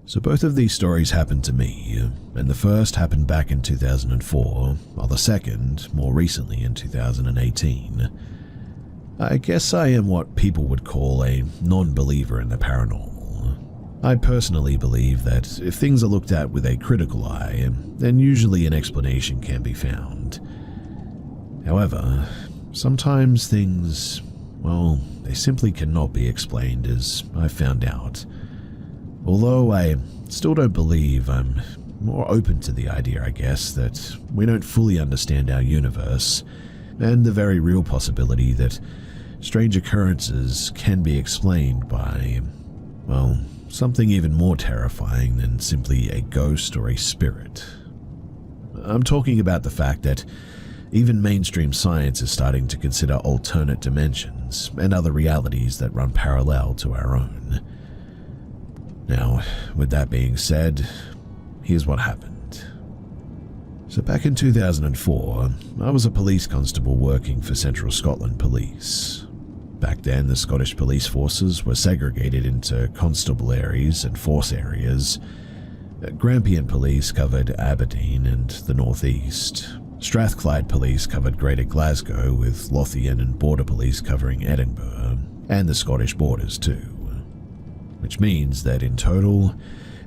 So both of these stories happened to me, and the first happened back in 2004, while the second, more recently in 2018. I guess I am what people would call a non-believer in the paranormal. I personally believe that if things are looked at with a critical eye, then usually an explanation can be found. However, sometimes things, well, they simply cannot be explained, as I've found out. Although I still don't believe, I'm more open to the idea, I guess, that we don't fully understand our universe, and the very real possibility that strange occurrences can be explained by, well, something even more terrifying than simply a ghost or a spirit. I'm talking about the fact that even mainstream science is starting to consider alternate dimensions and other realities that run parallel to our own. Now, with that being said, here's what happened. So back in 2004, I was a police constable working for Central Scotland Police. Back then, the Scottish police forces were segregated into constabularies and force areas. Grampian Police covered Aberdeen and the northeast. Strathclyde Police covered Greater Glasgow, with Lothian and Border Police covering Edinburgh, and the Scottish borders too. Which means that in total,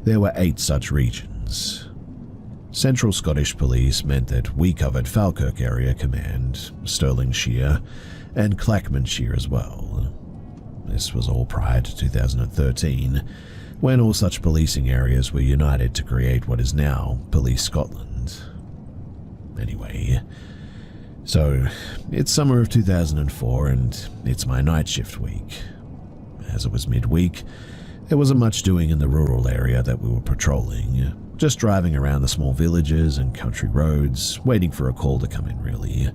there were 8 such regions. Central Scottish Police meant that we covered Falkirk Area Command, Stirlingshire, and Clackmannshire as well. This was all prior to 2013, when all such policing areas were united to create what is now Police Scotland. Anyway, so it's summer of 2004 and it's my night shift week. As it was midweek, there wasn't much doing in the rural area that we were patrolling, just driving around the small villages and country roads, waiting for a call to come in really.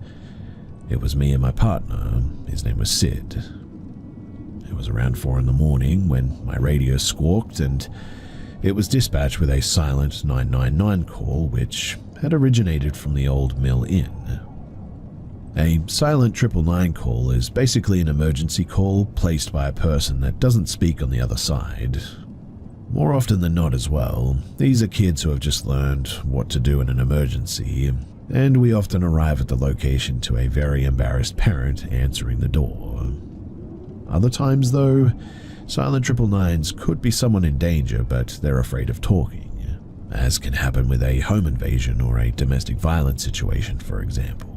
It was me and my partner, his name was Sid. It was around 4 in the morning when my radio squawked and it was dispatched with a silent 999 call which had originated from the Old Mill Inn. A silent 999 call is basically an emergency call placed by a person that doesn't speak on the other side. More often than not as well, these are kids who have just learned what to do in an emergency, and we often arrive at the location to a very embarrassed parent answering the door. Other times though, silent 999s could be someone in danger but they're afraid of talking, as can happen with a home invasion or a domestic violence situation, for example.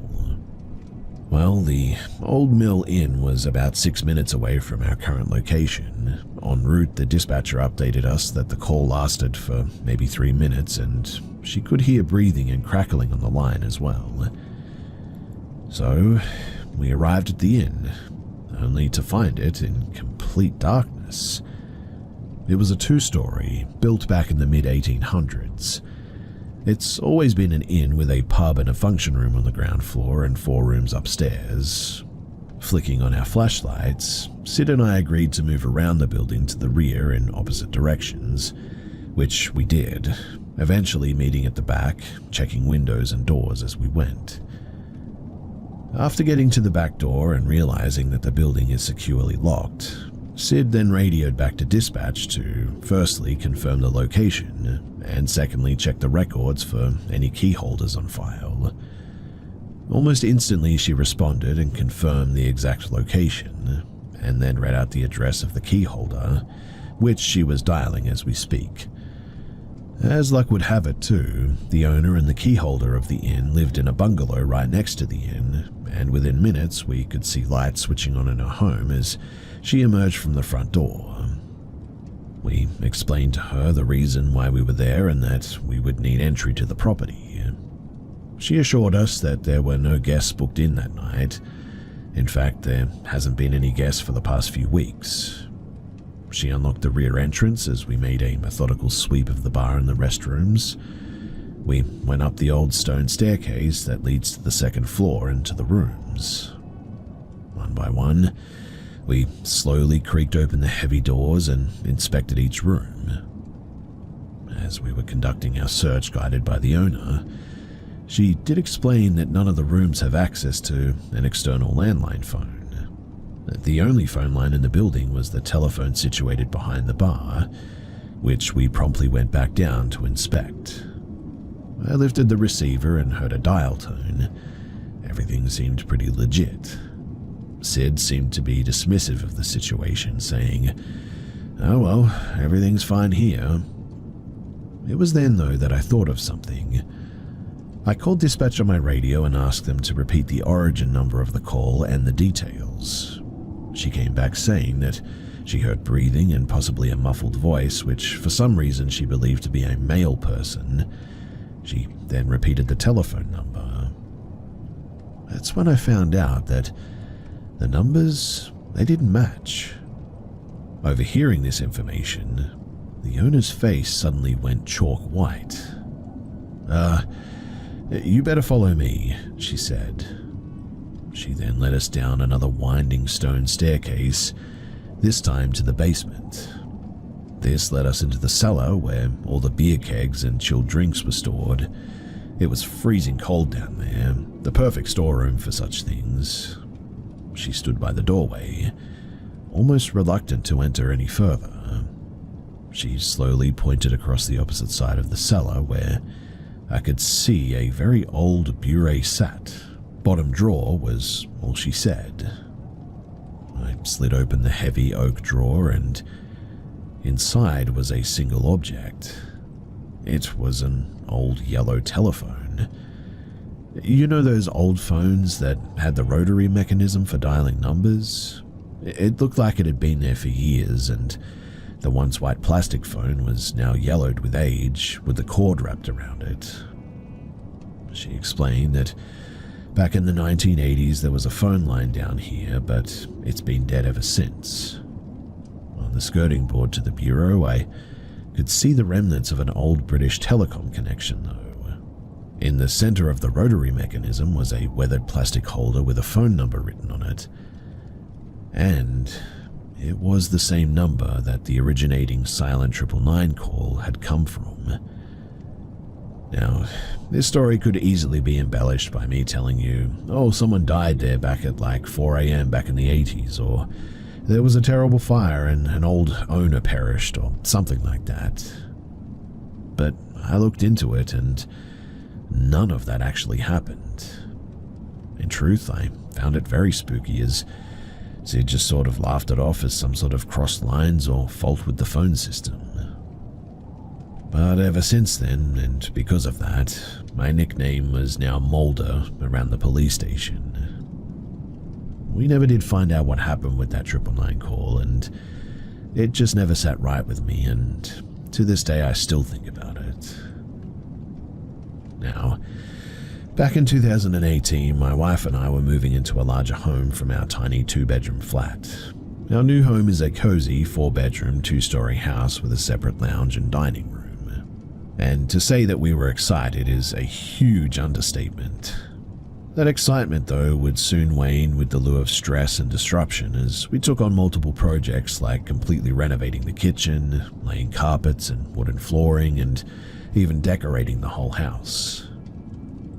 Well, the Old Mill Inn was about 6 minutes away from our current location. En route, the dispatcher updated us that the call lasted for maybe 3 minutes and she could hear breathing and crackling on the line as well. So, we arrived at the inn, only to find it in complete darkness. It was a 2-story, built back in the mid-1800s. It's always been an inn with a pub and a function room on the ground floor and 4 rooms upstairs. Flicking on our flashlights, Sid and I agreed to move around the building to the rear in opposite directions, which we did, eventually meeting at the back, checking windows and doors as we went. After getting to the back door and realizing that the building is securely locked, Sid then radioed back to dispatch to firstly confirm the location, and secondly check the records for any key holders on file. Almost instantly she responded and confirmed the exact location, and then read out the address of the key holder, which she was dialing as we speak. As luck would have it too, the owner and the key holder of the inn lived in a bungalow right next to the inn, and within minutes we could see lights switching on in her home as she emerged from the front door. We explained to her the reason why we were there and that we would need entry to the property. She assured us that there were no guests booked in that night. In fact, there hasn't been any guests for the past few weeks. She unlocked the rear entrance as we made a methodical sweep of the bar and the restrooms. We went up the old stone staircase that leads to the second floor into the rooms. One by one, we slowly creaked open the heavy doors and inspected each room. As we were conducting our search guided by the owner, she did explain that none of the rooms have access to an external landline phone. The only phone line in the building was the telephone situated behind the bar, which we promptly went back down to inspect. I lifted the receiver and heard a dial tone. Everything seemed pretty legit. Sid seemed to be dismissive of the situation, saying, "Oh well, everything's fine here." It was then, though, that I thought of something. I called dispatch on my radio and asked them to repeat the origin number of the call and the details. She came back saying that she heard breathing and possibly a muffled voice, which for some reason she believed to be a male person. She then repeated the telephone number. That's when I found out that the numbers, they didn't match. Overhearing this information, the owner's face suddenly went chalk white. You better follow me," she said. She then led us down another winding stone staircase, this time to the basement. This led us into the cellar where all the beer kegs and chilled drinks were stored. It was freezing cold down there, the perfect storeroom for such things. She stood by the doorway, almost reluctant to enter any further. She slowly pointed across the opposite side of the cellar where I could see a very old bureau sat. Bottom drawer was all she said. I slid open the heavy oak drawer and inside was a single object. It was an old yellow telephone. You know those old phones that had the rotary mechanism for dialing numbers? It looked like it had been there for years, and the once white plastic phone was now yellowed with age, with the cord wrapped around it. She explained that back in the 1980s there was a phone line down here, but it's been dead ever since. On the skirting board to the bureau, I could see the remnants of an old British telecom connection, though. In the center of the rotary mechanism was a weathered plastic holder with a phone number written on it. And it was the same number that the originating silent 999 call had come from. Now, this story could easily be embellished by me telling you, oh, someone died there back at like 4 a.m. back in the 80s, or there was a terrible fire and an old owner perished, or something like that. But I looked into it and none of that actually happened. In truth, I found it very spooky, as Sid just sort of laughed it off as some sort of crossed lines or fault with the phone system. But ever since then, and because of that, my nickname was now Mulder around the police station. We never did find out what happened with that 999 call, and it just never sat right with me, and to this day I still think about it. Now, back in 2018, my wife and I were moving into a larger home from our tiny 2-bedroom flat. Our new home is a cozy 4-bedroom, 2-story house with a separate lounge and dining room. And to say that we were excited is a huge understatement. That excitement, though, would soon wane with the lure of stress and disruption as we took on multiple projects like completely renovating the kitchen, laying carpets and wooden flooring, and even decorating the whole house.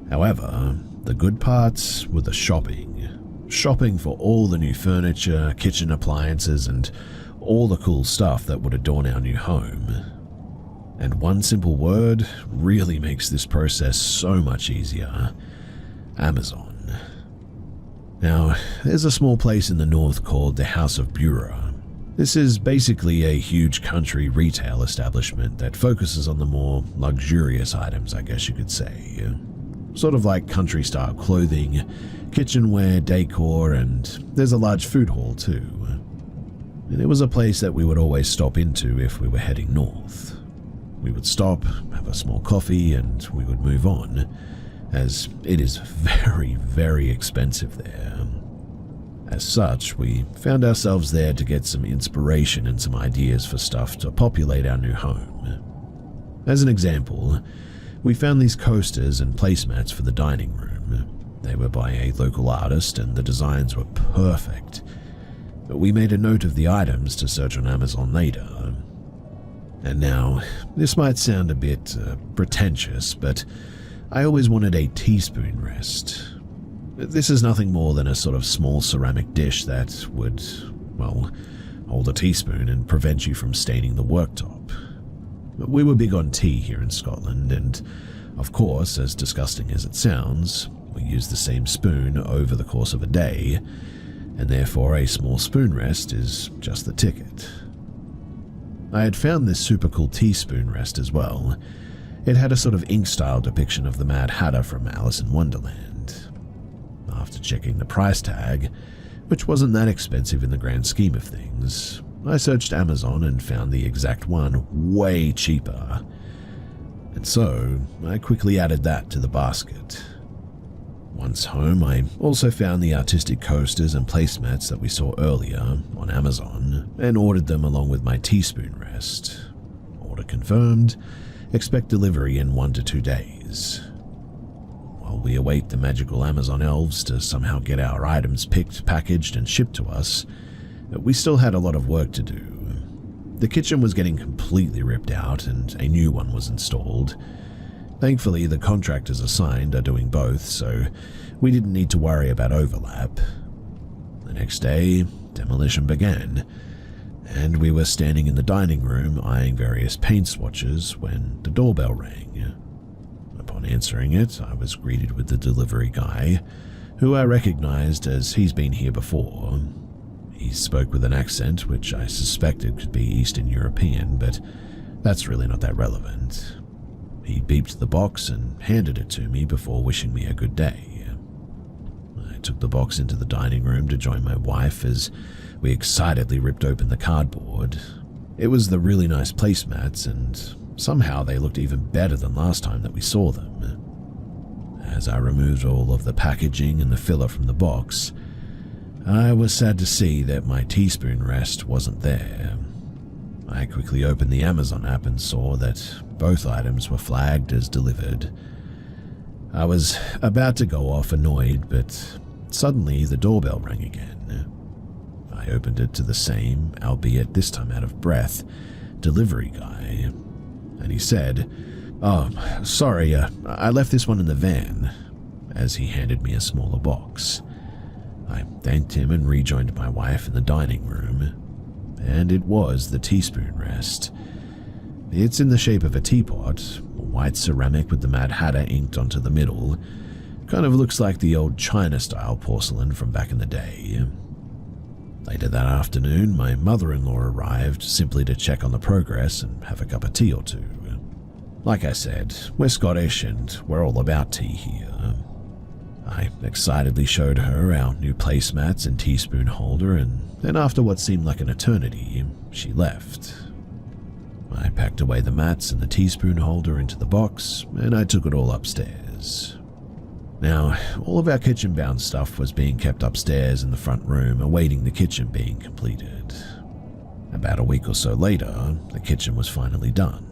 However, the good parts were the shopping. Shopping for all the new furniture, kitchen appliances, and all the cool stuff that would adorn our new home. And one simple word really makes this process so much easier: Amazon. Now, there's a small place in the north called the House of Bura. This is basically a huge country retail establishment that focuses on the more luxurious items, I guess you could say. Sort of like country-style clothing, kitchenware, decor, and there's a large food hall too. And it was a place that we would always stop into if we were heading north. We would stop, have a small coffee, and we would move on, as it is very, very expensive there. As such, we found ourselves there to get some inspiration and some ideas for stuff to populate our new home. As an example, we found these coasters and placemats for the dining room. They were by a local artist and the designs were perfect. But we made a note of the items to search on Amazon later. And now, this might sound a bit pretentious, but I always wanted a teaspoon rest. This is nothing more than a sort of small ceramic dish that would, well, hold a teaspoon and prevent you from staining the worktop. We were big on tea here in Scotland, and of course, as disgusting as it sounds, we use the same spoon over the course of a day, and therefore a small spoon rest is just the ticket. I had found this super cool teaspoon rest as well. It had a sort of ink-style depiction of the Mad Hatter from Alice in Wonderland. After checking the price tag, which wasn't that expensive in the grand scheme of things, I searched Amazon and found the exact one way cheaper. And so, I quickly added that to the basket. Once home, I also found the artistic coasters and placemats that we saw earlier on Amazon and ordered them along with my teaspoon rest. Order confirmed. Expect delivery in 1 to 2 days. While we await the magical Amazon elves to somehow get our items picked, packaged, and shipped to us, we still had a lot of work to do. The kitchen was getting completely ripped out and a new one was installed. Thankfully, the contractors assigned are doing both, so we didn't need to worry about overlap. The next day, demolition began, and we were standing in the dining room eyeing various paint swatches when the doorbell rang. Upon answering it, I was greeted with the delivery guy, who I recognized as he's been here before. He spoke with an accent which I suspected could be Eastern European, but that's really not that relevant. He beeped the box and handed it to me before wishing me a good day. I took the box into the dining room to join my wife as we excitedly ripped open the cardboard. It was the really nice placemats, and somehow they looked even better than last time that we saw them. As I removed all of the packaging and the filler from the box, I was sad to see that my teaspoon rest wasn't there. I quickly opened the Amazon app and saw that both items were flagged as delivered. I was about to go off annoyed, but suddenly the doorbell rang again. I opened it to the same, albeit this time out of breath, delivery guy, and he said, "Oh, sorry, I left this one in the van," as he handed me a smaller box. I thanked him and rejoined my wife in the dining room, and it was the teaspoon rest. It's in the shape of a teapot, white ceramic with the Mad Hatter inked onto the middle. Kind of looks like the old China-style porcelain from back in the day. Later that afternoon, my mother-in-law arrived simply to check on the progress and have a cup of tea or two. Like I said, we're Scottish and we're all about tea here. I excitedly showed her our new placemats and teaspoon holder, and then after what seemed like an eternity, she left. I packed away the mats and the teaspoon holder into the box, and I took it all upstairs. Now, all of our kitchen-bound stuff was being kept upstairs in the front room, awaiting the kitchen being completed. About a week or so later, the kitchen was finally done.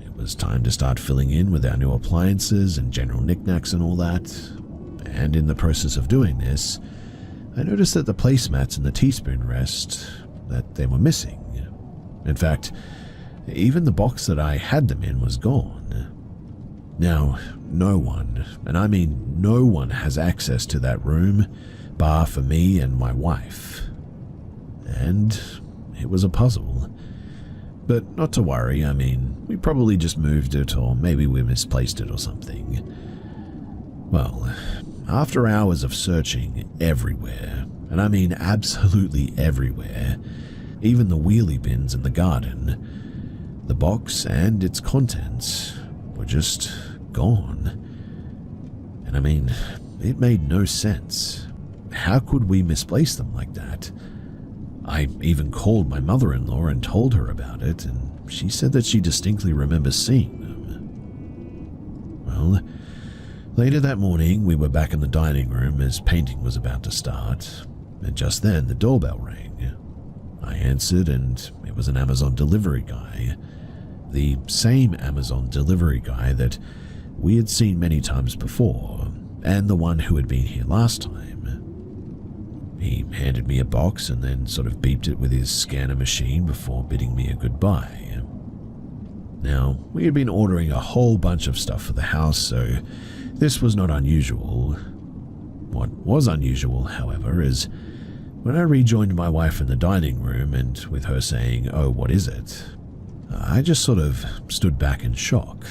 It was time to start filling in with our new appliances and general knickknacks and all that. And in the process of doing this, I noticed that the placemats and the teaspoon rest, that they were missing. In fact, even the box that I had them in was gone. Now, no one, and I mean no one, has access to that room, bar for me and my wife. And it was a puzzle. But not to worry, I mean, we probably just moved it, or maybe we misplaced it or something. Well, after hours of searching everywhere, and I mean absolutely everywhere, even the wheelie bins in the garden, the box and its contents were just gone. And I mean, it made no sense. How could we misplace them like that? I even called my mother-in-law and told her about it, and she said that she distinctly remembers seeing them. Well, later that morning, we were back in the dining room as painting was about to start, and just then the doorbell rang. I answered, and it was an Amazon delivery guy. The same Amazon delivery guy that we had seen many times before, and the one who had been here last time. He handed me a box and then sort of beeped it with his scanner machine before bidding me a goodbye. Now, we had been ordering a whole bunch of stuff for the house, so this was not unusual. What was unusual, however, is when I rejoined my wife in the dining room and with her saying, "Oh, what is it?" I just sort of stood back in shock.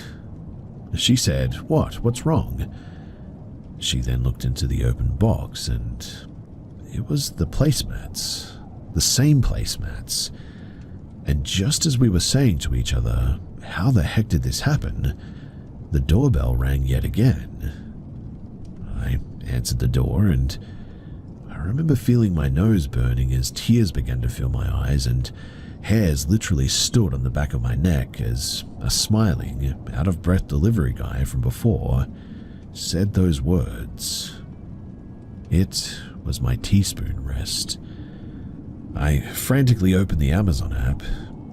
She said, What's wrong? She then looked into the open box, and it was the placemats. The same placemats. And just as we were saying to each other, how the heck did this happen? The doorbell rang yet again. I answered the door, and I remember feeling my nose burning as tears began to fill my eyes, and hairs literally stood on the back of my neck as a smiling, out-of-breath delivery guy from before said those words. It was my teaspoon rest. I frantically opened the Amazon app,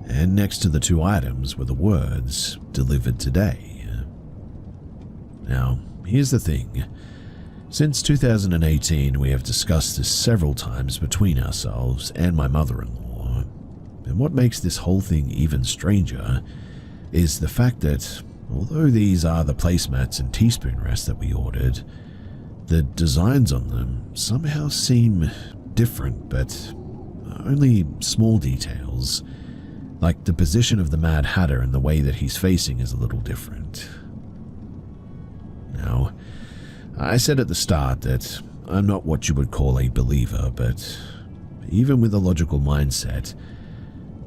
and next to the two items were the words, "Delivered today." Now, here's the thing. Since 2018, we have discussed this several times between ourselves and my mother-in-law, and what makes this whole thing even stranger is the fact that, although these are the placemats and teaspoon rests that we ordered, the designs on them somehow seem different, but only small details, like the position of the Mad Hatter and the way that he's facing is a little different. Now, I said at the start that I'm not what you would call a believer, but even with a logical mindset,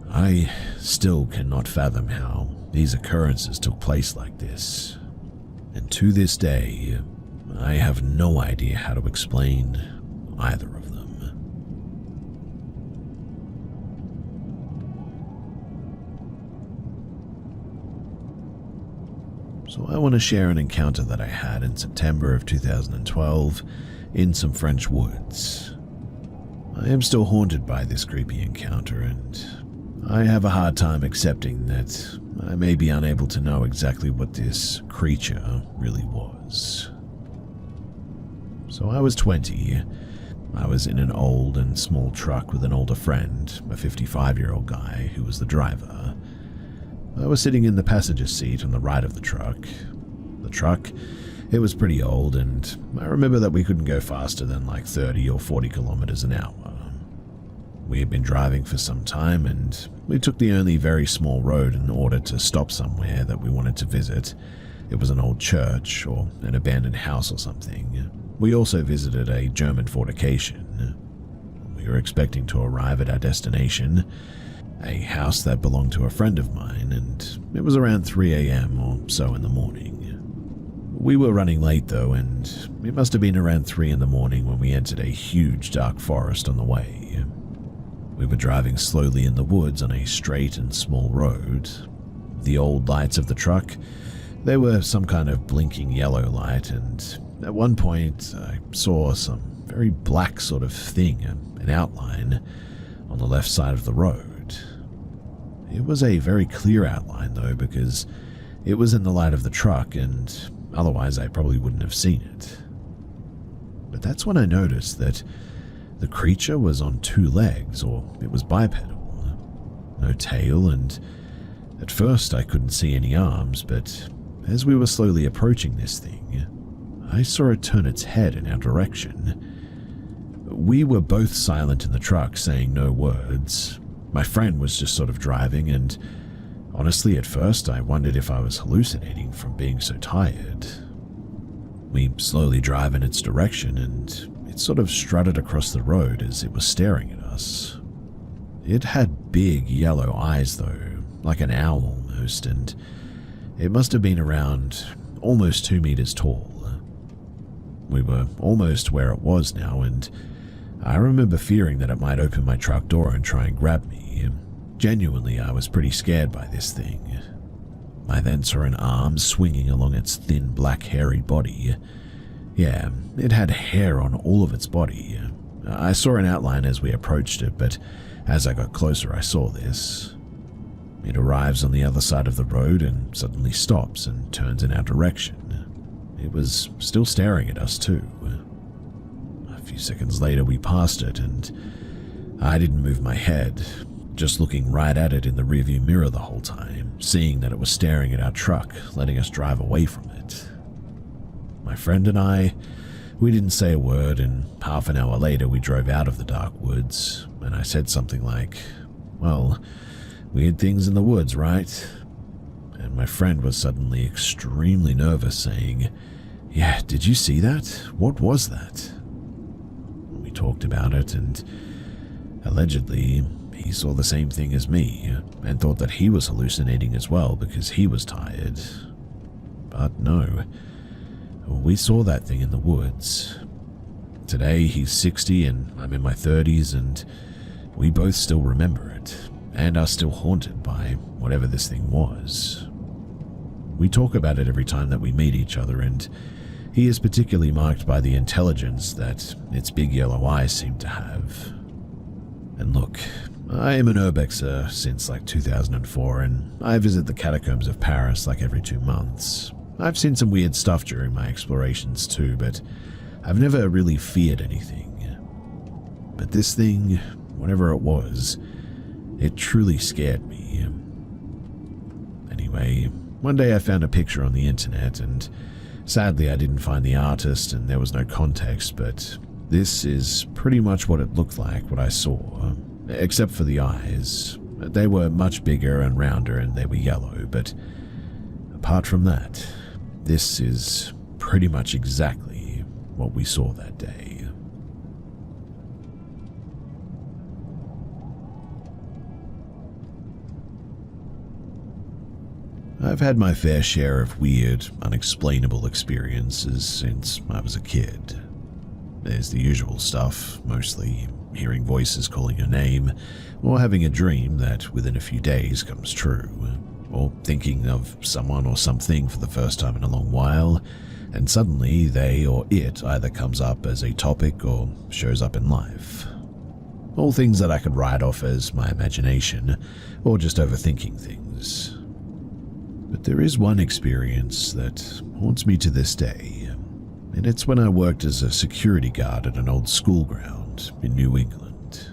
I still cannot fathom how these occurrences took place like this. And to this day, I have no idea how to explain either of them. So I want to share an encounter that I had in September of 2012 in some French woods. I am still haunted by this creepy encounter, and I have a hard time accepting that I may be unable to know exactly what this creature really was. So I was 20. I was in an old and small truck with an older friend, a 55-year-old guy who was the driver. I was sitting in the passenger seat on the right of the truck. The truck, it was pretty old, and I remember that we couldn't go faster than like 30 or 40 kilometers an hour. We had been driving for some time, and we took the only very small road in order to stop somewhere that we wanted to visit. It was an old church or an abandoned house or something. We also visited a German fortification. We were expecting to arrive at our destination, a house that belonged to a friend of mine, and it was around 3 a.m. or so in the morning. We were running late though, and it must have been around 3 in the morning when we entered a huge dark forest on the way. We were driving slowly in the woods on a straight and small road. The old lights of the truck, they were some kind of blinking yellow light, and at one point I saw some very black sort of thing, an outline, on the left side of the road. It was a very clear outline though, because it was in the light of the truck, and otherwise I probably wouldn't have seen it. But that's when I noticed that the creature was on 2 legs, or it was bipedal. No tail, and at first I couldn't see any arms, but as we were slowly approaching this thing, I saw it turn its head in our direction. We were both silent in the truck, saying no words. My friend was just sort of driving, and honestly at first I wondered if I was hallucinating from being so tired. We slowly drive in its direction, and it sort of strutted across the road as it was staring at us. It had big yellow eyes though, like an owl almost, and it must have been around almost 2 meters tall. We were almost where it was now, and I remember fearing that it might open my truck door and try and grab me. Genuinely, I was pretty scared by this thing. I then saw an arm swinging along its thin black hairy body. Yeah, it had hair on all of its body. I saw an outline as we approached it, but as I got closer I saw this. It arrives on the other side of the road and suddenly stops and turns in our direction. It was still staring at us too. A few seconds later we passed it, and I didn't move my head, just looking right at it in the rearview mirror the whole time, seeing that it was staring at our truck, letting us drive away from it. My friend and I, we didn't say a word, and half an hour later we drove out of the dark woods, and I said something like, "Well, Weird things in the woods, right? And my friend was suddenly extremely nervous, saying, "Yeah, did you see that? What was that?" We talked about it, and allegedly, he saw the same thing as me and thought that he was hallucinating as well because he was tired. But no, we saw that thing in the woods. Today, he's 60 and I'm in my 30s, and we both still remember it and are still haunted by whatever this thing was. We talk about it every time that we meet each other, and he is particularly marked by the intelligence that its big yellow eyes seem to have. And look, I am an urbexer since like 2004, and I visit the catacombs of Paris like every 2 months. I've seen some weird stuff during my explorations too, but I've never really feared anything. But this thing, whatever it was, it truly scared me. Anyway, one day I found a picture on the internet, and sadly I didn't find the artist and there was no context, but this is pretty much what it looked like, what I saw, except for the eyes. They were much bigger and rounder and they were yellow, but apart from that, this is pretty much exactly what we saw that day. I've had my fair share of weird, unexplainable experiences since I was a kid. There's the usual stuff, mostly hearing voices calling your name, or having a dream that within a few days comes true, or thinking of someone or something for the first time in a long while, and suddenly they or it either comes up as a topic or shows up in life. All things that I could write off as my imagination, or just overthinking things. But there is one experience that haunts me to this day, and it's when I worked as a security guard at an old school ground in New England.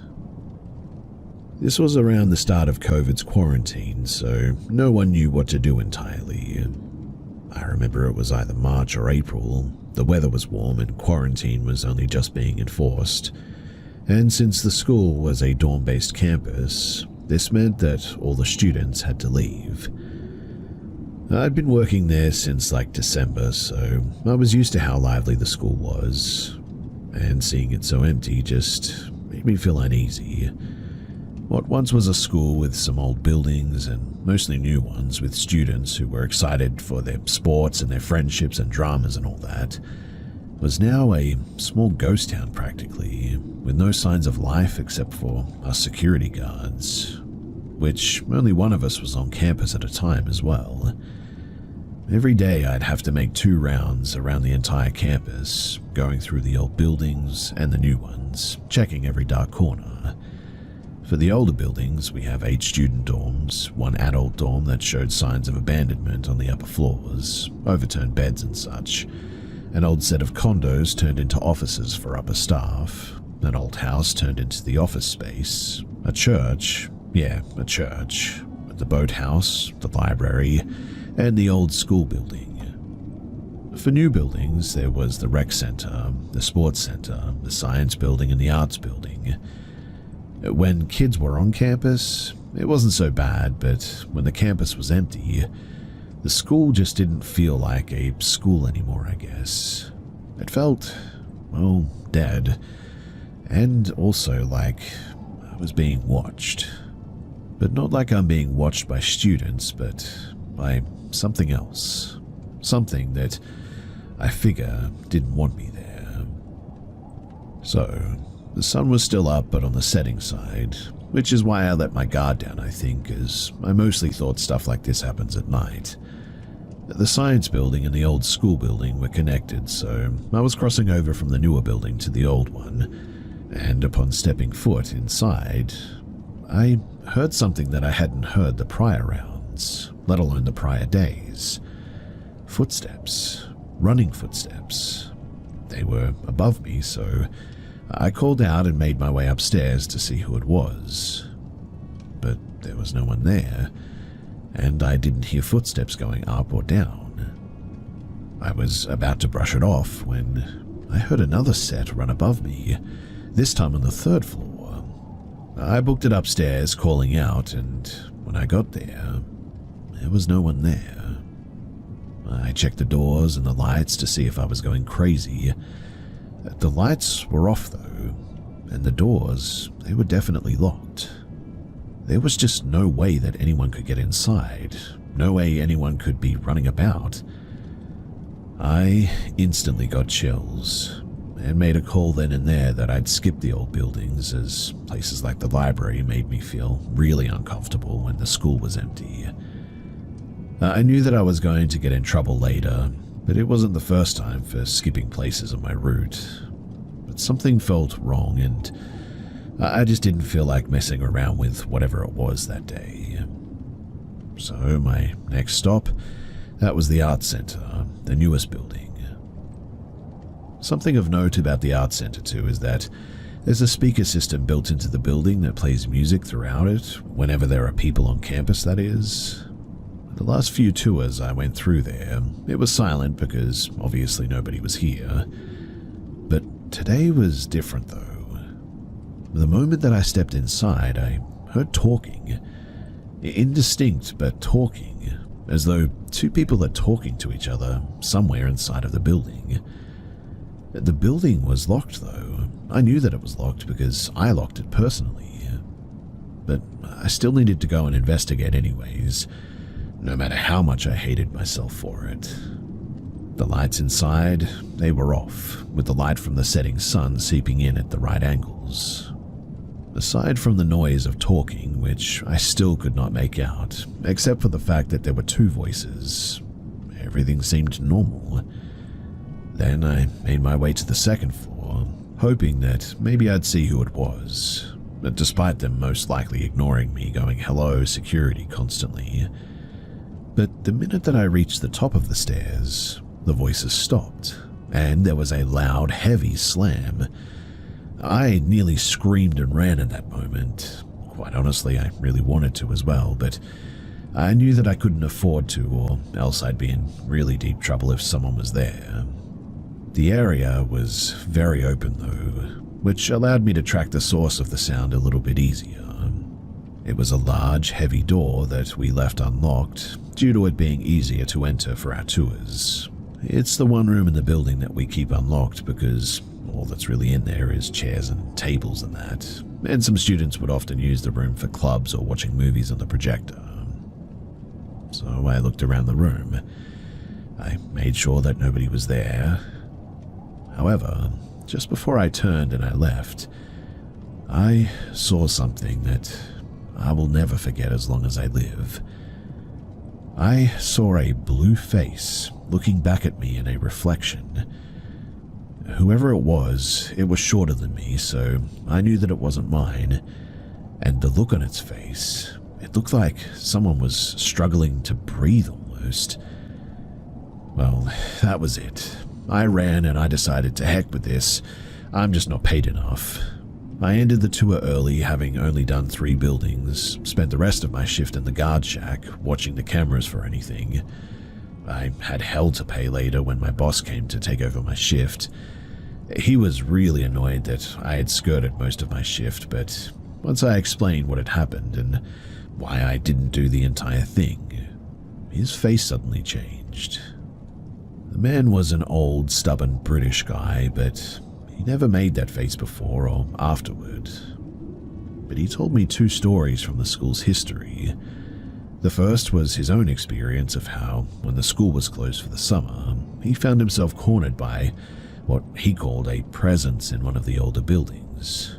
This was around the start of COVID's quarantine, so no one knew what to do entirely. I remember it was either March or April, the weather was warm and quarantine was only just being enforced, and since the school was a dorm-based campus, this meant that all the students had to leave. I'd been working there since like December, so I was used to how lively the school was, and seeing it so empty just made me feel uneasy. What once was a school with some old buildings and mostly new ones with students who were excited for their sports and their friendships and dramas and all that, was now a small ghost town practically, with no signs of life except for us security guards, which only one of us was on campus at a time as well. Every day I'd have to make 2 rounds around the entire campus, going through the old buildings and the new ones, checking every dark corner. For the older buildings, we have 8 student dorms, 1 adult dorm that showed signs of abandonment on the upper floors, overturned beds and such, an old set of condos turned into offices for upper staff, an old house turned into the office space, a church, a church, the boathouse, the library, and the old school building. For new buildings, there was the rec center, the sports center, the science building, and the arts building. When kids were on campus, it wasn't so bad, but when the campus was empty, the school just didn't feel like a school anymore, I guess. It felt, well, dead, and also like I was being watched. But not like I'm being watched by students, but by something else. Something that I figure didn't want me there. So, the sun was still up but on the setting side, which is why I let my guard down, I think, as I mostly thought stuff like this happens at night. The science building and the old school building were connected, so I was crossing over from the newer building to the old one, and upon stepping foot inside, I heard something that I hadn't heard the prior rounds, let alone the prior days. Footsteps. Running footsteps. They were above me, so I called out and made my way upstairs to see who it was. But there was no one there, and I didn't hear footsteps going up or down. I was about to brush it off when I heard another set run above me, this time on the 3rd floor. I booked it upstairs, calling out, and when I got there was no one there. I checked the doors and the lights to see if I was going crazy. The lights were off though, and the doors, they were definitely locked. There was just no way that anyone could get inside, no way anyone could be running about. I instantly got chills and made a call then and there that I'd skip the old buildings, as places like the library made me feel really uncomfortable when the school was empty. I knew that I was going to get in trouble later, but it wasn't the first time for skipping places on my route. But something felt wrong, and I just didn't feel like messing around with whatever it was that day. So my next stop, that was the art center, the newest building. Something of note about the art center too is that there's a speaker system built into the building that plays music throughout it, whenever there are people on campus, that is. The last few tours I went through there, it was silent because obviously nobody was here. But today was different though. The moment that I stepped inside, I heard talking. Indistinct, but talking, as though two people are talking to each other somewhere inside of the building. The building was locked though. I knew that it was locked because I locked it personally. But I still needed to go and investigate anyways, no matter how much I hated myself for it. The lights inside, they were off, with the light from the setting sun seeping in at the right angles. Aside from the noise of talking, which I still could not make out, except for the fact that there were two voices, everything seemed normal. Then I made my way to the second floor, hoping that maybe I'd see who it was, but despite them most likely ignoring me, going hello security constantly. But the minute that I reached the top of the stairs, the voices stopped, and there was a loud, heavy slam. I nearly screamed and ran at that moment. Quite honestly, I really wanted to as well, but I knew that I couldn't afford to, or else I'd be in really deep trouble if someone was there. The area was very open though, which allowed me to track the source of the sound a little bit easier. It was a large, heavy door that we left unlocked due to it being easier to enter for our tours. It's the one room in the building that we keep unlocked because all that's really in there is chairs and tables and that, and some students would often use the room for clubs or watching movies on the projector. So I looked around the room. I made sure that nobody was there. However, just before I turned and I left, I saw something that I will never forget as long as I live. I saw a blue face looking back at me in a reflection. Whoever it was shorter than me, so I knew that it wasn't mine. And the look on its face, it looked like someone was struggling to breathe almost. Well, that was it. I ran and I decided to heck with this. I'm just not paid enough. I ended the tour early, having only done 3 buildings, spent the rest of my shift in the guard shack, watching the cameras for anything. I had hell to pay later when my boss came to take over my shift. He was really annoyed that I had skirted most of my shift, but once I explained what had happened and why I didn't do the entire thing, his face suddenly changed. The man was an old, stubborn British guy, but he never made that face before or afterward. But he told me 2 stories from the school's history. The first was his own experience of how, when the school was closed for the summer, he found himself cornered by what he called a presence in one of the older buildings.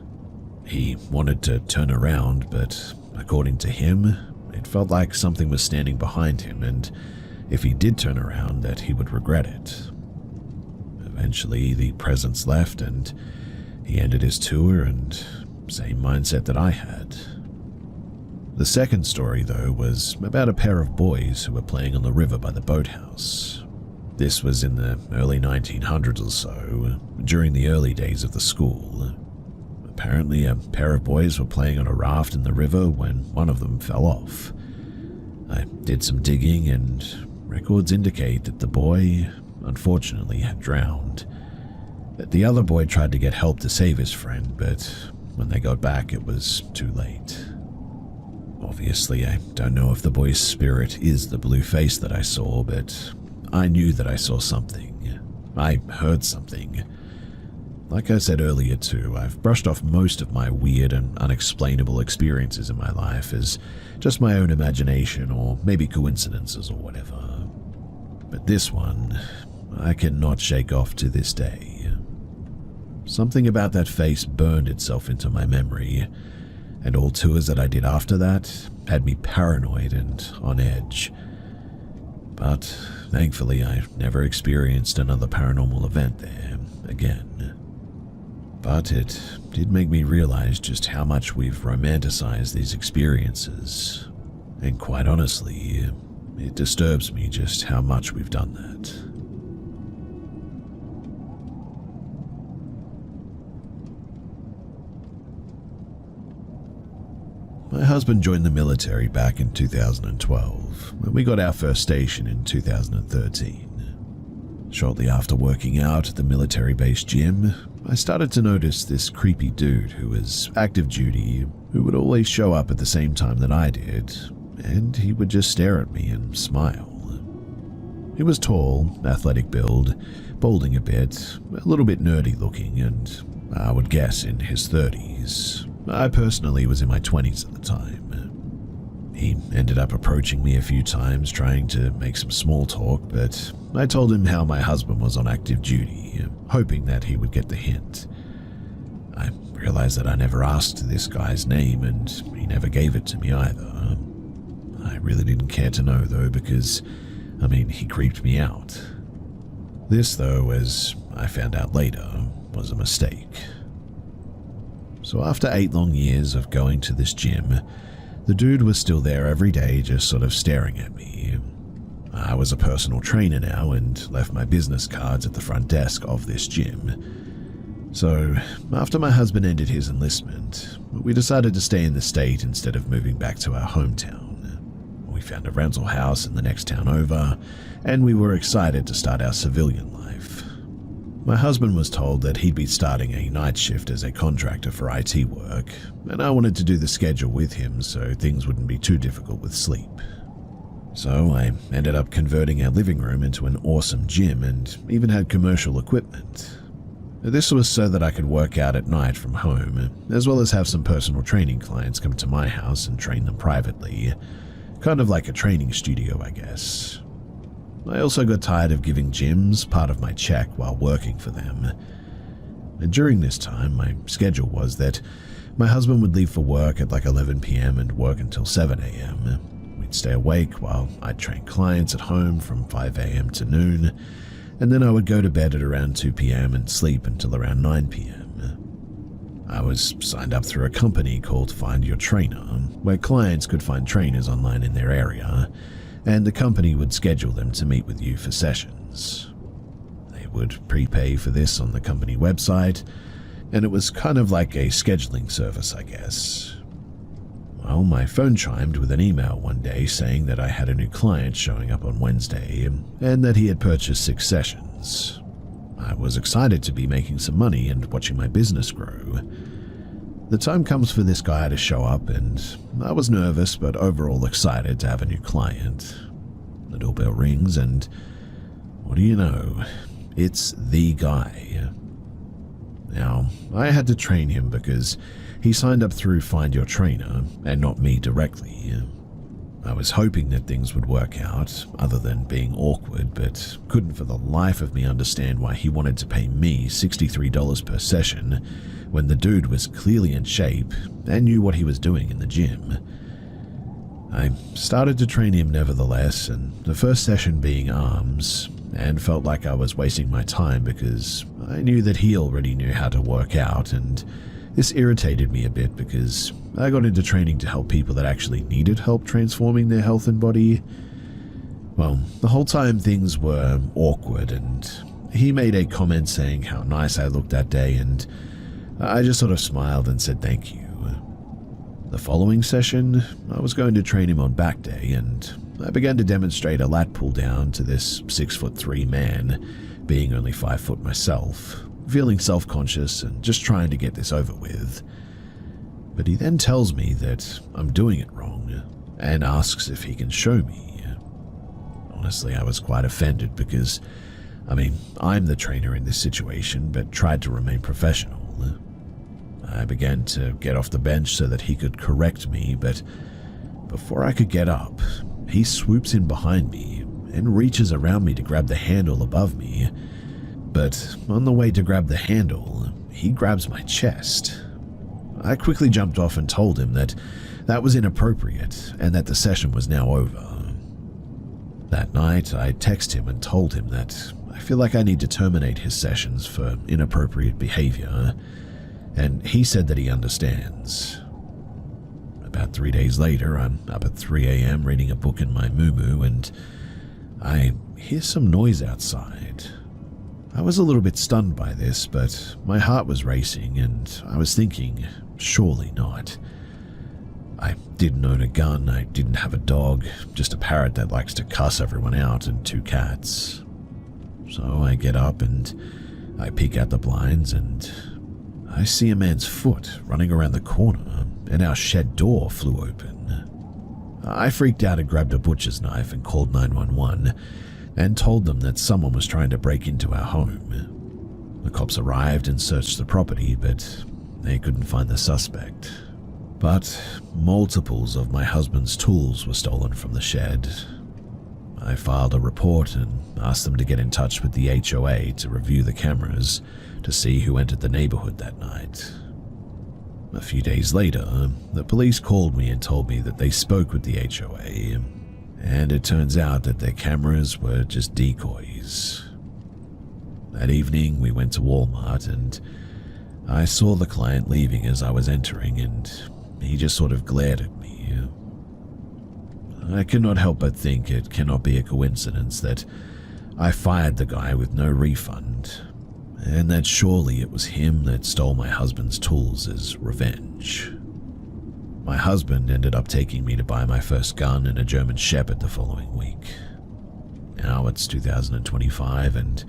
He wanted to turn around, but according to him, it felt like something was standing behind him, and if he did turn around, that he would regret it. Eventually, the presence left, and he ended his tour, and same mindset that I had. The second story, though, was about a pair of boys who were playing on the river by the boathouse. This was in the early 1900s or so, during the early days of the school. Apparently, a pair of boys were playing on a raft in the river when one of them fell off. I did some digging, and records indicate that the boy, unfortunately, had drowned. The other boy tried to get help to save his friend, but when they got back, it was too late. Obviously, I don't know if the boy's spirit is the blue face that I saw, but I knew that I saw something. I heard something. Like I said earlier too, I've brushed off most of my weird and unexplainable experiences in my life as just my own imagination or maybe coincidences or whatever. But this one, I cannot shake off to this day. Something about that face burned itself into my memory, and all tours that I did after that had me paranoid and on edge. But thankfully, I never experienced another paranormal event there again. But it did make me realize just how much we've romanticized these experiences, and quite honestly, it disturbs me just how much we've done that. My husband joined the military back in 2012, when we got our first station in 2013. Shortly after working out at the military-based gym, I started to notice this creepy dude who was active duty, who would always show up at the same time that I did, and he would just stare at me and smile. He was tall, athletic build, balding a bit, a little bit nerdy looking, and I would guess in his 30s. I personally was in my 20s at the time. He ended up approaching me a few times trying to make some small talk, but I told him how my husband was on active duty, hoping that he would get the hint. I realized that I never asked this guy's name and he never gave it to me either. I really didn't care to know though because, he creeped me out. This though, as I found out later, was a mistake. So after 8 long years of going to this gym, the dude was still there every day just sort of staring at me. I was a personal trainer now and left my business cards at the front desk of this gym. So after my husband ended his enlistment, we decided to stay in the state instead of moving back to our hometown. We found a rental house in the next town over, and we were excited to start our civilian life. My husband was told that he'd be starting a night shift as a contractor for IT work, and I wanted to do the schedule with him so things wouldn't be too difficult with sleep. So I ended up converting our living room into an awesome gym and even had commercial equipment. This was so that I could work out at night from home, as well as have some personal training clients come to my house and train them privately. Kind of like a training studio, I guess. I also got tired of giving gyms part of my check while working for them. And during this time, my schedule was that my husband would leave for work at like 11 p.m. and work until 7 a.m. We'd stay awake while I'd train clients at home from 5 a.m. to noon, and then I would go to bed at around 2 p.m. and sleep until around 9 p.m. I was signed up through a company called Find Your Trainer, where clients could find trainers online in their area, and the company would schedule them to meet with you for sessions. They would prepay for this on the company website, and it was kind of like a scheduling service, I guess. Well, my phone chimed with an email one day saying that I had a new client showing up on Wednesday, and that he had purchased 6 sessions. I was excited to be making some money and watching my business grow. The time comes for this guy to show up, and I was nervous but overall excited to have a new client. The doorbell rings, and what do you know? It's the guy. Now, I had to train him because he signed up through Find Your Trainer and not me directly. I was hoping that things would work out, other than being awkward, but couldn't for the life of me understand why he wanted to pay me $63 per session when the dude was clearly in shape and knew what he was doing in the gym. I started to train him nevertheless, and the first session being arms, and felt like I was wasting my time because I knew that he already knew how to work out, and this irritated me a bit because I got into training to help people that actually needed help transforming their health and body. Well, the whole time things were awkward, and he made a comment saying how nice I looked that day, and I just sort of smiled and said thank you. The following session, I was going to train him on back day, and I began to demonstrate a lat pull down to this 6'3" man, being only 5 foot myself, feeling self-conscious and just trying to get this over with. But he then tells me that I'm doing it wrong and asks if he can show me. Honestly, I was quite offended because, I'm the trainer in this situation, but tried to remain professional. I began to get off the bench so that he could correct me, but before I could get up, he swoops in behind me and reaches around me to grab the handle above me. But on the way to grab the handle, he grabs my chest. I quickly jumped off and told him that that was inappropriate and that the session was now over. That night, I texted him and told him that I feel like I need to terminate his sessions for inappropriate behavior, and he said that he understands. About 3 days later, I'm up at 3 a.m. reading a book in my muumuu, and I hear some noise outside. I was a little bit stunned by this, but my heart was racing, and I was thinking, surely not. I didn't own a gun, I didn't have a dog, just a parrot that likes to cuss everyone out, and 2 cats. So I get up and I peek out the blinds, and I see a man's foot running around the corner, and our shed door flew open. I freaked out and grabbed a butcher's knife and called 911 and told them that someone was trying to break into our home. The cops arrived and searched the property, but they couldn't find the suspect. But multiples of my husband's tools were stolen from the shed. I filed a report and asked them to get in touch with the HOA to review the cameras to see who entered the neighborhood that night. A few days later, the police called me and told me that they spoke with the HOA, and it turns out that their cameras were just decoys. That evening, we went to Walmart, and I saw the client leaving as I was entering, and he just sort of glared at me. I could not help but think it cannot be a coincidence that I fired the guy with no refund, and that surely it was him that stole my husband's tools as revenge. My husband ended up taking me to buy my first gun and a German Shepherd the following week. Now it's 2025, and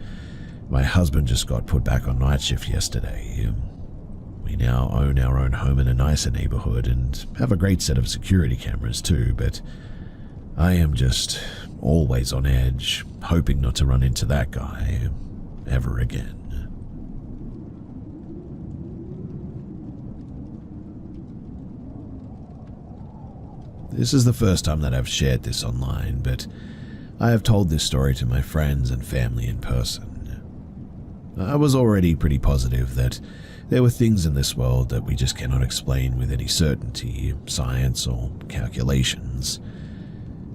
my husband just got put back on night shift yesterday. We now own our own home in a nicer neighborhood and have a great set of security cameras too, but I am just always on edge, hoping not to run into that guy ever again. This is the first time that I've shared this online, but I have told this story to my friends and family in person. I was already pretty positive that there were things in this world that we just cannot explain with any certainty, science, or calculations.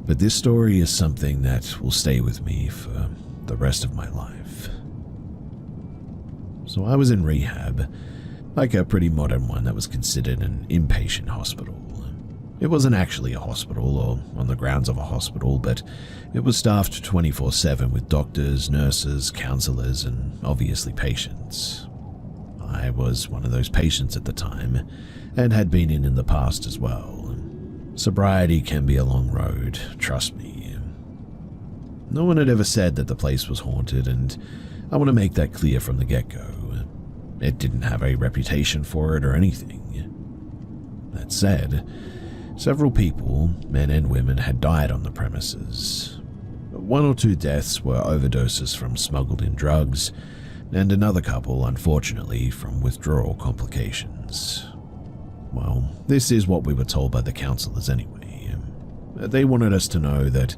But this story is something that will stay with me for the rest of my life. So I was in rehab, like a pretty modern one that was considered an inpatient hospital. It wasn't actually a hospital or on the grounds of a hospital, but it was staffed 24/7 with doctors, nurses, counselors, and obviously patients. I was one of those patients at the time, and had been in the past as well. Sobriety can be a long road, trust me. No one had ever said that the place was haunted, and I want to make that clear from the get-go. It didn't have a reputation for it or anything. That said, several people, men and women, had died on the premises. 1 or 2 deaths were overdoses from smuggled-in drugs, and another couple, unfortunately, from withdrawal complications. Well, this is what we were told by the counselors anyway. They wanted us to know that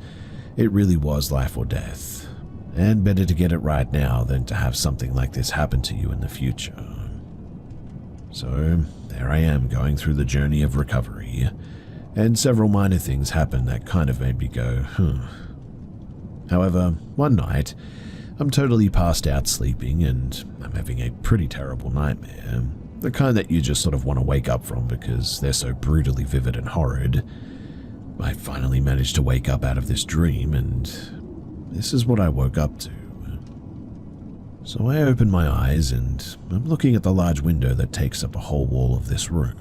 it really was life or death, and better to get it right now than to have something like this happen to you in the future. So, there I am going through the journey of recovery, and several minor things happened that kind of made me go, However, one night, I'm totally passed out sleeping, and I'm having a pretty terrible nightmare. The kind that you just sort of want to wake up from because they're so brutally vivid and horrid. I finally managed to wake up out of this dream, and this is what I woke up to. So I open my eyes, and I'm looking at the large window that takes up a whole wall of this room.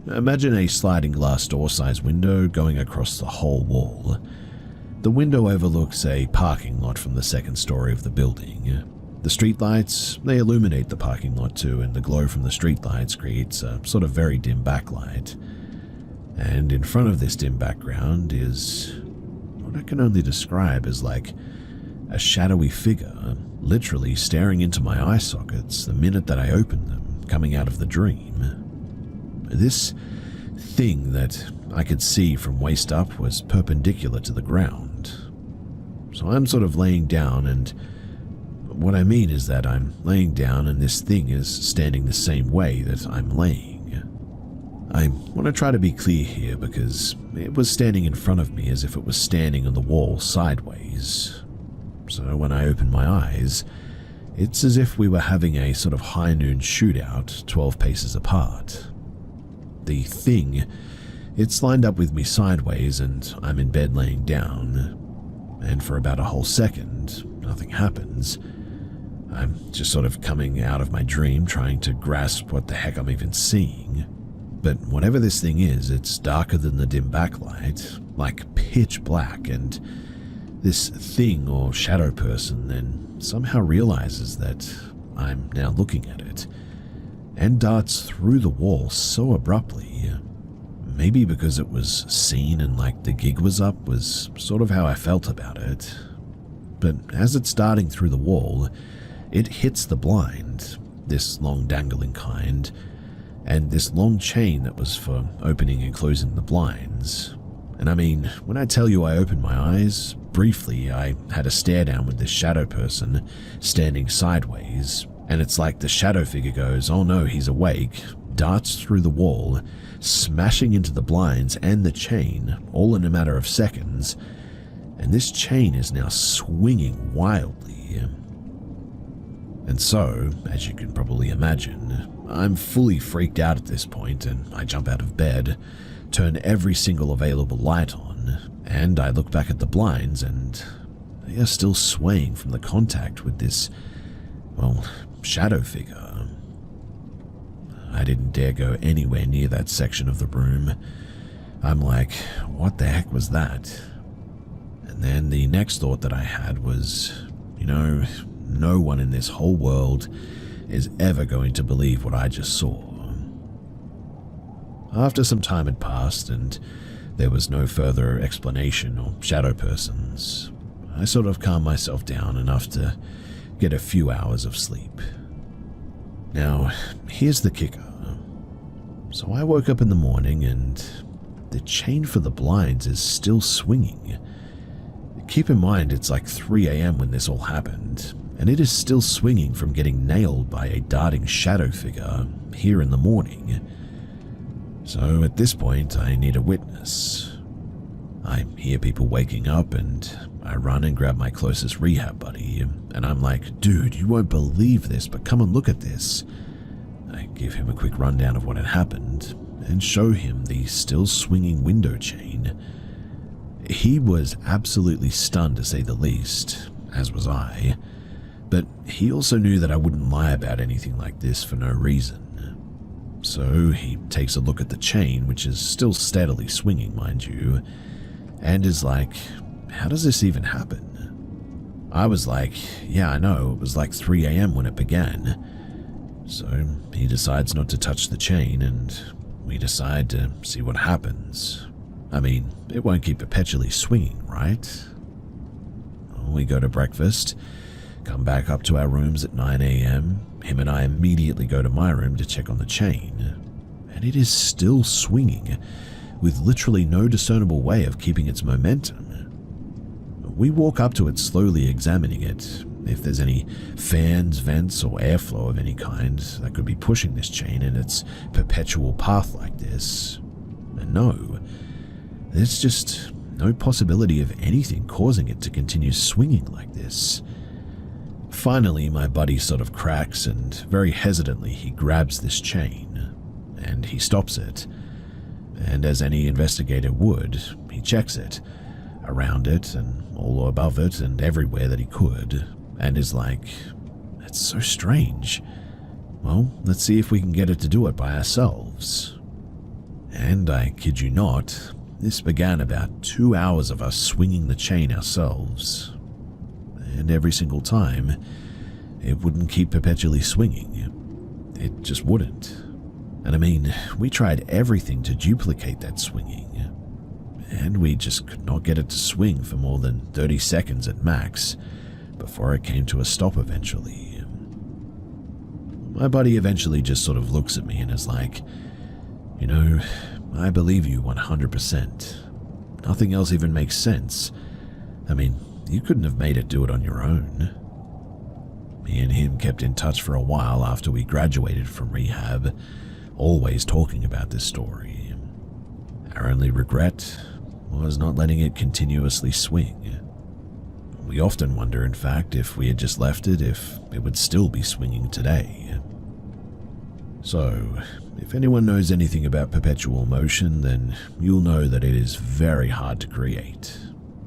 Imagine a sliding glass door-sized window going across the whole wall. The window overlooks a parking lot from the second story of the building. The streetlights, they illuminate the parking lot too, and the glow from the streetlights creates a sort of very dim backlight. And in front of this dim background is what I can only describe as like a shadowy figure, literally staring into my eye sockets the minute that I opened them, coming out of the dream. This thing that I could see from waist up was perpendicular to the ground. So I'm sort of laying down, and what I mean is that I'm laying down and this thing is standing the same way that I'm laying. I want to try to be clear here because it was standing in front of me as if it was standing on the wall sideways. So when I open my eyes, it's as if we were having a sort of high noon shootout 12 paces apart. The thing, it's lined up with me sideways and I'm in bed laying down. And for about a whole second, nothing happens. I'm just sort of coming out of my dream trying to grasp what the heck I'm even seeing. But whatever this thing is, it's darker than the dim backlight, like pitch black, and this thing or shadow person then somehow realizes that I'm now looking at it, and darts through the wall so abruptly. Maybe because it was seen and like the gig was up was sort of how I felt about it. But as it's darting through the wall, it hits the blind, this long dangling kind, and this long chain that was for opening and closing the blinds. And I mean, when I tell you I opened my eyes, briefly I had a stare down with this shadow person standing sideways, and it's like the shadow figure goes, "Oh no, he's awake," darts through the wall, smashing into the blinds and the chain, all in a matter of seconds, and this chain is now swinging wildly. And so, as you can probably imagine, I'm fully freaked out at this point, and I jump out of bed, turn every single available light on, and I look back at the blinds, and they are still swaying from the contact with this, well, shadow figure. I didn't dare go anywhere near that section of the room. I'm like, what the heck was that? And then the next thought that I had was, no one in this whole world is ever going to believe what I just saw. After some time had passed and there was no further explanation or shadow persons, I sort of calmed myself down enough to get a few hours of sleep. Now, here's the kicker. So I woke up in the morning and the chain for the blinds is still swinging. Keep in mind it's like 3 a.m. when this all happened, and it is still swinging from getting nailed by a darting shadow figure here in the morning. So at this point, I need a witness. I hear people waking up and I run and grab my closest rehab buddy, and I'm like, "Dude, you won't believe this, but come and look at this." I give him a quick rundown of what had happened and show him the still swinging window chain. He was absolutely stunned, to say the least, as was I, but he also knew that I wouldn't lie about anything like this for no reason. So he takes a look at the chain, which is still steadily swinging, mind you, and is like, "How does this even happen?" I was like, "Yeah, I know, it was like 3 a.m. when it began." So he decides not to touch the chain, and we decide to see what happens. I mean, it won't keep perpetually swinging, right? We go to breakfast, come back up to our rooms at 9 a.m. Him and I immediately go to my room to check on the chain, and it is still swinging, with literally no discernible way of keeping its momentum. We walk up to it, slowly examining it, if there's any fans, vents, or airflow of any kind that could be pushing this chain in its perpetual path like this. And no, there's just no possibility of anything causing it to continue swinging like this. Finally, my buddy sort of cracks, and very hesitantly he grabs this chain, and he stops it. And as any investigator would, he checks it, around it, and all above it, and everywhere that he could, and is like, "That's so strange. Well, let's see if we can get it to do it by ourselves." And I kid you not, this began about 2 hours of us swinging the chain ourselves. And every single time, it wouldn't keep perpetually swinging. It just wouldn't. And I mean, we tried everything to duplicate that swinging, and we just could not get it to swing for more than 30 seconds at max before it came to a stop eventually. My buddy eventually just sort of looks at me and is like, "You know, I believe you 100%. Nothing else even makes sense. I mean, you couldn't have made it do it on your own." Me and him kept in touch for a while after we graduated from rehab, always talking about this story. Our only regret was not letting it continuously swing. We often wonder, in fact, if we had just left it, if it would still be swinging today. So, if anyone knows anything about perpetual motion, then you'll know that it is very hard to create.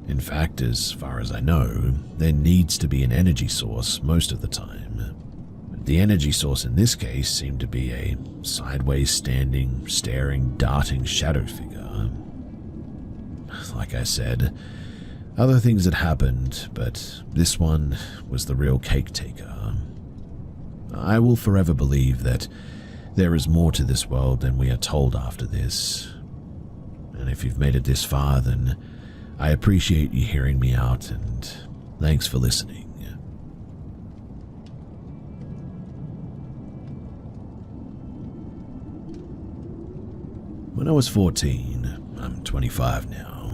In fact, as far as I know, there needs to be an energy source most of the time. The energy source in this case seemed to be a sideways standing, staring, darting shadow figure. Like I said, other things had happened, but this one was the real cake taker. I will forever believe that there is more to this world than we are told after this. And if you've made it this far, then I appreciate you hearing me out, and thanks for listening. When I was 14, I'm 25 now,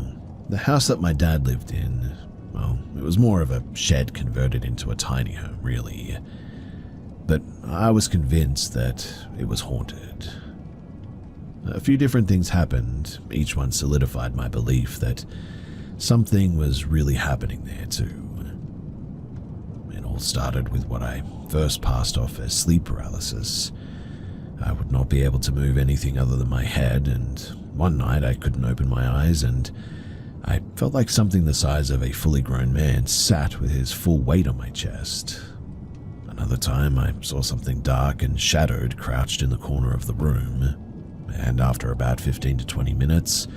the house that my dad lived in, well, it was more of a shed converted into a tiny home, really. But I was convinced that it was haunted. A few different things happened, each one solidified my belief that something was really happening there too. It all started with what I first passed off as sleep paralysis. I would not be able to move anything other than my head, and one night I couldn't open my eyes, and I felt like something the size of a fully grown man sat with his full weight on my chest. Another time I saw something dark and shadowed crouched in the corner of the room, and after about 15 to 20 minutes,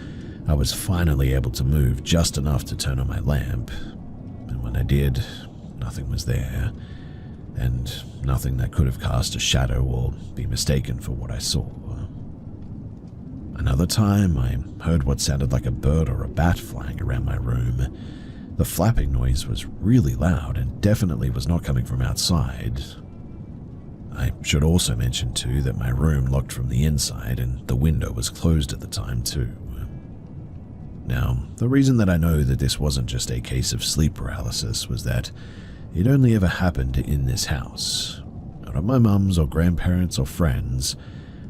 I was finally able to move just enough to turn on my lamp, and when I did, nothing was there, and nothing that could have cast a shadow or be mistaken for what I saw. Another time, I heard what sounded like a bird or a bat flying around my room. The flapping noise was really loud and definitely was not coming from outside. I should also mention too that my room locked from the inside and the window was closed at the time too. Now, the reason that I know that this wasn't just a case of sleep paralysis was that it only ever happened in this house. Not at my mum's or grandparents' or friends,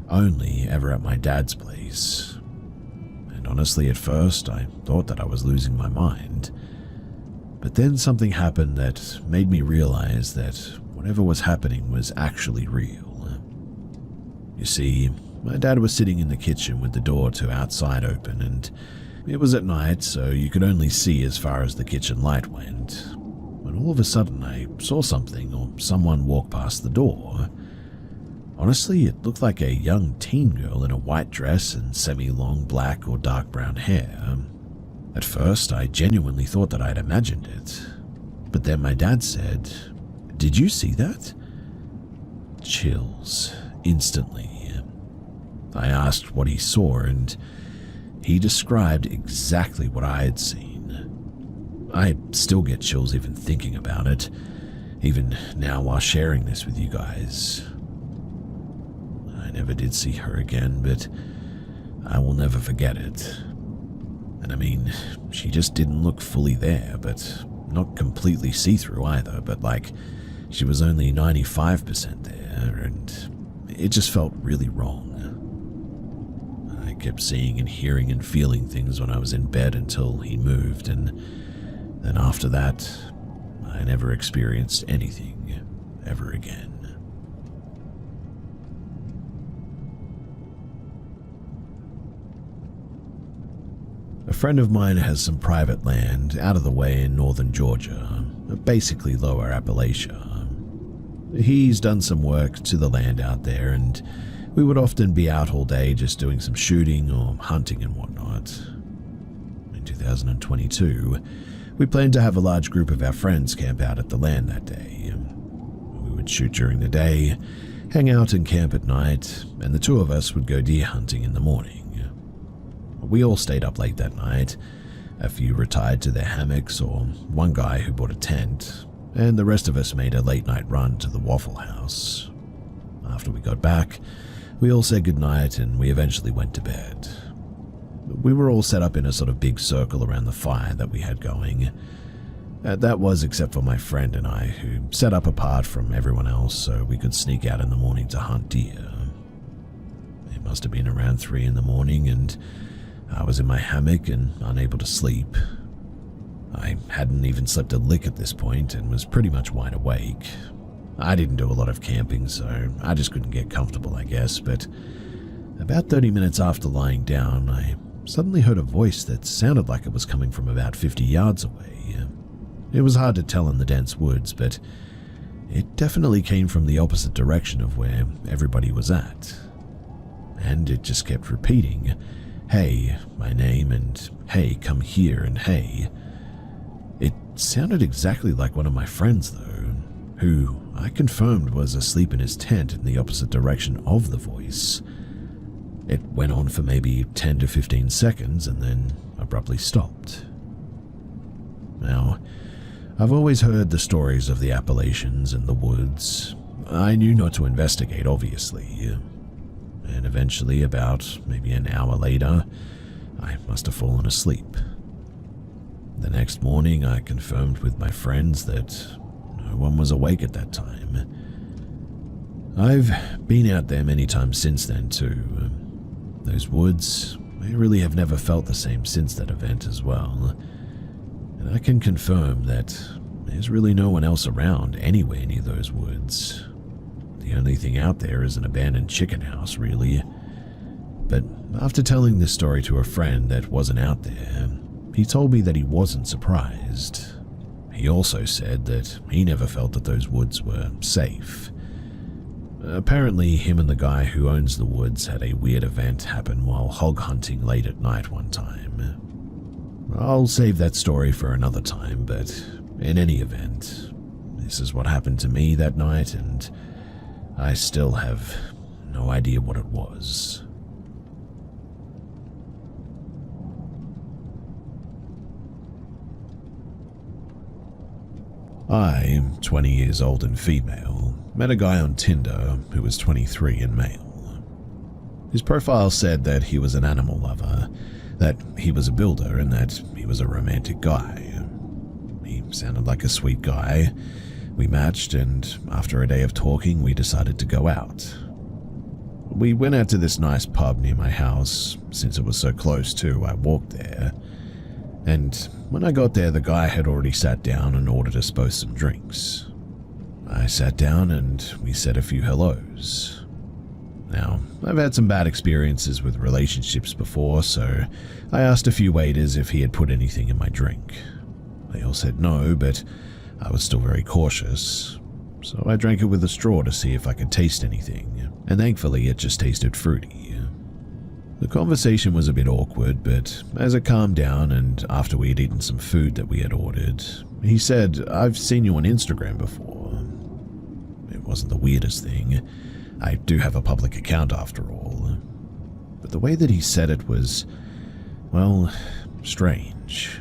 only ever at my dad's place. And honestly, at first, I thought that I was losing my mind. But then something happened that made me realize that whatever was happening was actually real. You see, my dad was sitting in the kitchen with the door to outside open, and it was at night, so you could only see as far as the kitchen light went, when all of a sudden I saw something or someone walk past the door. Honestly, it looked like a young teen girl in a white dress and semi-long black or dark brown hair. At first, I genuinely thought that I'd imagined it. But then my dad said, "Did you see that?" Chills, instantly. I asked what he saw, and he described exactly what I had seen. I still get chills even thinking about it, even now while sharing this with you guys. I never did see her again, but I will never forget it. And I mean, she just didn't look fully there, but not completely see-through either, but like she was only 95% there, and it just felt really wrong. I kept seeing and hearing and feeling things when I was in bed until he moved, and then after that, I never experienced anything ever again. A friend of mine has some private land out of the way in northern Georgia, basically lower Appalachia. He's done some work to the land out there, and we would often be out all day just doing some shooting or hunting and whatnot. In 2022, we planned to have a large group of our friends camp out at the land that day. We would shoot during the day, hang out and camp at night, and the two of us would go deer hunting in the morning. We all stayed up late that night. A few retired to their hammocks, or one guy who bought a tent, and the rest of us made a late-night run to the Waffle House. After we got back, we all said goodnight and we eventually went to bed. We were all set up in a sort of big circle around the fire that we had going. That was except for my friend and I, who set up apart from everyone else so we could sneak out in the morning to hunt deer. It must have been around 3 in the morning and I was in my hammock and unable to sleep. I hadn't even slept a lick at this point and was pretty much wide awake. I didn't do a lot of camping, so I just couldn't get comfortable, I guess, but about 30 minutes after lying down, I suddenly heard a voice that sounded like it was coming from about 50 yards away. It was hard to tell in the dense woods, but it definitely came from the opposite direction of where everybody was at. And it just kept repeating, "Hey, my name," and "Hey, come here," and "Hey." It sounded exactly like one of my friends, though, who I confirmed was asleep in his tent in the opposite direction of the voice. It went on for maybe 10 to 15 seconds and then abruptly stopped. Now, I've always heard the stories of the Appalachians and the woods. I knew not to investigate, obviously. And eventually, about maybe an hour later, I must have fallen asleep. The next morning, I confirmed with my friends that no one was awake at that time. I've been out there many times since then, too. Those woods, I really have never felt the same since that event as well. And I can confirm that there's really no one else around anywhere near those woods. The only thing out there is an abandoned chicken house, really. But after telling this story to a friend that wasn't out there, he told me that he wasn't surprised. He also said that he never felt that those woods were safe. Apparently, him and the guy who owns the woods had a weird event happen while hog hunting late at night one time. I'll save that story for another time, but in any event, this is what happened to me that night, and I still have no idea what it was. I, 20 years old and female, met a guy on Tinder who was 23 and male. His profile said that he was an animal lover, that he was a builder, and that he was a romantic guy. He sounded like a sweet guy. We matched, and after a day of talking, we decided to go out. We went out to this nice pub near my house. Since it was so close too, I walked there. And when I got there, the guy had already sat down and ordered us both some drinks. I sat down and we said a few hellos. Now, I've had some bad experiences with relationships before, so I asked a few waiters if he had put anything in my drink. They all said no, but I was still very cautious, so I drank it with a straw to see if I could taste anything, and thankfully it just tasted fruity. The conversation was a bit awkward, but as it calmed down and after we had eaten some food that we had ordered, he said, "I've seen you on Instagram before." It wasn't the weirdest thing. I do have a public account after all. But the way that he said it was, well, strange.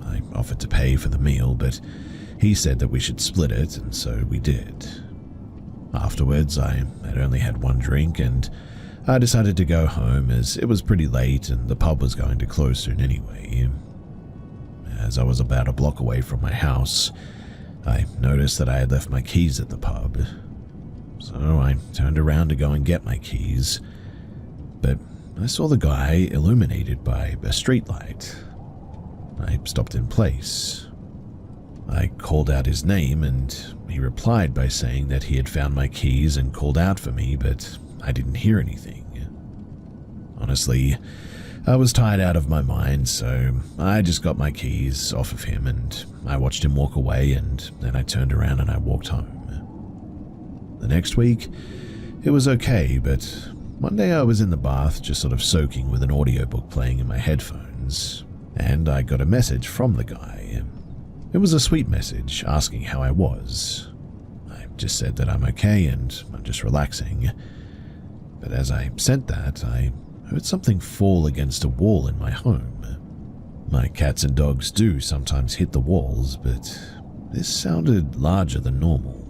I offered to pay for the meal, but he said that we should split it, and so we did. Afterwards, I had only had one drink, and I decided to go home as it was pretty late and the pub was going to close soon anyway. As I was about a block away from my house, I noticed that I had left my keys at the pub. So I turned around to go and get my keys, but I saw the guy illuminated by a streetlight. I stopped in place. I called out his name and he replied by saying that he had found my keys and called out for me, but I didn't hear anything. Honestly, I was tired out of my mind, so I just got my keys off of him and I watched him walk away, and then I turned around and I walked home. The next week, it was okay, but one day I was in the bath just sort of soaking with an audiobook playing in my headphones, and I got a message from the guy. It was a sweet message asking how I was. just said that I'm okay and I'm just relaxing. But as I said that, I heard something fall against a wall in my home. My cats and dogs do sometimes hit the walls, but this sounded larger than normal.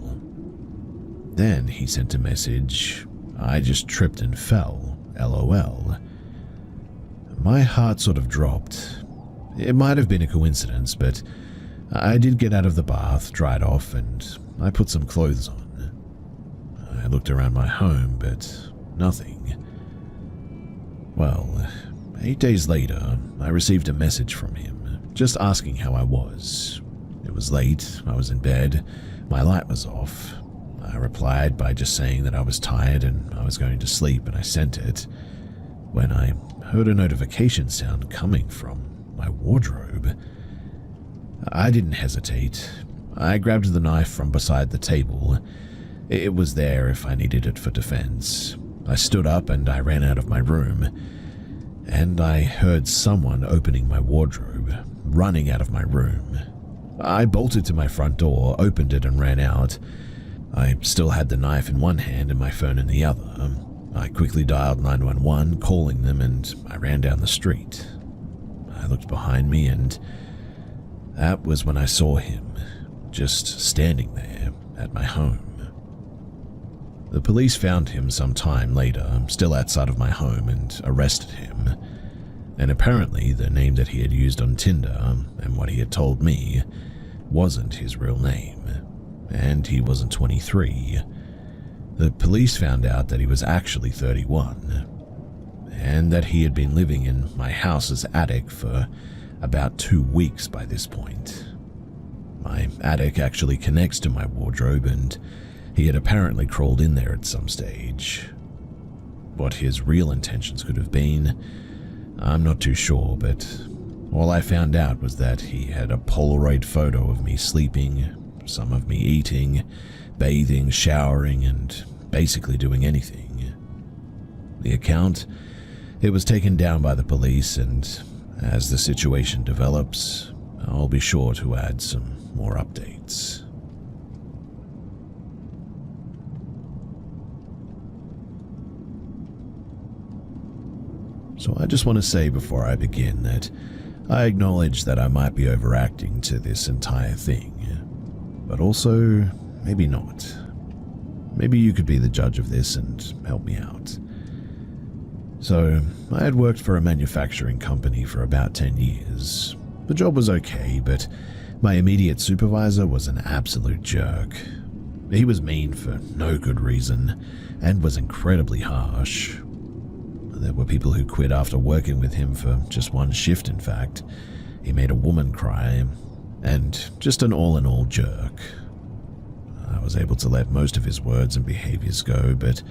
Then he sent a message, "I just tripped and fell, LOL." My heart sort of dropped. It might have been a coincidence, but I did get out of the bath, dried off, and I put some clothes on. I looked around my home, but nothing. Well, 8 days later, I received a message from him, just asking how I was. It was late, I was in bed, my light was off. I replied by just saying that I was tired and I was going to sleep, and I sent it, when I heard a notification sound coming from my wardrobe. I didn't hesitate. I grabbed the knife from beside the table. It was there if I needed it for defense. I stood up and I ran out of my room, and I heard someone opening my wardrobe, running out of my room. I bolted to my front door, opened it, and ran out. I still had the knife in one hand and my phone in the other. I quickly dialed 911, calling them, and I ran down the street. I looked behind me, and that was when I saw him, just standing there at my home. The police found him some time later, still outside of my home, and arrested him. And apparently the name that he had used on Tinder, and what he had told me, wasn't his real name, and he wasn't 23. The police found out that he was actually 31, and that he had been living in my house's attic for about 2 weeks by this point. My attic actually connects to my wardrobe, and he had apparently crawled in there at some stage. What his real intentions could have been, I'm not too sure, but all I found out was that he had a Polaroid photo of me sleeping, some of me eating, bathing, showering, and basically doing anything. The account, it was taken down by the police, and as the situation develops, I'll be sure to add some more updates. So I just want to say before I begin that I acknowledge that I might be overacting to this entire thing, but also maybe not. Maybe you could be the judge of this and help me out. So, I had worked for a manufacturing company for about 10 years. The job was okay, but my immediate supervisor was an absolute jerk. He was mean for no good reason, and was incredibly harsh. There were people who quit after working with him for just one shift, in fact. He made a woman cry, and just an all-in-all jerk. I was able to let most of his words and behaviors go, but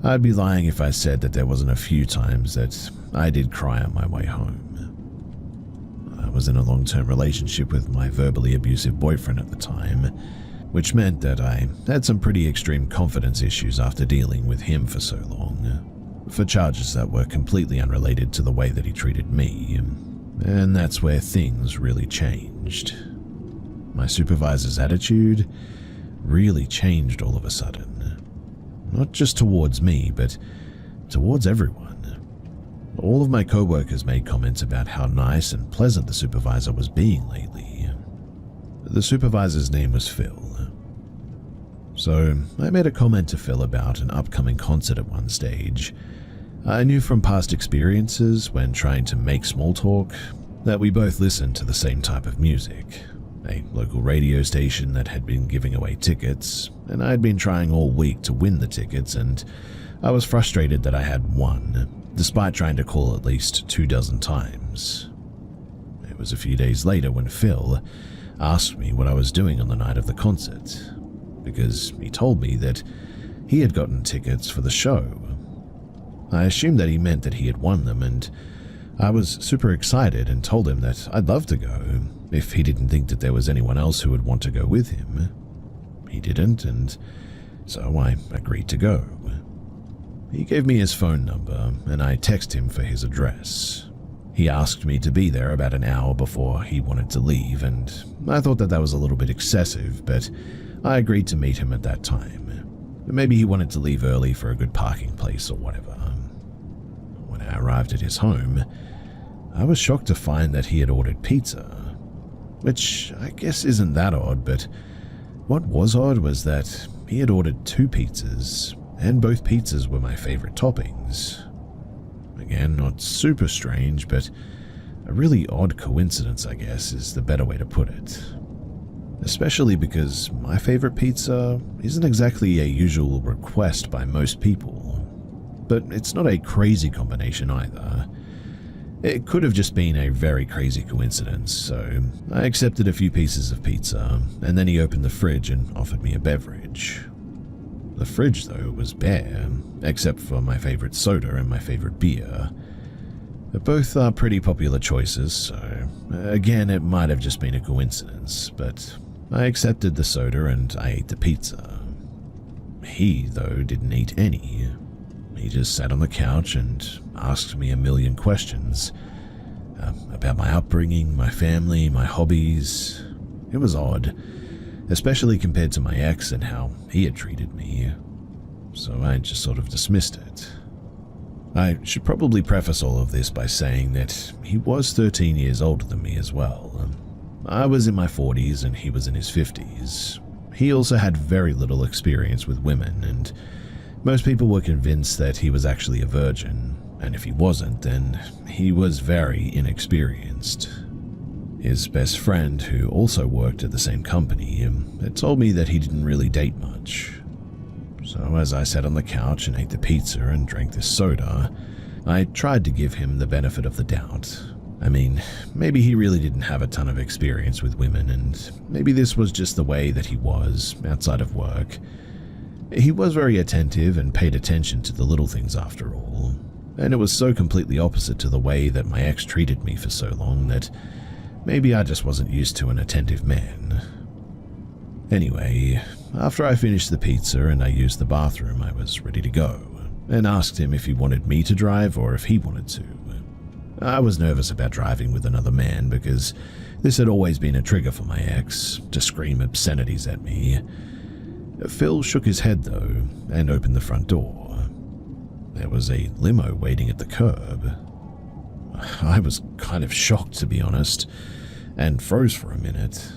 I'd be lying if I said that there wasn't a few times that I did cry on my way home. I was in a long-term relationship with my verbally abusive boyfriend at the time, which meant that I had some pretty extreme confidence issues after dealing with him for so long, for charges that were completely unrelated to the way that he treated me, and that's where things really changed. My supervisor's attitude really changed all of a sudden. Not just towards me, but towards everyone. All of my co-workers made comments about how nice and pleasant the supervisor was being lately. The supervisor's name was Phil. So I made a comment to Phil about an upcoming concert at one stage. I knew from past experiences when trying to make small talk that we both listened to the same type of music, a local radio station that had been giving away tickets, and I had been trying all week to win the tickets, and I was frustrated that I had won, despite trying to call at least 24 times. It was a few days later when Phil asked me what I was doing on the night of the concert, because he told me that he had gotten tickets for the show. I assumed that he meant that he had won them, and I was super excited and told him that I'd love to go if he didn't think that there was anyone else who would want to go with him. He didn't, and so I agreed to go. He gave me his phone number, and I texted him for his address. He asked me to be there about an hour before he wanted to leave, and I thought that that was a little bit excessive, but I agreed to meet him at that time. Maybe he wanted to leave early for a good parking place or whatever. When I arrived at his home, I was shocked to find that he had ordered pizza, which I guess isn't that odd, but what was odd was that he had ordered 2 pizzas, and both pizzas were my favorite toppings. Again, not super strange, but a really odd coincidence, I guess, is the better way to put it. Especially because my favorite pizza isn't exactly a usual request by most people, but it's not a crazy combination either. It could have just been a very crazy coincidence, so I accepted a few pieces of pizza, and then he opened the fridge and offered me a beverage. The fridge, though, was bare, except for my favorite soda and my favorite beer. Both are pretty popular choices, so again, it might have just been a coincidence, but I accepted the soda and I ate the pizza. He, though, didn't eat any. He just sat on the couch and asked me a million questions about my upbringing, my family, my hobbies. It was odd, especially compared to my ex and how he had treated me, so I just sort of dismissed it. I should probably preface all of this by saying that he was 13 years older than me as well. I was in my 40s and he was in his 50s. He also had very little experience with women, and most people were convinced that he was actually a virgin, and if he wasn't, then he was very inexperienced. His best friend, who also worked at the same company, had told me that he didn't really date much. So as I sat on the couch and ate the pizza and drank this soda, I tried to give him the benefit of the doubt. I mean, maybe he really didn't have a ton of experience with women, and maybe this was just the way that he was outside of work. He was very attentive and paid attention to the little things after all, and it was so completely opposite to the way that my ex treated me for so long that maybe I just wasn't used to an attentive man. Anyway, after I finished the pizza and I used the bathroom, I was ready to go, and asked him if he wanted me to drive or if he wanted to. I was nervous about driving with another man because this had always been a trigger for my ex, to scream obscenities at me. Phil shook his head though, and opened the front door. There was a limo waiting at the curb. I was kind of shocked, to be honest, and froze for a minute.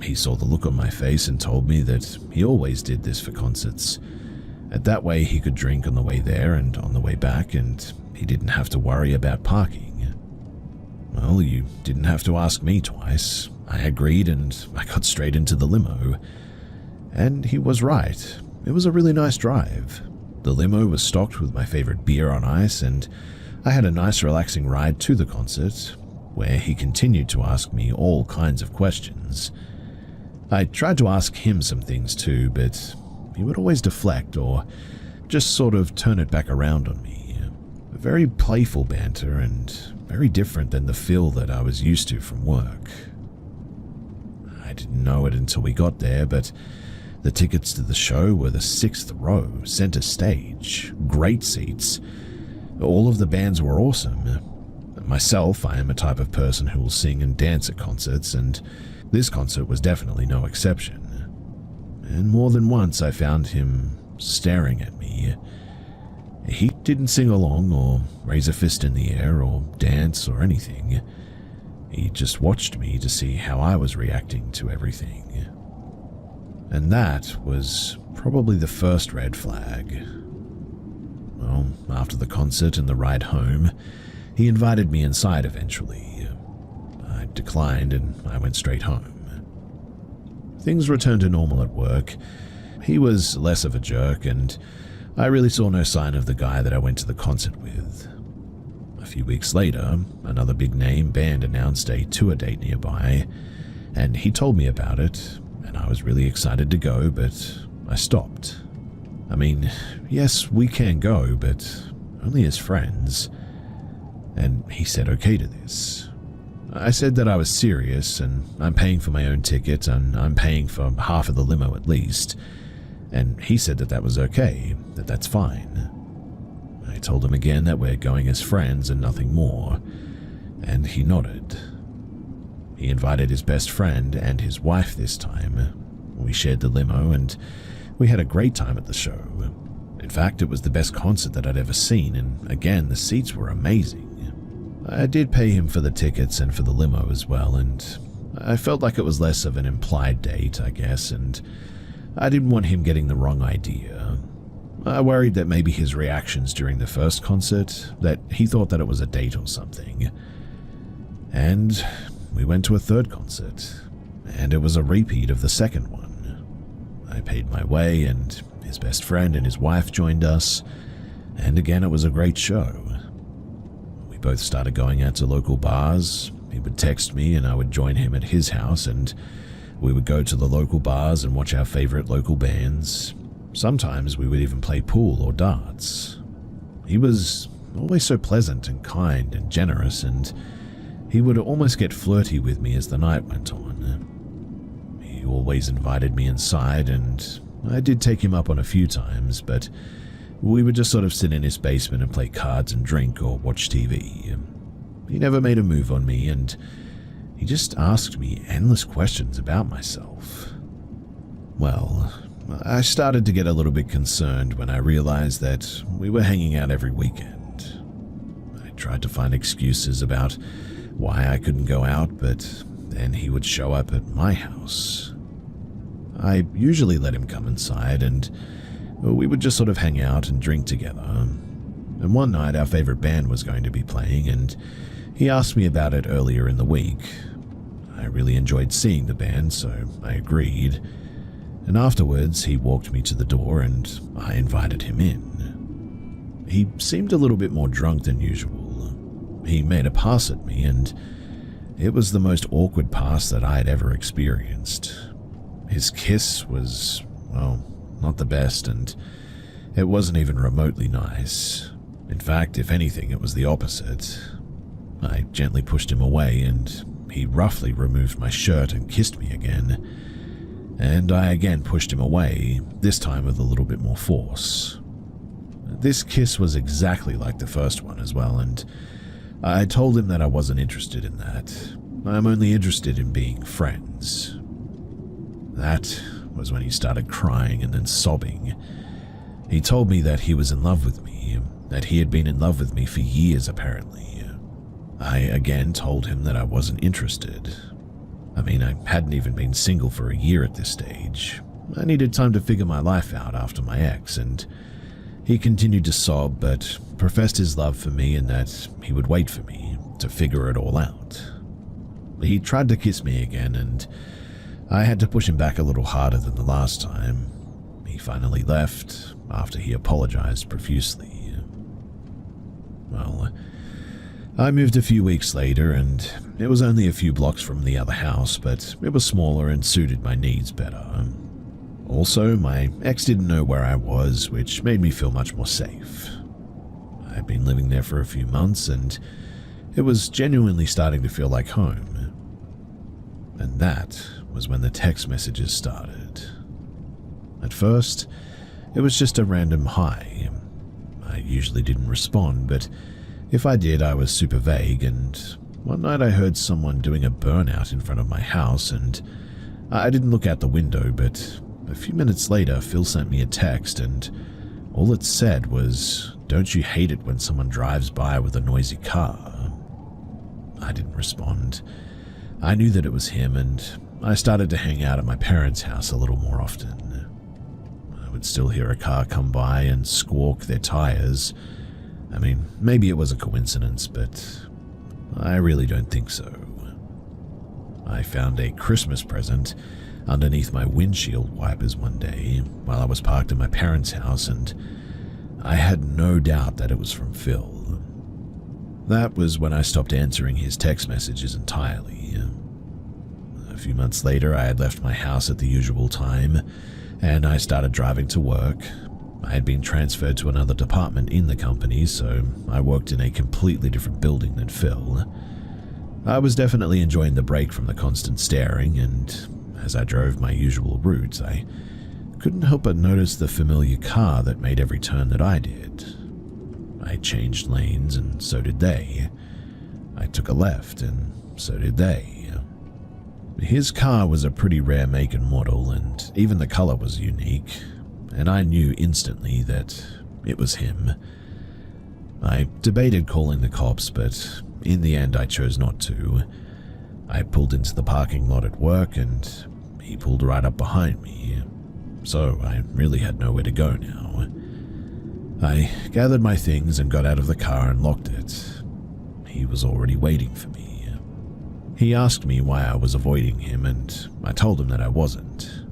He saw the look on my face and told me that he always did this for concerts. That way he could drink on the way there and on the way back, and he didn't have to worry about parking. Well, you didn't have to ask me twice. I agreed and I got straight into the limo. And he was right. It was a really nice drive. The limo was stocked with my favorite beer on ice, and I had a nice relaxing ride to the concert, where he continued to ask me all kinds of questions. I tried to ask him some things too, but he would always deflect or just sort of turn it back around on me. Very playful banter and very different than the Phil that I was used to from work. I didn't know it until we got there, but the tickets to the show were the 6th row, center stage, great seats. All of the bands were awesome. Myself, I am a type of person who will sing and dance at concerts, and this concert was definitely no exception. And more than once I found him staring at me. He didn't sing along or raise a fist in the air or dance or anything. He just watched me to see how I was reacting to everything. And that was probably the first red flag. Well, after the concert and the ride home, he invited me inside eventually. I declined and I went straight home. Things returned to normal at work. He was less of a jerk, and I really saw no sign of the guy that I went to the concert with. A few weeks later, another big-name band announced a tour date nearby, and he told me about it, and I was really excited to go, but I stopped. I mean, yes, we can go, but only as friends. And he said okay to this. I said that I was serious, and I'm paying for my own ticket, and I'm paying for half of the limo at least. And he said that that was okay, that that's fine. I told him again that we're going as friends and nothing more, and he nodded. He invited his best friend and his wife this time, We shared the limo and we had a great time at the show. In fact, it was the best concert that I'd ever seen, and again, the seats were amazing. I did pay him for the tickets and for the limo as well, and I felt like it was less of an implied date, I guess, and I didn't want him getting the wrong idea. I worried that maybe his reactions during the first concert, that he thought that it was a date or something. And we went to a third concert, and it was a repeat of the second one. I paid my way, and his best friend and his wife joined us, and again it was a great show. We both started going out to local bars. He would text me and I would join him at his house, and we would go to the local bars and watch our favorite local bands. Sometimes we would even play pool or darts. He was always so pleasant and kind and generous, and he would almost get flirty with me as the night went on. He always invited me inside, and I did take him up on a few times, but we would just sort of sit in his basement and play cards and drink or watch TV. He never made a move on me, and he just asked me endless questions about myself. Well, I started to get a little bit concerned when I realized that we were hanging out every weekend. I tried to find excuses about why I couldn't go out, but then he would show up at my house. I usually let him come inside, and we would just sort of hang out and drink together. And one night our favorite band was going to be playing, and he asked me about it earlier in the week. I really enjoyed seeing the band, so I agreed. And afterwards, he walked me to the door and I invited him in. He seemed a little bit more drunk than usual. He made a pass at me, and it was the most awkward pass that I had ever experienced. His kiss was, well, not the best, and it wasn't even remotely nice. In fact, if anything, it was the opposite. I gently pushed him away, and he roughly removed my shirt and kissed me again. And I again pushed him away, this time with a little bit more force. This kiss was exactly like the first one as well, and I told him that I wasn't interested in that. I'm only interested in being friends. That was when he started crying and then sobbing. He told me that he was in love with me, that he had been in love with me for years apparently. I again told him that I wasn't interested. I mean, I hadn't even been single for a year at this stage. I needed time to figure my life out after my ex, and he continued to sob but professed his love for me and that he would wait for me to figure it all out. He tried to kiss me again, and I had to push him back a little harder than the last time. He finally left after he apologized profusely. Well, I moved a few weeks later, and it was only a few blocks from the other house, but it was smaller and suited my needs better. Also, my ex didn't know where I was, which made me feel much more safe. I'd been living there for a few months, and it was genuinely starting to feel like home. And that was when the text messages started. At first, it was just a random hi. I usually didn't respond, but if I did, I was super vague, and one night I heard someone doing a burnout in front of my house, and I didn't look out the window, but a few minutes later, Phil sent me a text, and all it said was, "Don't you hate it when someone drives by with a noisy car?" I didn't respond. I knew that it was him, and I started to hang out at my parents' house a little more often. I would still hear a car come by and squawk their tires. I mean, maybe it was a coincidence, but I really don't think so. I found a Christmas present underneath my windshield wipers one day while I was parked at my parents' house, and I had no doubt that it was from Phil. That was when I stopped answering his text messages entirely. A few months later, I had left my house at the usual time, and I started driving to work. I had been transferred to another department in the company, so I worked in a completely different building than Phil. I was definitely enjoying the break from the constant staring, and as I drove my usual route, I couldn't help but notice the familiar car that made every turn that I did. I changed lanes, and so did they. I took a left, and so did they. His car was a pretty rare make and model, and even the color was unique, and I knew instantly that it was him. I debated calling the cops, but in the end I chose not to. I pulled into the parking lot at work, and he pulled right up behind me, so I really had nowhere to go now. I gathered my things and got out of the car and locked it. He was already waiting for me. He asked me why I was avoiding him, and I told him that I wasn't.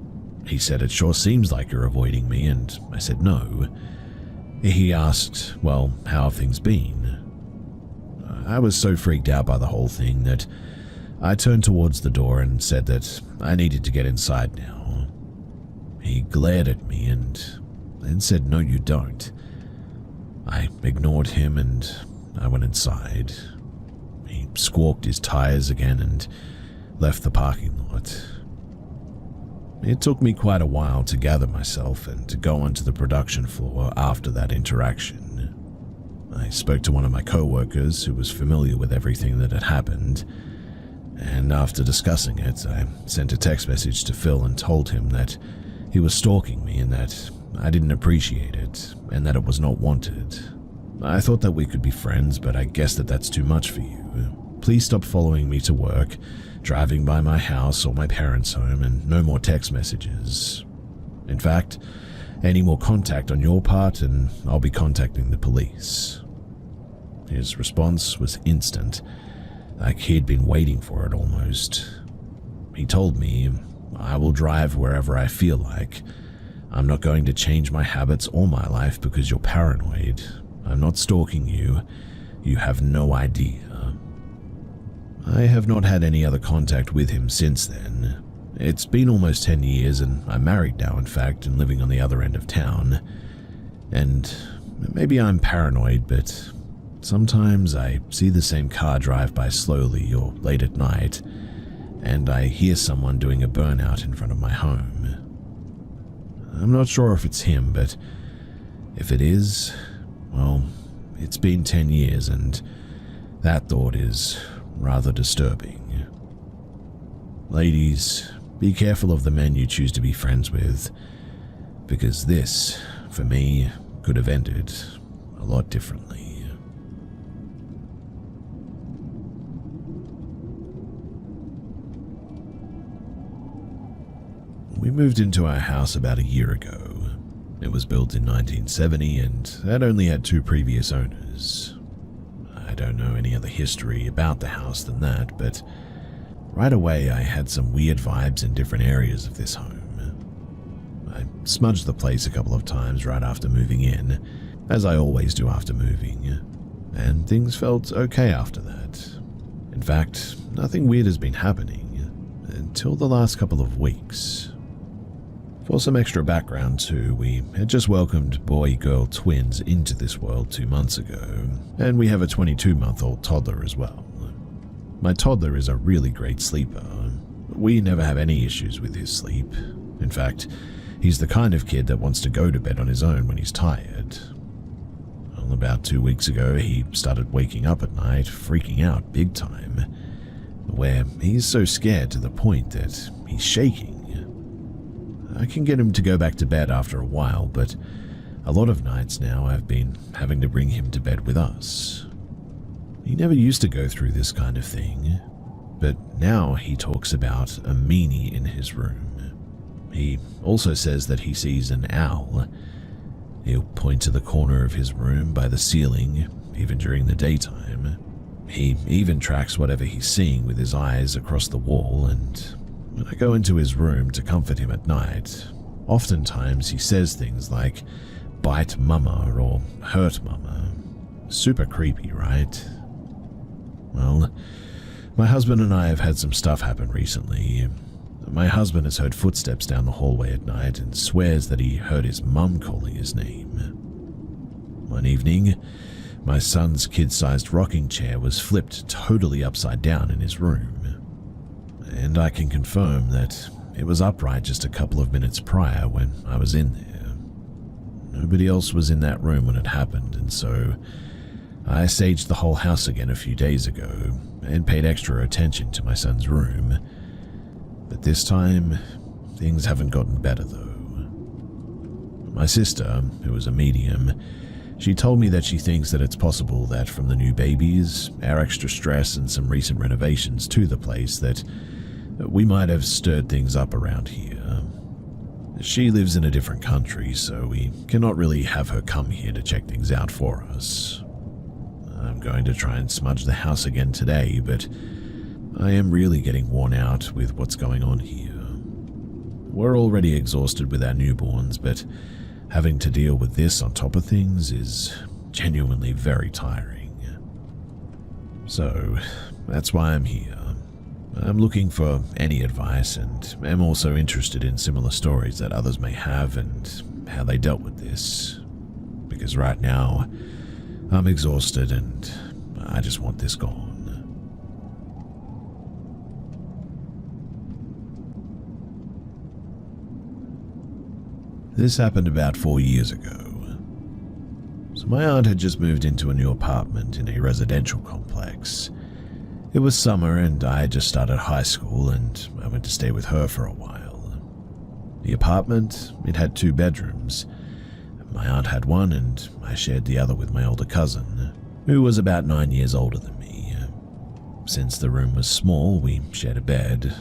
He said, "It sure seems like you're avoiding me," and I said no. He asked, "Well, how have things been?" I was so freaked out by the whole thing that I turned towards the door and said that I needed to get inside now. He glared at me and then said, "No, you don't." I ignored him and I went inside. He squawked his tires again and left the parking lot. It took me quite a while to gather myself and to go onto the production floor after that interaction. I spoke to one of my co-workers who was familiar with everything that had happened, and after discussing it, I sent a text message to Phil and told him that he was stalking me and that I didn't appreciate it and that it was not wanted. I thought that we could be friends, but I guess that that's too much for you. Please stop following me to work, driving by my house or my parents' home, and no more text messages. In fact, any more contact on your part and I'll be contacting the police. His response was instant, like he'd been waiting for it almost. He told me, "I will drive wherever I feel like. I'm not going to change my habits or my life because you're paranoid. I'm not stalking you. You have no idea." I have not had any other contact with him since then. It's been almost 10 years and I'm married now, in fact, and living on the other end of town. And maybe I'm paranoid, but sometimes I see the same car drive by slowly or late at night, and I hear someone doing a burnout in front of my home. I'm not sure if it's him, but if it is, well, it's been 10 years and that thought is rather disturbing. Ladies, be careful of the men you choose to be friends with, because this, for me, could have ended a lot differently. We moved into our house about a year ago. It was built in 1970 and had only had 2 previous owners. I don't know any other history about the house than that, but right away I had some weird vibes in different areas of this home. I smudged the place a couple of times right after moving in, as I always do after moving, and things felt okay after that. In fact, nothing weird has been happening until the last couple of weeks. For some extra background too, we had just welcomed boy-girl twins into this world 2 months ago, and we have a 22-month-old toddler as well. My toddler is a really great sleeper. We never have any issues with his sleep. In fact, he's the kind of kid that wants to go to bed on his own when he's tired. Well, about 2 weeks ago, he started waking up at night, freaking out big time, where he's so scared to the point that he's shaking. I can get him to go back to bed after a while, but a lot of nights now I've been having to bring him to bed with us. He never used to go through this kind of thing, but now he talks about a meanie in his room. He also says that he sees an owl. He'll point to the corner of his room by the ceiling, even during the daytime. He even tracks whatever he's seeing with his eyes across the wall, and when I go into his room to comfort him at night, oftentimes he says things like, "Bite mama" or "hurt mama." Super creepy, right? Well, my husband and I have had some stuff happen recently. My husband has heard footsteps down the hallway at night and swears that he heard his mum calling his name. One evening, my son's kid-sized rocking chair was flipped totally upside down in his room. And I can confirm that it was upright just a couple of minutes prior when I was in there. Nobody else was in that room when it happened, and so I saged the whole house again a few days ago and paid extra attention to my son's room. But this time, things haven't gotten better though. My sister, who is a medium, she told me that she thinks that it's possible that from the new babies, our extra stress and some recent renovations to the place, that we might have stirred things up around here. She lives in a different country, so we cannot really have her come here to check things out for us. I'm going to try and smudge the house again today, but I am really getting worn out with what's going on here. We're already exhausted with our newborns, but having to deal with this on top of things is genuinely very tiring. So, that's why I'm here. I'm looking for any advice and am also interested in similar stories that others may have and how they dealt with this. Because right now, I'm exhausted and I just want this gone. This happened about 4 years ago. So my aunt had just moved into a new apartment in a residential complex. It was summer and I had just started high school and I went to stay with her for a while. The apartment, it had 2 bedrooms. My aunt had one and I shared the other with my older cousin, who was about 9 years older than me. Since the room was small, we shared a bed.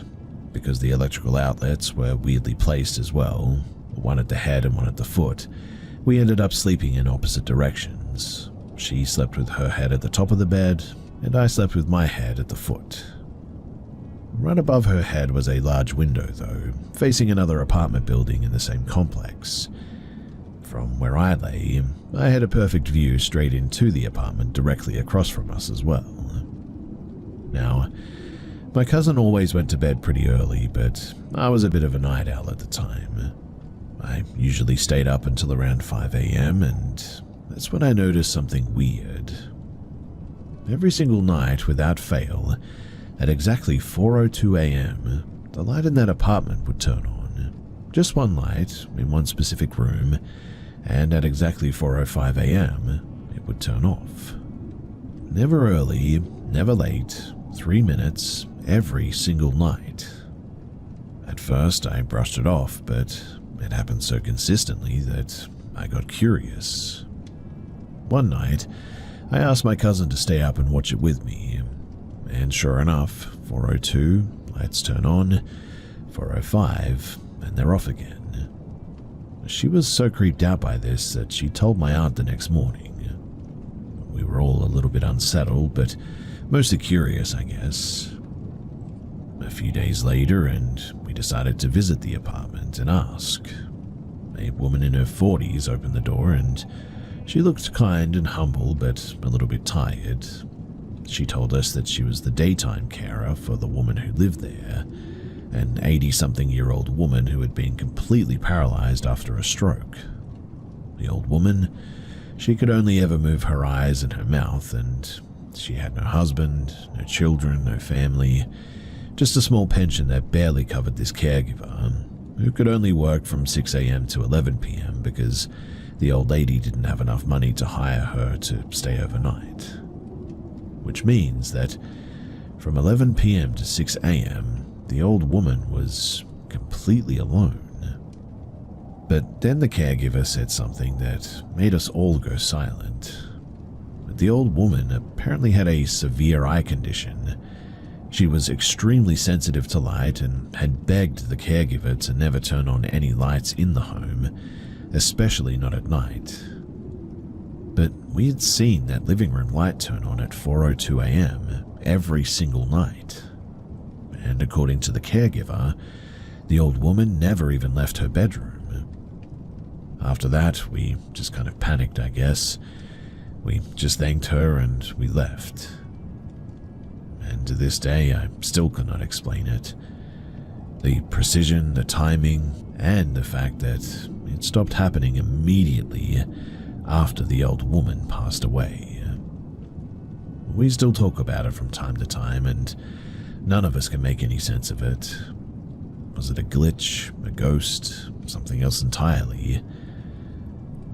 Because the electrical outlets were weirdly placed as well, one at the head and one at the foot, we ended up sleeping in opposite directions. She slept with her head at the top of the bed, and I slept with my head at the foot. Right above her head was a large window, though, facing another apartment building in the same complex. From where I lay, I had a perfect view straight into the apartment directly across from us as well. Now, my cousin always went to bed pretty early, but I was a bit of a night owl at the time. I usually stayed up until around 5 a.m., and that's when I noticed something weird. Every single night, without fail, at exactly 4:02 a.m., the light in that apartment would turn on. Just one light in one specific room, and at exactly 4:05 a.m., it would turn off. Never early, never late, 3 minutes, every single night. At first, I brushed it off, but it happened so consistently that I got curious. One night, I asked my cousin to stay up and watch it with me, and sure enough, 4:02, lights turn on, 4:05, and they're off again. She was so creeped out by this that she told my aunt the next morning. We were all a little bit unsettled, but mostly curious, I guess. A few days later, and we decided to visit the apartment and ask. A woman in her 40s opened the door, and she looked kind and humble, but a little bit tired. She told us that she was the daytime carer for the woman who lived there, an 80-something-year-old woman who had been completely paralyzed after a stroke. The old woman, she could only ever move her eyes and her mouth, and she had no husband, no children, no family, just a small pension that barely covered this caregiver, who could only work from 6 a.m. to 11 p.m. because the old lady didn't have enough money to hire her to stay overnight. Which means that from 11 p.m. to 6 a.m., the old woman was completely alone. But then the caregiver said something that made us all go silent. The old woman apparently had a severe eye condition. She was extremely sensitive to light and had begged the caregiver to never turn on any lights in the home, especially not at night. But we had seen that living room light turn on at 4:02 a.m. every single night. And according to the caregiver, the old woman never even left her bedroom. After that, we just kind of panicked, I guess. We just thanked her and we left. And to this day, I still cannot explain it. The precision, the timing, and the fact that it stopped happening immediately after the old woman passed away. We still talk about it from time to time, and none of us can make any sense of it. Was it a glitch, a ghost, something else entirely?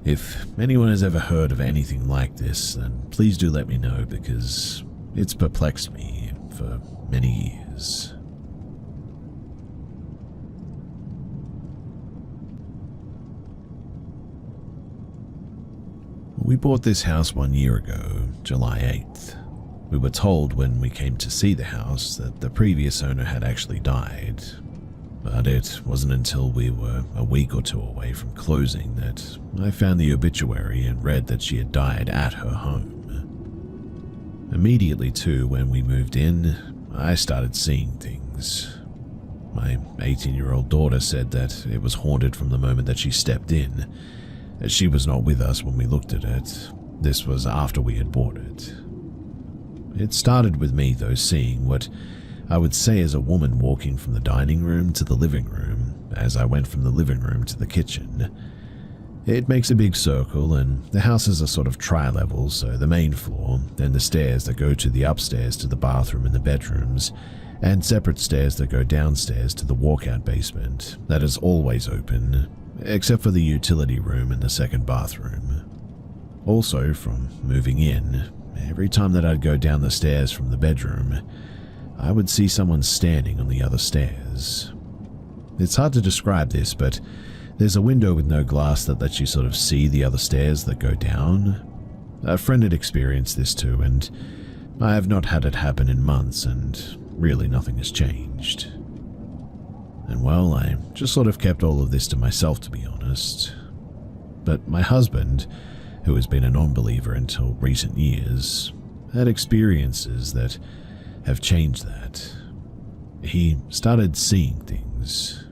If anyone has ever heard of anything like this, then please do let me know, because it's perplexed me for many years. we bought this house 1 year ago, July 8th. We were told when we came to see the house that the previous owner had actually died, but it wasn't until we were a week or two away from closing that I found the obituary and read that she had died at her home. Immediately too, when we moved in, I started seeing things. My 18-year-old daughter said that it was haunted from the moment that she stepped in. She was not with us when we looked at it. This was after we had bought it. It started with me, though, seeing what I would say is a woman walking from the dining room to the living room as I went from the living room to the kitchen. It makes a big circle, and the house is a sort of tri-level, so the main floor, then the stairs that go to the upstairs to the bathroom and the bedrooms, and separate stairs that go downstairs to the walkout basement that is always open, except for the utility room and the second bathroom. Also, from moving in, every time that I'd go down the stairs from the bedroom, I would see someone standing on the other stairs. It's hard to describe this, but there's a window with no glass that lets you sort of see the other stairs that go down. A friend had experienced this too, and I have not had it happen in months, and really nothing has changed. And well, I just sort of kept all of this to myself, to be honest. But my husband, who has been a non-believer until recent years, had experiences that have changed that. He started seeing things.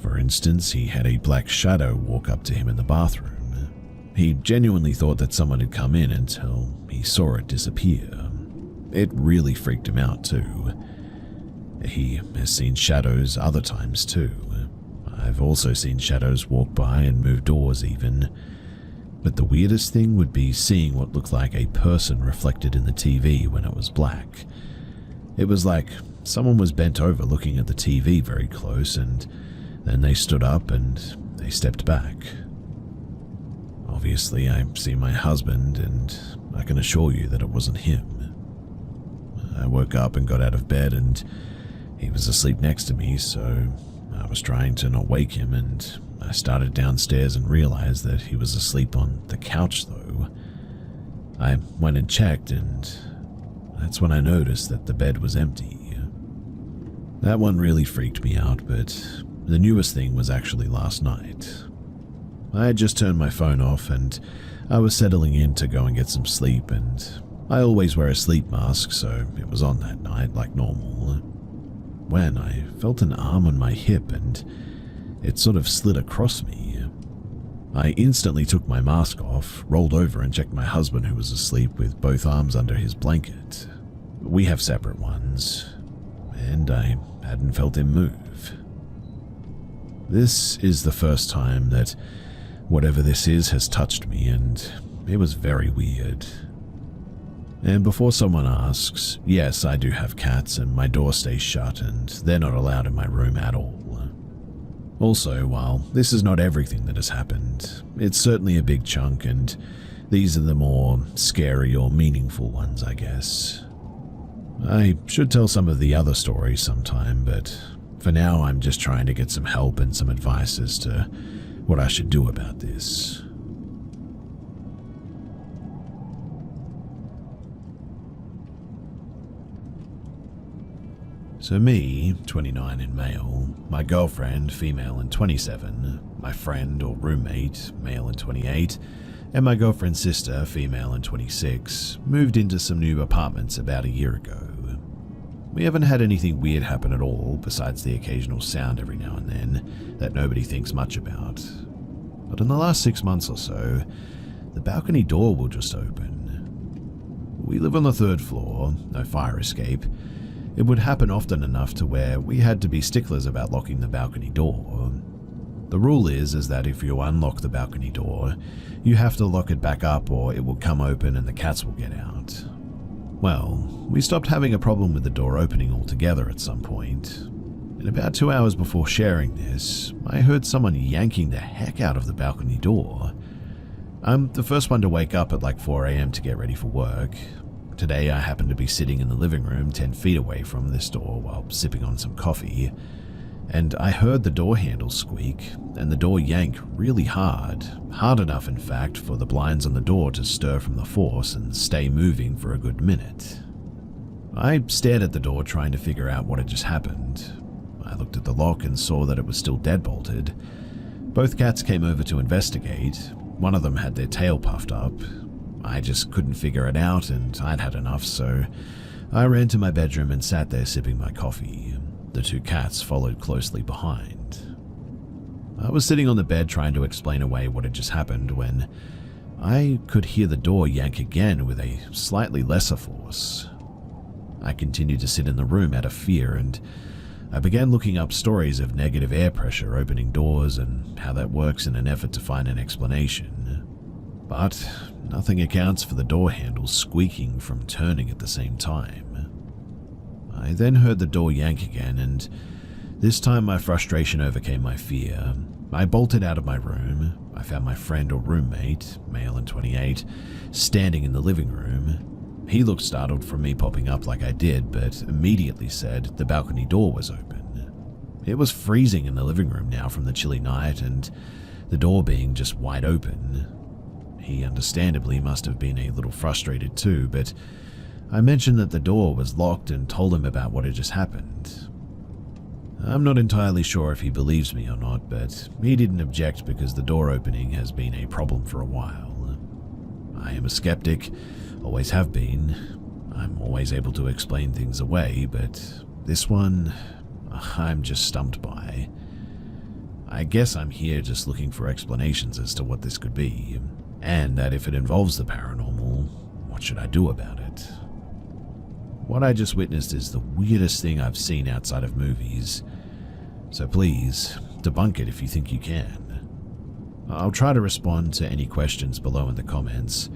For instance, he had a black shadow walk up to him in the bathroom. He genuinely thought that someone had come in until he saw it disappear. It really freaked him out too. He has seen shadows other times too. I've also seen shadows walk by and move doors even. But the weirdest thing would be seeing what looked like a person reflected in the TV when it was black. It was like someone was bent over looking at the TV very close, and then they stood up and they stepped back. Obviously, I see my husband, and I can assure you that it wasn't him. I woke up and got out of bed, and he was asleep next to me, so I was trying to not wake him, and I started downstairs and realized that he was asleep on the couch, though. I went and checked, and that's when I noticed that the bed was empty. That one really freaked me out, but the newest thing was actually last night. I had just turned my phone off, and I was settling in to go and get some sleep, and I always wear a sleep mask, so it was on that night like normal. When I felt an arm on my hip, and it sort of slid across me. I instantly took my mask off, rolled over, and checked my husband, who was asleep with both arms under his blanket. We have separate ones, and I hadn't felt him move. This is the first time that whatever this is has touched me, and it was very weird. And before someone asks, yes, I do have cats, and my door stays shut, and they're not allowed in my room at all. Also, while this is not everything that has happened, it's certainly a big chunk, and these are the more scary or meaningful ones, I guess. I should tell some of the other stories sometime, but for now I'm just trying to get some help and some advice as to what I should do about this. So me, 29 and male, my girlfriend, female and 27, my friend or roommate, male and 28, and my girlfriend's sister, female and 26, moved into some new apartments about a year ago. We haven't had anything weird happen at all, besides the occasional sound every now and then that nobody thinks much about. But in the last 6 months or so, the balcony door will just open. We live on the 3rd floor, no fire escape. It would happen often enough to where we had to be sticklers about locking the balcony door. The rule is that if you unlock the balcony door, you have to lock it back up or it will come open and the cats will get out. Well, we stopped having a problem with the door opening altogether at some point. And about 2 hours before sharing this, I heard someone yanking the heck out of the balcony door. I'm the first one to wake up at like 4 a.m. to get ready for work. Today I happened to be sitting in the living room 10 feet away from this door while sipping on some coffee. and I heard the door handle squeak and the door yank really hard enough in fact for the blinds on the door to stir from the force and stay moving for a good minute. I stared at the door trying to figure out what had just happened. I looked at the lock and saw that it was still deadbolted. Both cats came over to investigate. One of them had their tail puffed up. I just couldn't figure it out and I'd had enough, so I ran to my bedroom and sat there sipping my coffee. The two cats followed closely behind. I was sitting on the bed trying to explain away what had just happened when I could hear the door yank again with a slightly lesser force. I continued to sit in the room out of fear, and I began looking up stories of negative air pressure opening doors and how that works in an effort to find an explanation. But nothing accounts for the door handle squeaking from turning at the same time. I then heard the door yank again, and this time my frustration overcame my fear. I bolted out of my room. I found my friend or roommate, male and 28, standing in the living room. He looked startled from me popping up like I did, but immediately said the balcony door was open. It was freezing in the living room now from the chilly night and the door being just wide open. He understandably must have been a little frustrated too, but I mentioned that the door was locked and told him about what had just happened. I'm not entirely sure if he believes me or not, but he didn't object because the door opening has been a problem for a while. I am a skeptic, always have been. I'm always able to explain things away, but this one, I'm just stumped by. I guess I'm here just looking for explanations as to what this could be, and that if it involves the paranormal, what should I do about it? What I just witnessed is the weirdest thing I've seen outside of movies, so please, debunk it if you think you can. I'll try to respond to any questions below in the comments.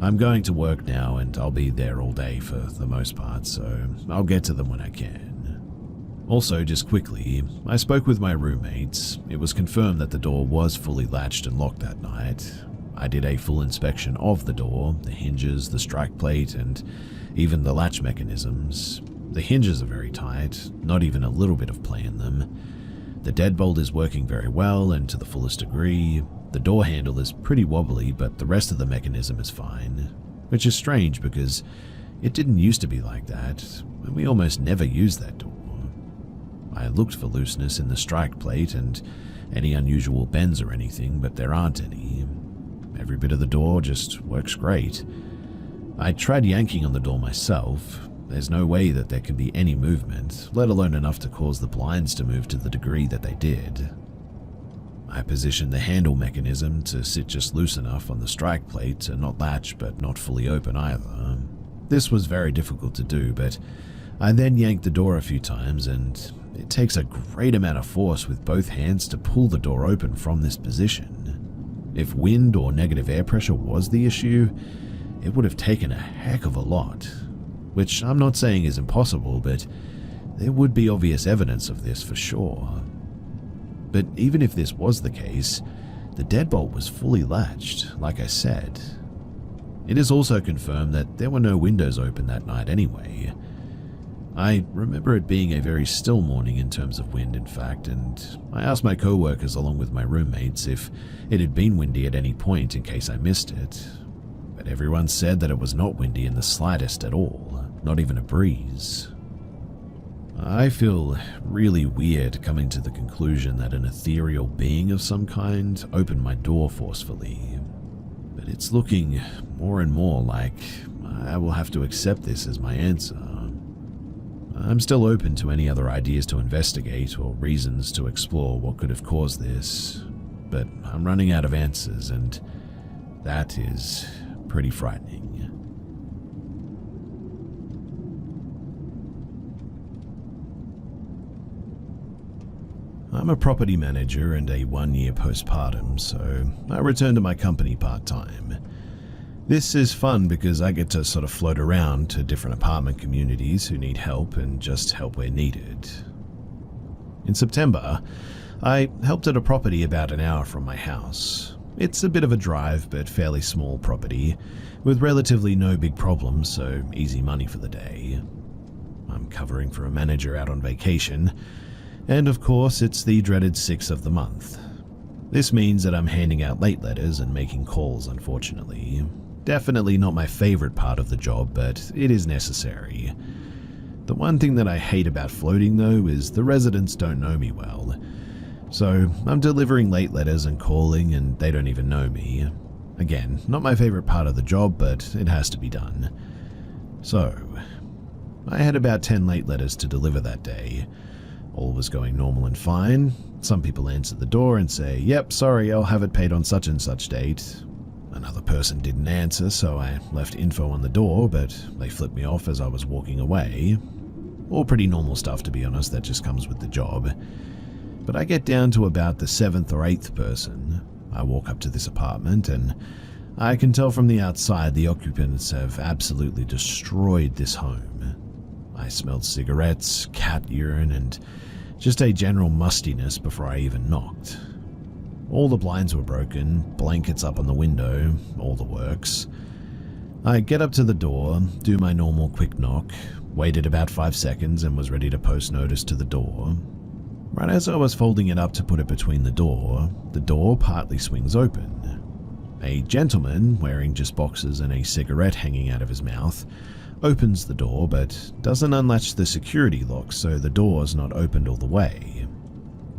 I'm going to work now and I'll be there all day for the most part, so I'll get to them when I can. Also, just quickly, I spoke with my roommates. It was confirmed that the door was fully latched and locked that night. I did a full inspection of the door, the hinges, the strike plate, and even the latch mechanisms. The hinges are very tight, not even a little bit of play in them. The deadbolt is working very well and to the fullest degree. The door handle is pretty wobbly, but the rest of the mechanism is fine, which is strange because it didn't used to be like that, and we almost never used that door. I looked for looseness in the strike plate and any unusual bends or anything, but there aren't any. Every bit of the door just works great. I tried yanking on the door myself. There's no way that there can be any movement, let alone enough to cause the blinds to move to the degree that they did. I positioned the handle mechanism to sit just loose enough on the strike plate to not latch but not fully open either. This was very difficult to do, but I then yanked the door a few times, and it takes a great amount of force with both hands to pull the door open from this position. If wind or negative air pressure was the issue, it would have taken a heck of a lot, which I'm not saying is impossible, but there would be obvious evidence of this for sure. But even if this was the case, the deadbolt was fully latched, like I said. It is also confirmed that there were no windows open that night anyway. I remember it being a very still morning in terms of wind, in fact, and I asked my co-workers along with my roommates if it had been windy at any point in case I missed it. But everyone said that it was not windy in the slightest at all, not even a breeze. I feel really weird coming to the conclusion that an ethereal being of some kind opened my door forcefully, but it's looking more and more like I will have to accept this as my answer. I'm still open to any other ideas to investigate or reasons to explore what could have caused this, but I'm running out of answers, and that is pretty frightening. I'm a property manager and a 1-year postpartum, so I return to my company part-time. This is fun because I get to sort of float around to different apartment communities who need help and just help where needed. In September, I helped at a property about an hour from my house. It's a bit of a drive, but fairly small property, with relatively no big problems, so easy money for the day. I'm covering for a manager out on vacation, And of course, it's the dreaded 6th of the month. This means that I'm handing out late letters and making calls, unfortunately. Definitely not my favorite part of the job, but it is necessary. The one thing that I hate about floating, though, is the residents don't know me well. So I'm delivering late letters and calling, and they don't even know me. Again, not my favorite part of the job, but it has to be done. So, I had about 10 late letters to deliver that day. All was going normal and fine. Some people answer the door and say, "Yep, sorry, I'll have it paid on such and such date." Another person didn't answer, so I left info on the door, but they flipped me off as I was walking away. All pretty normal stuff, to be honest, that just comes with the job. But I get down to about the 7th or 8th person. I walk up to this apartment, and I can tell from the outside the occupants have absolutely destroyed this home. I smelled cigarettes, cat urine, and just a general mustiness before I even knocked. All the blinds were broken, blankets up on the window, all the works. I get up to the door, do my normal quick knock, waited about 5 seconds and was ready to post notice to the door. Right as I was folding it up to put it between the door partly swings open. A gentleman, wearing just boxers and a cigarette hanging out of his mouth, opens the door but doesn't unlatch the security lock, so the door's not opened all the way.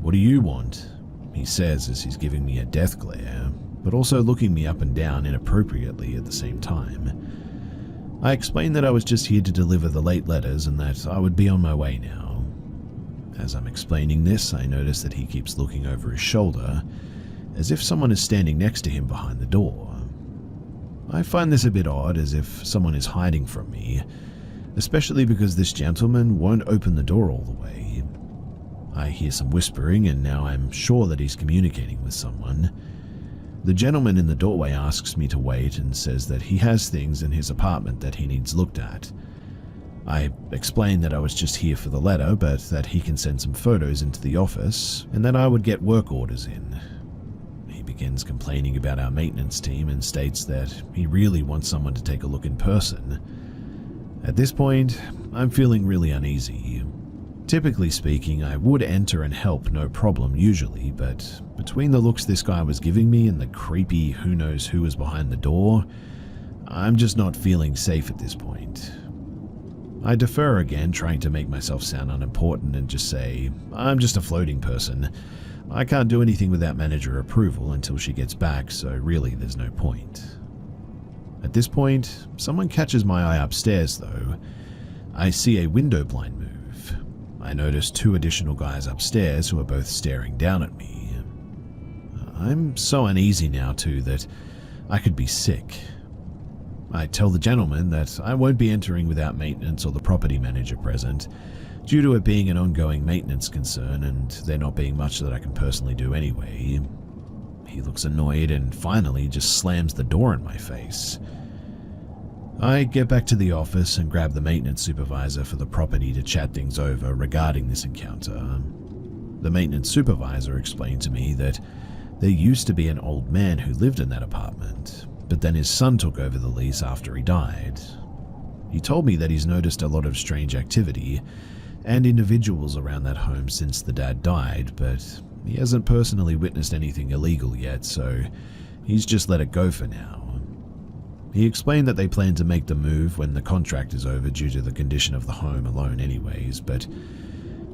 "What do you want?" he says as he's giving me a death glare, but also looking me up and down inappropriately at the same time. I explain that I was just here to deliver the late letters and that I would be on my way now. As I'm explaining this, I notice that he keeps looking over his shoulder, as if someone is standing next to him behind the door. I find this a bit odd, as if someone is hiding from me, especially because this gentleman won't open the door all the way. I hear some whispering, and now I'm sure that he's communicating with someone. The gentleman in the doorway asks me to wait and says that he has things in his apartment that he needs looked at. I explain that I was just here for the letter, but that he can send some photos into the office, and that I would get work orders in. He begins complaining about our maintenance team and states that he really wants someone to take a look in person. At this point, I'm feeling really uneasy. Typically speaking, I would enter and help, no problem usually, but between the looks this guy was giving me and the creepy who knows who is behind the door, I'm just not feeling safe at this point. I defer again, trying to make myself sound unimportant and just say, "I'm just a floating person. I can't do anything without manager approval until she gets back, so really there's no point." At this point, someone catches my eye upstairs though. I see a window blind move. I notice 2 additional guys upstairs who are both staring down at me. I'm so uneasy now too that I could be sick. I tell the gentleman that I won't be entering without maintenance or the property manager present, due to it being an ongoing maintenance concern and there not being much that I can personally do anyway. He looks annoyed and finally just slams the door in my face. I get back to the office and grab the maintenance supervisor for the property to chat things over regarding this encounter. The maintenance supervisor explained to me that there used to be an old man who lived in that apartment, but then his son took over the lease after he died. He told me that he's noticed a lot of strange activity and individuals around that home since the dad died, but he hasn't personally witnessed anything illegal yet, so he's just let it go for now. He explained that they plan to make the move when the contract is over due to the condition of the home alone anyways, but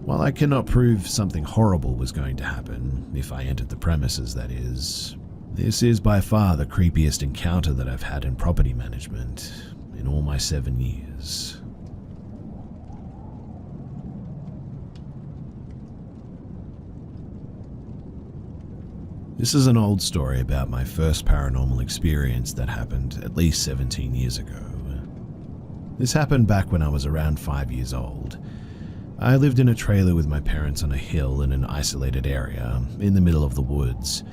while I cannot prove something horrible was going to happen, if I entered the premises that is, this is by far the creepiest encounter that I've had in property management in all my 7 years. This is an old story about my first paranormal experience that happened at least 17 years ago. This happened back when I was around 5 years old. I lived in a trailer with my parents on a hill in an isolated area in the middle of the woods,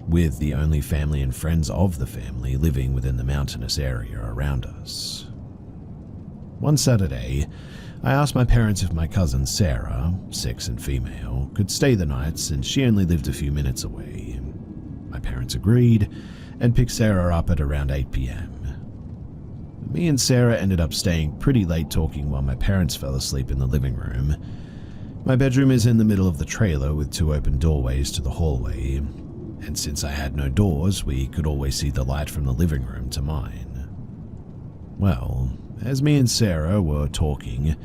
with the only family and friends of the family living within the mountainous area around us. One Saturday, I asked my parents if my cousin Sarah, 6 and female, could stay the night since she only lived a few minutes away. My parents agreed and picked Sarah up at around 8 p.m. Me and Sarah ended up staying pretty late talking while my parents fell asleep in the living room. My bedroom is in the middle of the trailer with 2 open doorways to the hallway, and since I had no doors, we could always see the light from the living room to mine. Well, as me and Sarah were talking,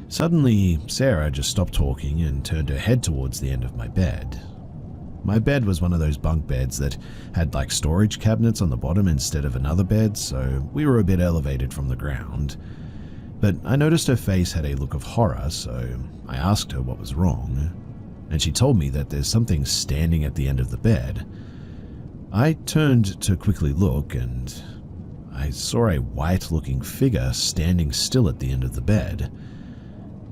suddenly Sarah just stopped talking and turned her head towards the end of my bed. My bed was one of those bunk beds that had like storage cabinets on the bottom instead of another bed, so we were a bit elevated from the ground. But I noticed her face had a look of horror, so I asked her what was wrong, and she told me that there's something standing at the end of the bed. I turned to quickly look, and I saw a white-looking figure standing still at the end of the bed.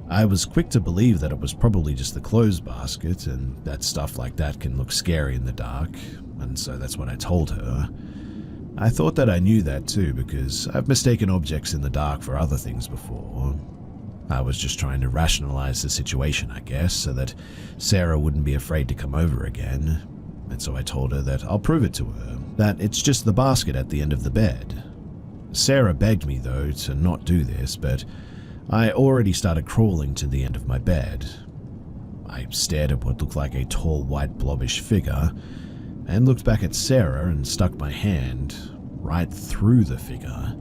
I was quick to believe that it was probably just the clothes basket, and that stuff like that can look scary in the dark, and so that's what I told her. I thought that I knew that too, because I've mistaken objects in the dark for other things before. I was just trying to rationalize the situation, I guess, so that Sarah wouldn't be afraid to come over again, and so I told her that I'll prove it to her, that it's just the basket at the end of the bed. Sarah begged me, though, to not do this, but I already started crawling to the end of my bed. I stared at what looked like a tall, white, blobbish figure, and looked back at Sarah and stuck my hand right through the figure.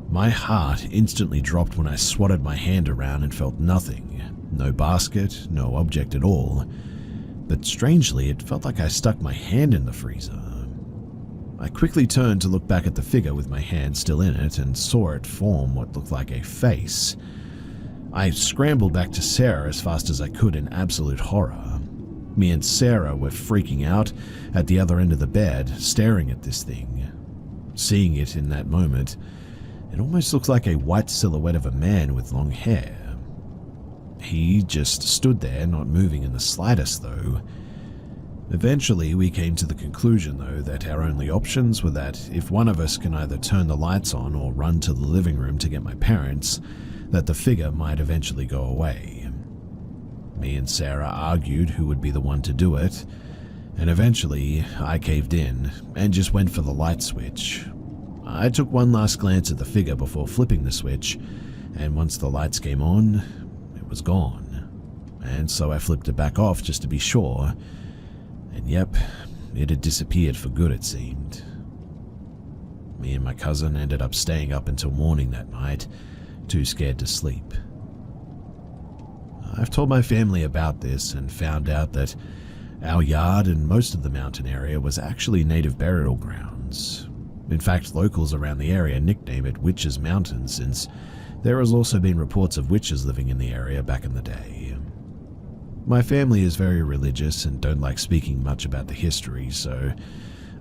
My heart instantly dropped when I swatted my hand around and felt nothing. No basket, no object at all. But strangely, it felt like I stuck my hand in the freezer. I quickly turned to look back at the figure with my hand still in it and saw it form what looked like a face. I scrambled back to Sarah as fast as I could in absolute horror. Me and Sarah were freaking out at the other end of the bed, staring at this thing. Seeing it in that moment, it almost looked like a white silhouette of a man with long hair. He just stood there, not moving in the slightest, though. Eventually, we came to the conclusion, though, that our only options were that if one of us can either turn the lights on or run to the living room to get my parents, that the figure might eventually go away. Me and Sarah argued who would be the one to do it, and eventually I caved in and just went for the light switch. I took one last glance at the figure before flipping the switch, and once the lights came on, it was gone. And so I flipped it back off just to be sure, and yep, it had disappeared for good, it seemed. Me and my cousin ended up staying up until morning that night, too scared to sleep. I've told my family about this and found out that our yard and most of the mountain area was actually native burial grounds. In fact, locals around the area nickname it Witches Mountain, since there has also been reports of witches living in the area back in the day. My family is very religious and don't like speaking much about the history, so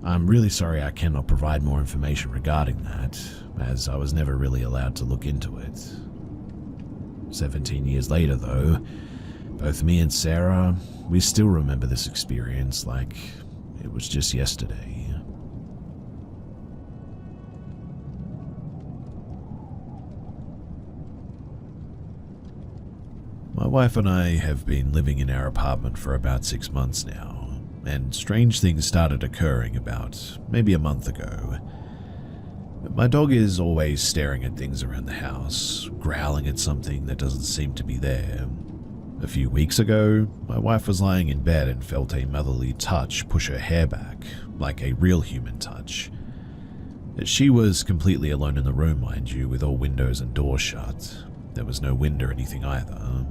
I'm really sorry I cannot provide more information regarding that, as I was never really allowed to look into it. 17 years later, though, both me and Sarah, we still remember this experience like it was just yesterday. My wife and I have been living in our apartment for about 6 months now, and strange things started occurring about maybe a month ago. My dog is always staring at things around the house, growling at something that doesn't seem to be there. A few weeks ago, my wife was lying in bed and felt a motherly touch push her hair back, like a real human touch. She was completely alone in the room, mind you, with all windows and doors shut. There was no wind or anything either.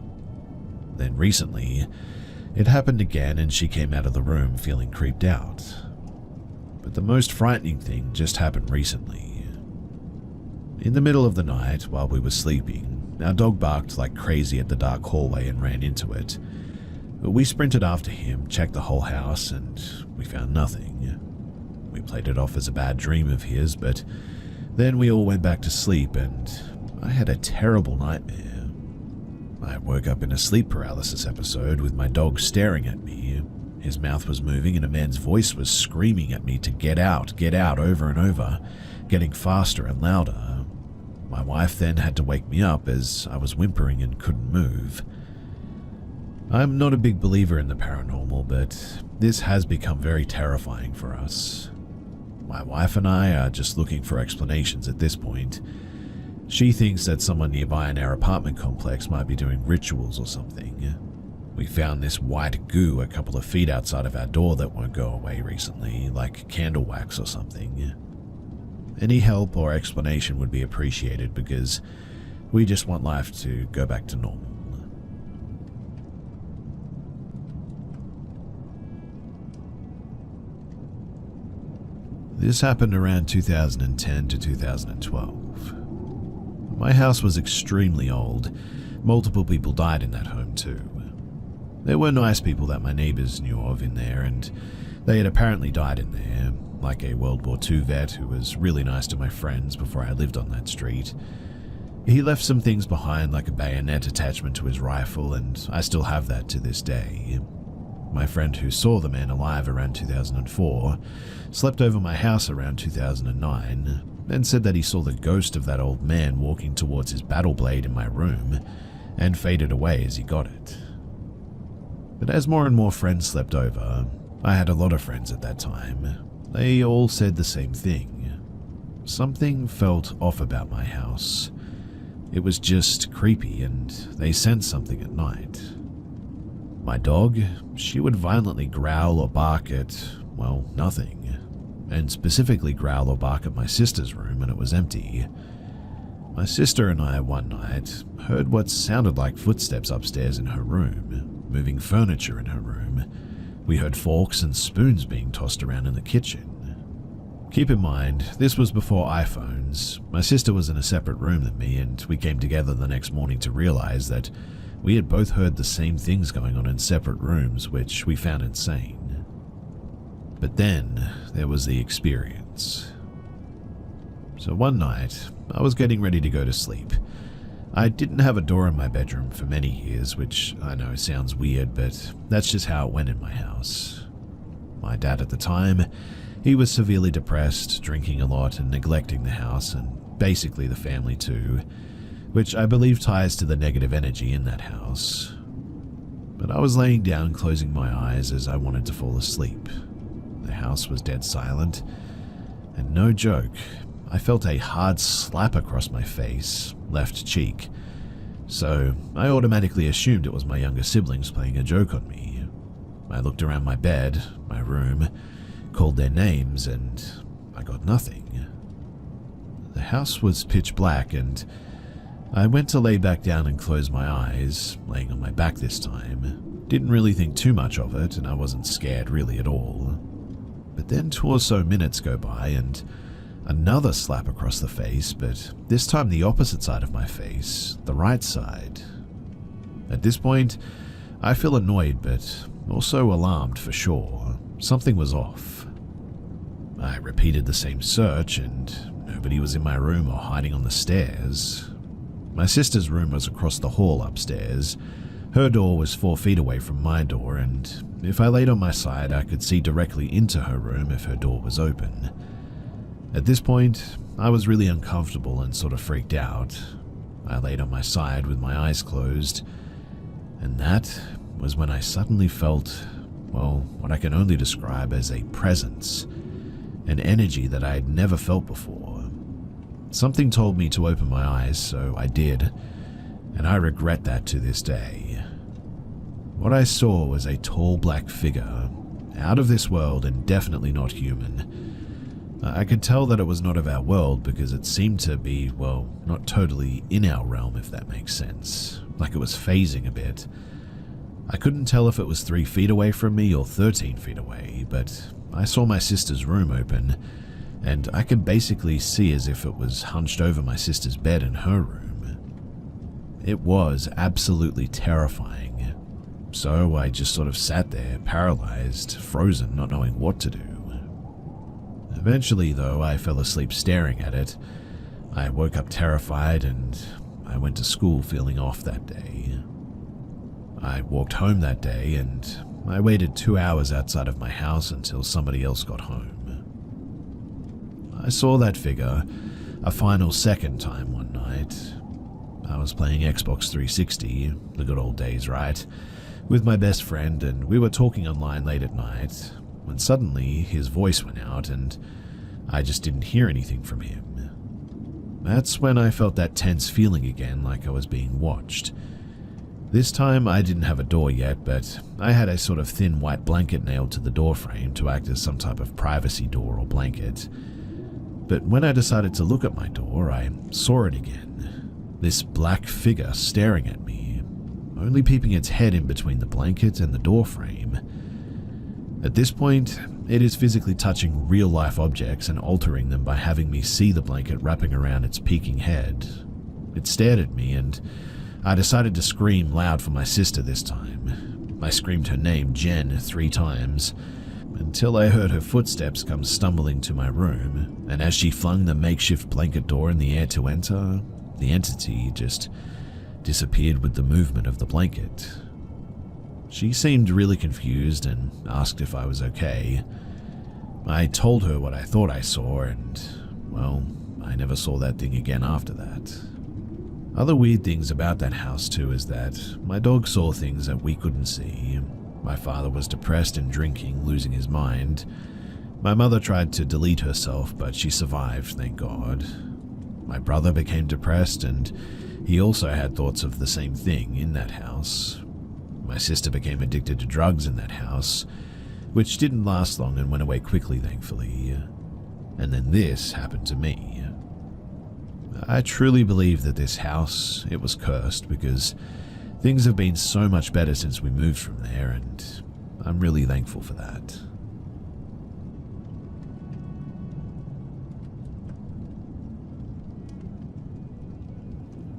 Then recently, it happened again and she came out of the room feeling creeped out. But the most frightening thing just happened recently. In the middle of the night, while we were sleeping, our dog barked like crazy at the dark hallway and ran into it. We sprinted after him, checked the whole house, and we found nothing. We played it off as a bad dream of his, but then we all went back to sleep and I had a terrible nightmare. I woke up in a sleep paralysis episode with my dog staring at me. His mouth was moving and a man's voice was screaming at me to get out, over and over, getting faster and louder. My wife then had to wake me up as I was whimpering and couldn't move. I'm not a big believer in the paranormal, but this has become very terrifying for us. My wife and I are just looking for explanations at this point. She thinks that someone nearby in our apartment complex might be doing rituals or something. We found this white goo a couple of feet outside of our door that won't go away recently, like candle wax or something. Any help or explanation would be appreciated because we just want life to go back to normal. This happened around 2010 to 2012. My house was extremely old. Multiple people died in that home too. There were nice people that my neighbors knew of in there, and they had apparently died in there, like a World War II vet who was really nice to my friends before I lived on that street. He left some things behind, like a bayonet attachment to his rifle, and I still have that to this day. My friend who saw the man alive around 2004 slept over my house around 2009, and said that he saw the ghost of that old man walking towards his battle blade in my room, and faded away as he got it. But as more and more friends slept over, I had a lot of friends at that time, they all said the same thing. Something felt off about my house. It was just creepy, and they sensed something at night. My dog, she would violently growl or bark at, well, nothing, and specifically growl or bark at my sister's room when it was empty. My sister and I one night heard what sounded like footsteps upstairs in her room, moving furniture in her room. We heard forks and spoons being tossed around in the kitchen. Keep in mind, this was before iPhones. My sister was in a separate room than me, and we came together the next morning to realize that we had both heard the same things going on in separate rooms, which we found insane. But then there was the experience. So one night, I was getting ready to go to sleep. I didn't have a door in my bedroom for many years, which I know sounds weird, but that's just how it went in my house. My dad at the time, he was severely depressed, drinking a lot and neglecting the house, and basically the family too, which I believe ties to the negative energy in that house. But I was laying down, closing my eyes as I wanted to fall asleep. The house was dead silent, and no joke, I felt a hard slap across my face, left cheek, so I automatically assumed it was my younger siblings playing a joke on me. I looked around my bed, my room, called their names, and I got nothing. The house was pitch black, and I went to lay back down and close my eyes, laying on my back this time. Didn't really think too much of it, and I wasn't scared really at all. But then 2 or so minutes go by, and another slap across the face, but this time the opposite side of my face, the right side. At this point, I feel annoyed, but also alarmed for sure. Something was off. I repeated the same search, and nobody was in my room or hiding on the stairs. My sister's room was across the hall upstairs. Her door was 4 feet away from my door, and if I laid on my side, I could see directly into her room if her door was open. At this point, I was really uncomfortable and sort of freaked out. I laid on my side with my eyes closed, and that was when I suddenly felt, well, what I can only describe as a presence, an energy that I had never felt before. Something told me to open my eyes, so I did, and I regret that to this day. What I saw was a tall black figure, out of this world and definitely not human. I could tell that it was not of our world because it seemed to be, well, not totally in our realm, if that makes sense, like it was phasing a bit. I couldn't tell if it was 3 feet away from me or 13 feet away, but I saw my sister's room open, and I could basically see as if it was hunched over my sister's bed in her room. It was absolutely terrifying, so I just sort of sat there, paralyzed, frozen, not knowing what to do. Eventually, though, I fell asleep staring at it. I woke up terrified, and I went to school feeling off that day. I walked home that day, and I waited 2 hours outside of my house until somebody else got home. I saw that figure a final second time one night. I was playing Xbox 360, the good old days, right, with my best friend, and we were talking online late at night, when suddenly his voice went out and I just didn't hear anything from him. That's when I felt that tense feeling again, like I was being watched. This time I didn't have a door yet, but I had a sort of thin white blanket nailed to the door frame to act as some type of privacy door or blanket. But when I decided to look at my door, I saw it again. This black figure staring at me, only peeping its head in between the blanket and the door frame. At this point, it is physically touching real-life objects and altering them by having me see the blanket wrapping around its peeking head. It stared at me, and I decided to scream loud for my sister this time. I screamed her name, Jen, 3 times, until I heard her footsteps come stumbling to my room, and as she flung the makeshift blanket door in the air to enter, the entity just disappeared with the movement of the blanket. She seemed really confused and asked if I was okay. I told her what I thought I saw, and, well, I never saw that thing again after that. Other weird things about that house too is that my dog saw things that we couldn't see. My father was depressed and drinking, losing his mind. My mother tried to delete herself, but she survived, thank God. My brother became depressed, and he also had thoughts of the same thing in that house. My sister became addicted to drugs in that house, which didn't last long and went away quickly, thankfully. And then this happened to me. I truly believe that this house, it was cursed because things have been so much better since we moved from there, and I'm really thankful for that.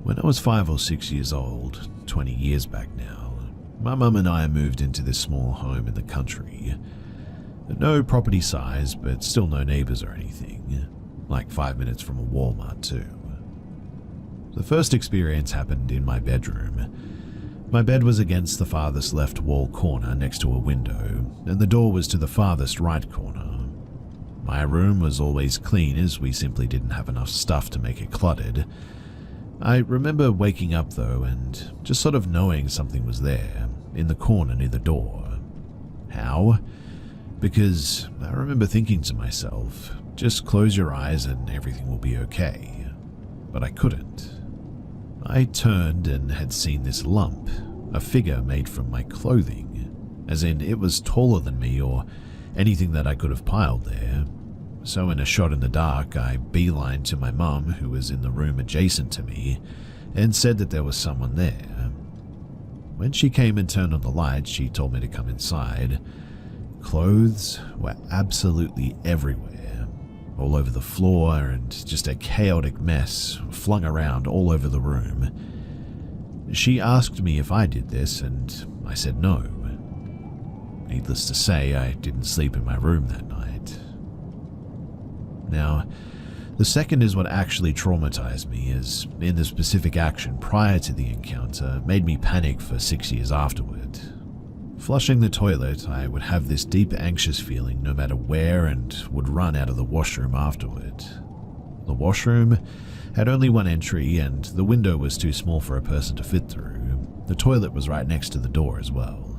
When I was 5 or 6 years old, 20 years back now, my mum and I moved into this small home in the country. No property size, but still no neighbors or anything. Like 5 minutes from a Walmart too. The first experience happened in my bedroom. My bed was against the farthest left wall corner next to a window, and the door was to the farthest right corner. My room was always clean as we simply didn't have enough stuff to make it cluttered. I remember waking up though and just sort of knowing something was there, in the corner near the door. How? Because I remember thinking to myself, just close your eyes and everything will be okay. But I couldn't. I turned and had seen this lump, a figure made from my clothing, as in it was taller than me or anything that I could have piled there. So in a shot in the dark, I beelined to my mum, who was in the room adjacent to me, and said that there was someone there. When she came and turned on the light, she told me to come inside. Clothes were absolutely everywhere, all over the floor, and just a chaotic mess flung around all over the room. She asked me if I did this, and I said no. Needless to say, I didn't sleep in my room that night. Now, the second is what actually traumatized me, as in the specific action prior to the encounter made me panic for 6 years afterward. Flushing the toilet, I would have this deep anxious feeling no matter where and would run out of the washroom afterward. The washroom had only one entry and the window was too small for a person to fit through. The toilet was right next to the door as well.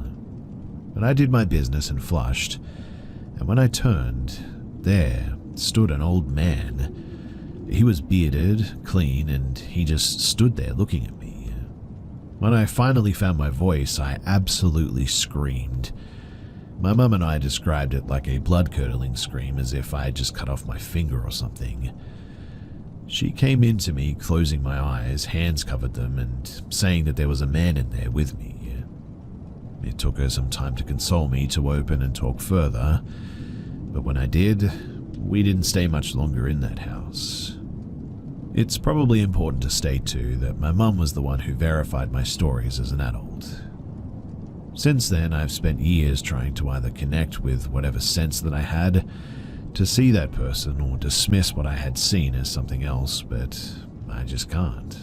But I did my business and flushed, and when I turned, there stood an old man. He was bearded, clean, and he just stood there looking at me. When I finally found my voice, I absolutely screamed. My mum and I described it like a blood-curdling scream, as if I had just cut off my finger or something. She came in to me, closing my eyes, hands covered them, and saying that there was a man in there with me. It took her some time to console me to open and talk further, but when I did, we didn't stay much longer in that house. It's probably important to state too that my mum was the one who verified my stories as an adult. Since then, I've spent years trying to either connect with whatever sense that I had, to see that person, or dismiss what I had seen as something else, but I just can't.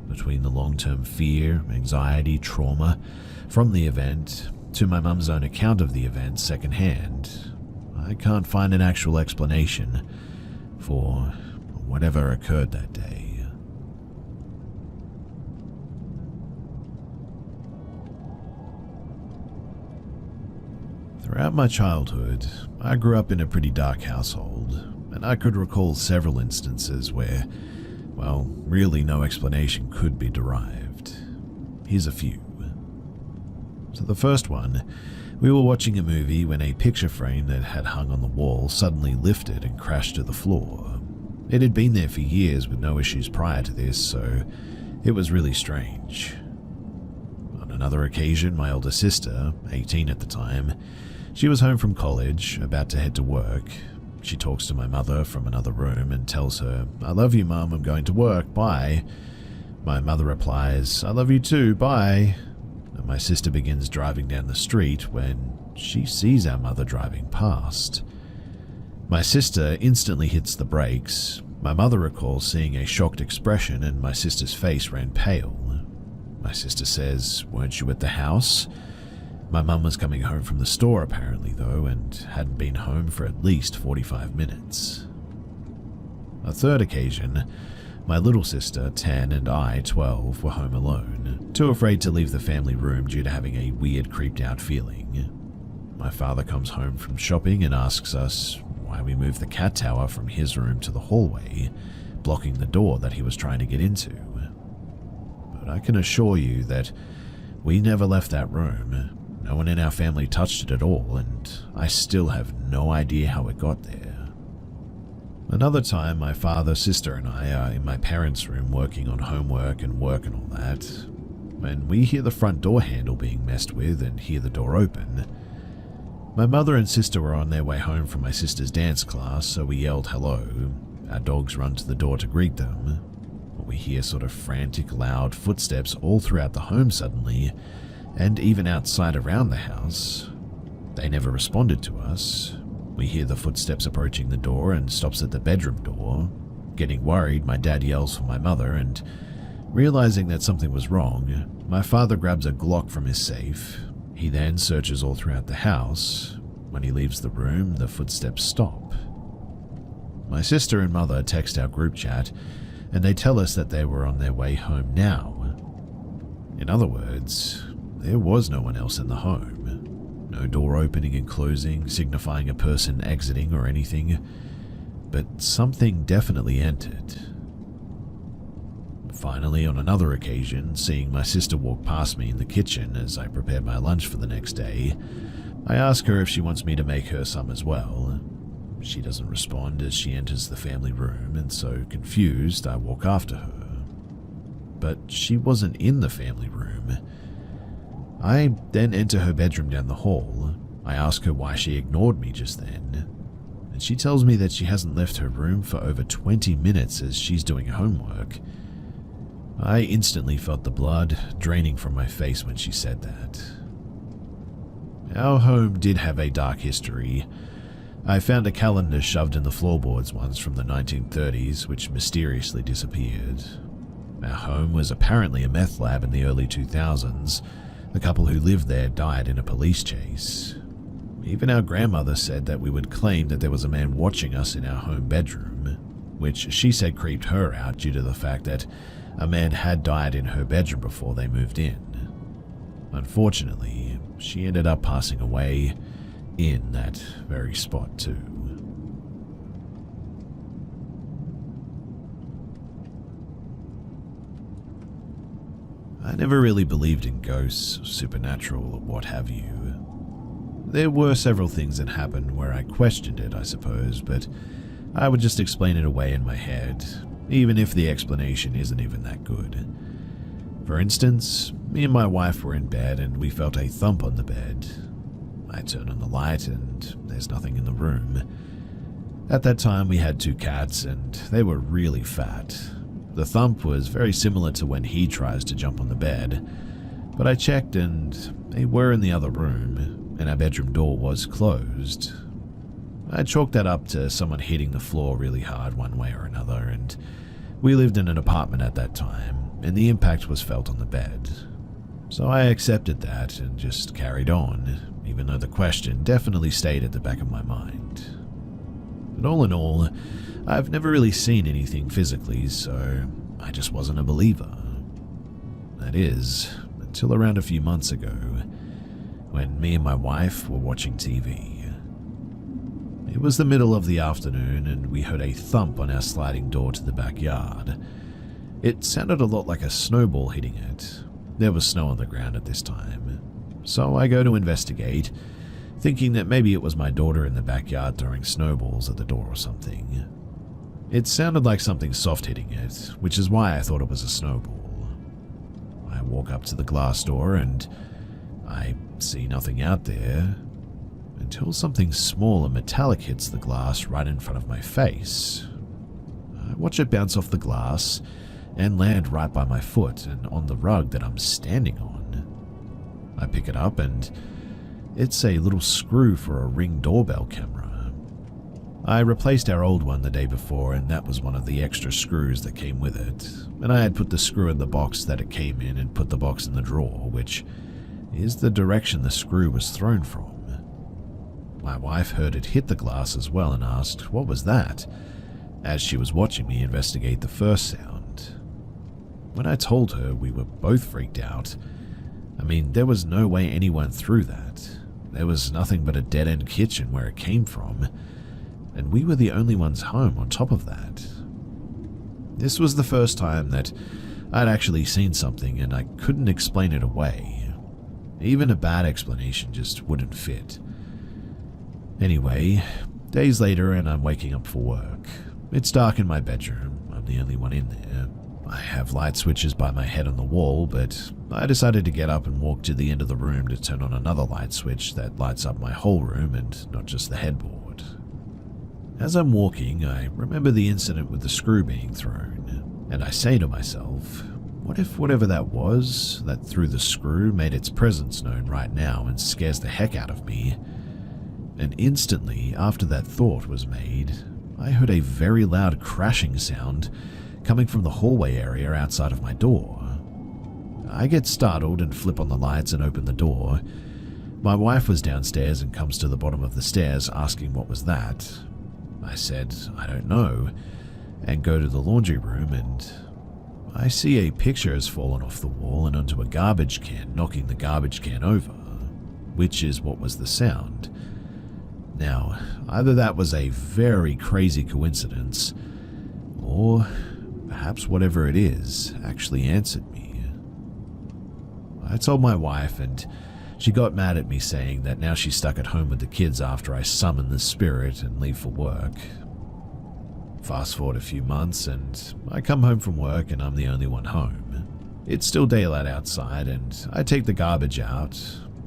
Between the long-term fear, anxiety, trauma from the event, to my mum's own account of the event secondhand, I can't find an actual explanation for whatever occurred that day. Throughout my childhood, I grew up in a pretty dark household, and I could recall several instances where Well, really no explanation could be derived. Here's a few. So the first one, we were watching a movie when a picture frame that had hung on the wall suddenly lifted and crashed to the floor. It had been there for years with no issues prior to this, so it was really strange. On another occasion, my older sister, 18 at the time, she was home from college, about to head to work. She talks to my mother from another room and tells her, "I love you, Mum, I'm going to work, bye." My mother replies, "I love you too, bye." And my sister begins driving down the street when she sees our mother driving past. My sister instantly hits the brakes. My mother recalls seeing a shocked expression and my sister's face ran pale. My sister says, "Weren't you at the house?" My mum was coming home from the store apparently though, and hadn't been home for at least 45 minutes. A third occasion, my little sister, 10, and I, 12, were home alone, too afraid to leave the family room due to having a weird creeped out feeling. My father comes home from shopping and asks us why we moved the cat tower from his room to the hallway, blocking the door that he was trying to get into. But I can assure you that we never left that room. No one in our family touched it at all, and I still have no idea how it got there. Another time, my father, sister, and I are in my parents' room working on homework and work and all that, when we hear the front door handle being messed with and hear the door open. My mother and sister were on their way home from my sister's dance class, so we yelled hello. Our dogs run to the door to greet them. We hear sort of frantic, loud footsteps all throughout the home suddenly, and even outside around the house. They never responded to us. We hear the footsteps approaching the door and stops at the bedroom door. Getting worried, my dad yells for my mother, and realizing that something was wrong, my father grabs a Glock from his safe. He then searches all throughout the house. When he leaves the room, the footsteps stop. My sister and mother text our group chat, and they tell us that they were on their way home now. In other words, there was no one else in the home. No door opening and closing, signifying a person exiting or anything, but something definitely entered. Finally, on another occasion, seeing my sister walk past me in the kitchen as I prepared my lunch for the next day, I ask her if she wants me to make her some as well. She doesn't respond as she enters the family room, and so confused, I walk after her. But she wasn't in the family room. I then enter her bedroom down the hall. I ask her why she ignored me just then, and she tells me that she hasn't left her room for over 20 minutes as she's doing homework. I instantly felt the blood draining from my face when she said that. Our home did have a dark history. I found a calendar shoved in the floorboards once from the 1930s, which mysteriously disappeared. Our home was apparently a meth lab in the early 2000s. The couple who lived there died in a police chase. Even our grandmother said that we would claim that there was a man watching us in our home bedroom, which she said creeped her out due to the fact that a man had died in her bedroom before they moved in. Unfortunately, she ended up passing away in that very spot too. I never really believed in ghosts, supernatural, or what have you. There were several things that happened where I questioned it, I suppose, but I would just explain it away in my head, even if the explanation isn't even that good. For instance, me and my wife were in bed and we felt a thump on the bed. I turn on the light and there's nothing in the room. At that time we had 2 cats and they were really fat. The thump was very similar to when he tries to jump on the bed, but I checked and they were in the other room, and our bedroom door was closed. I chalked that up to someone hitting the floor really hard one way or another, and we lived in an apartment at that time, and the impact was felt on the bed. So I accepted that and just carried on, even though the question definitely stayed at the back of my mind. But all in all, I've never really seen anything physically, so I just wasn't a believer. That is, until around a few months ago, when me and my wife were watching TV. It was the middle of the afternoon and we heard a thump on our sliding door to the backyard. It sounded a lot like a snowball hitting it. There was snow on the ground at this time. So I go to investigate, thinking that maybe it was my daughter in the backyard throwing snowballs at the door or something. It sounded like something soft hitting it, which is why I thought it was a snowball. I walk up to the glass door and I see nothing out there until something small and metallic hits the glass right in front of my face. I watch it bounce off the glass and land right by my foot and on the rug that I'm standing on. I pick it up and it's a little screw for a Ring doorbell camera. I replaced our old one the day before and that was one of the extra screws that came with it, and I had put the screw in the box that it came in and put the box in the drawer, which is the direction the screw was thrown from. My wife heard it hit the glass as well and asked, "What was that?" as she was watching me investigate the first sound. When I told her, we were both freaked out. I mean, there was no way anyone threw that. There was nothing but a dead-end kitchen where it came from, and we were the only ones home on top of that. This was the first time that I'd actually seen something and I couldn't explain it away. Even a bad explanation just wouldn't fit. Anyway, days later and I'm waking up for work. It's dark in my bedroom. I'm the only one in there. I have light switches by my head on the wall, but I decided to get up and walk to the end of the room to turn on another light switch that lights up my whole room and not just the headboard. As I'm walking, I remember the incident with the screw being thrown, and I say to myself, what if whatever that was that threw the screw made its presence known right now and scares the heck out of me? And instantly, after that thought was made, I heard a very loud crashing sound coming from the hallway area outside of my door. I get startled and flip on the lights and open the door. My wife was downstairs and comes to the bottom of the stairs asking what was that. I said, I don't know, and go to the laundry room and I see a picture has fallen off the wall and onto a garbage can, knocking the garbage can over, which is what was the sound. Now, either that was a very crazy coincidence, or perhaps whatever it is actually answered me. I told my wife and she got mad at me saying that now she's stuck at home with the kids after I summon the spirit and leave for work. Fast forward a few months and I come home from work and I'm the only one home. It's still daylight outside and I take the garbage out.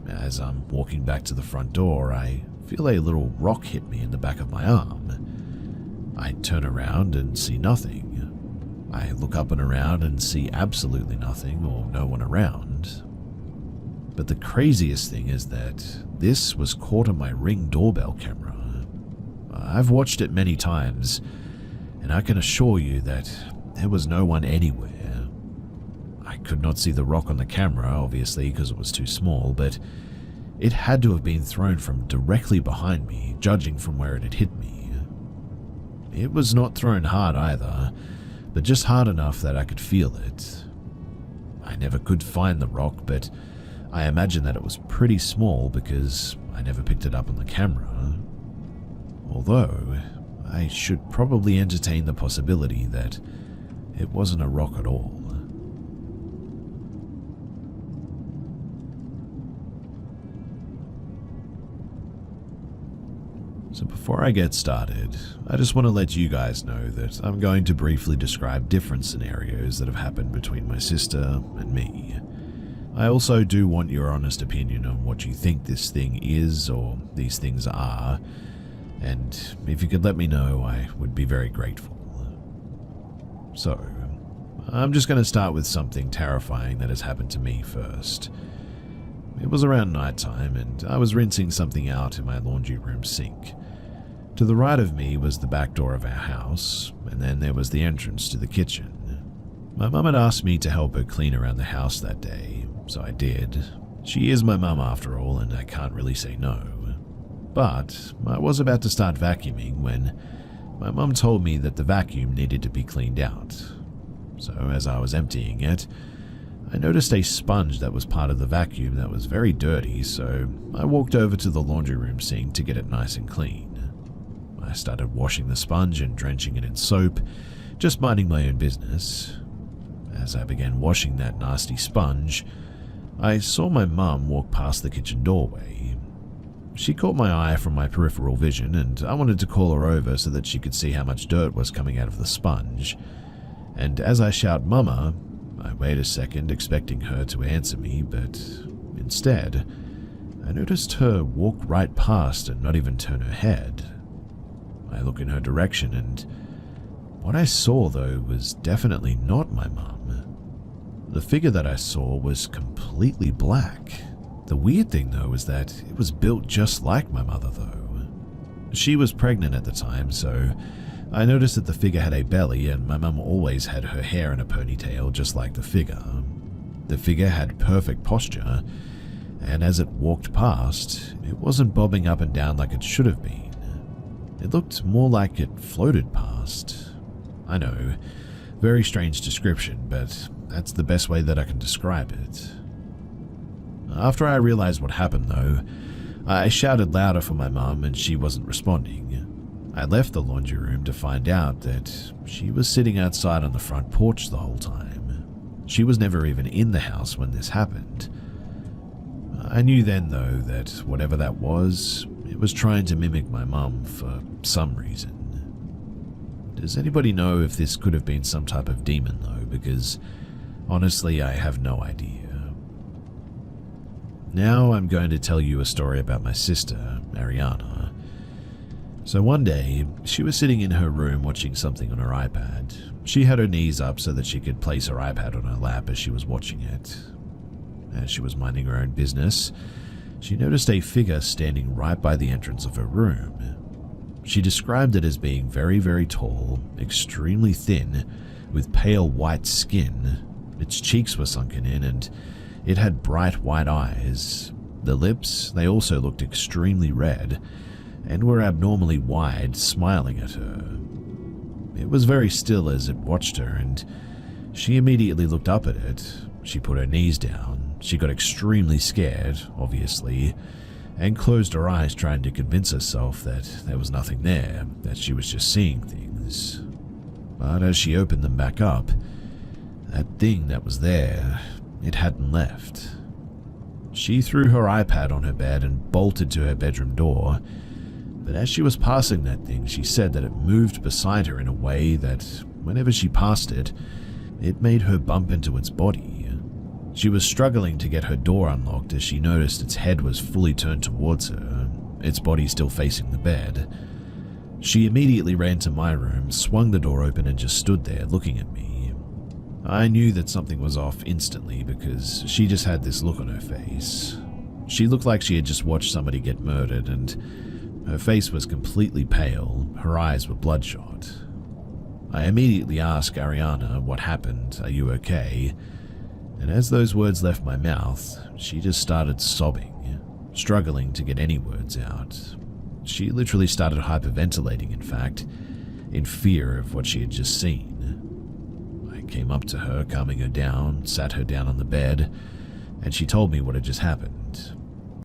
As I'm walking back to the front door, I feel a little rock hit me in the back of my arm. I turn around and see nothing. I look up and around and see absolutely nothing or no one around. But the craziest thing is that this was caught on my Ring doorbell camera. I've watched it many times, and I can assure you that there was no one anywhere. I could not see the rock on the camera, obviously, because it was too small, but it had to have been thrown from directly behind me, judging from where it had hit me. It was not thrown hard either, but just hard enough that I could feel it. I never could find the rock, but I imagine that it was pretty small because I never picked it up on the camera. Although, I should probably entertain the possibility that it wasn't a rock at all. So before I get started, I just want to let you guys know that I'm going to briefly describe different scenarios that have happened between my sister and me. I also do want your honest opinion on what you think this thing is or these things are, and if you could let me know, I would be very grateful. So, I'm just going to start with something terrifying that has happened to me first. It was around nighttime and I was rinsing something out in my laundry room sink. To the right of me was the back door of our house, and then there was the entrance to the kitchen. My mum had asked me to help her clean around the house that day, so I did. She is my mum after all, and I can't really say no. But I was about to start vacuuming when my mum told me that the vacuum needed to be cleaned out. So as I was emptying it, I noticed a sponge that was part of the vacuum that was very dirty, so I walked over to the laundry room sink to get it nice and clean. I started washing the sponge and drenching it in soap, just minding my own business. As I began washing that nasty sponge, I saw my mum walk past the kitchen doorway. She caught my eye from my peripheral vision, and I wanted to call her over so that she could see how much dirt was coming out of the sponge. And as I shout "Mama," I wait a second expecting her to answer me, but instead, I noticed her walk right past and not even turn her head. I look in her direction, and what I saw, though, was definitely not my mum. The figure that I saw was completely black. The weird thing, though, is that it was built just like my mother, though. She was pregnant at the time, so I noticed that the figure had a belly, and my mum always had her hair in a ponytail just like the figure. The figure had perfect posture, and as it walked past, it wasn't bobbing up and down like it should have been. It looked more like it floated past. I know, very strange description, but that's the best way that I can describe it. After I realized what happened, though, I shouted louder for my mum and she wasn't responding. I left the laundry room to find out that she was sitting outside on the front porch the whole time. She was never even in the house when this happened. I knew then, though, that whatever that was, it was trying to mimic my mum for some reason. Does anybody know if this could have been some type of demon, though? Because honestly, I have no idea. Now I'm going to tell you a story about my sister, Ariana. So one day, she was sitting in her room watching something on her iPad. She had her knees up so that she could place her iPad on her lap as she was watching it. As she was minding her own business, she noticed a figure standing right by the entrance of her room. She described it as being very, very tall, extremely thin, with pale white skin. Its cheeks were sunken in, and it had bright white eyes. The lips, they also looked extremely red, and were abnormally wide, smiling at her. It was very still as it watched her, and she immediately looked up at it. She put her knees down. She got extremely scared, obviously, and closed her eyes trying to convince herself that there was nothing there, that she was just seeing things. But as she opened them back up, that thing that was there, it hadn't left. She threw her iPad on her bed and bolted to her bedroom door, but as she was passing that thing, she said that it moved beside her in a way that, whenever she passed it, it made her bump into its body. She was struggling to get her door unlocked as she noticed its head was fully turned towards her, its body still facing the bed. She immediately ran to my room, swung the door open, and just stood there looking at me. I knew that something was off instantly because she just had this look on her face. She looked like she had just watched somebody get murdered, and her face was completely pale, her eyes were bloodshot. I immediately asked Ariana, "What happened? Are you okay?" And as those words left my mouth, she just started sobbing, struggling to get any words out. She literally started hyperventilating, in fact, in fear of what she had just seen. I came up to her, calming her down, sat her down on the bed, and she told me what had just happened.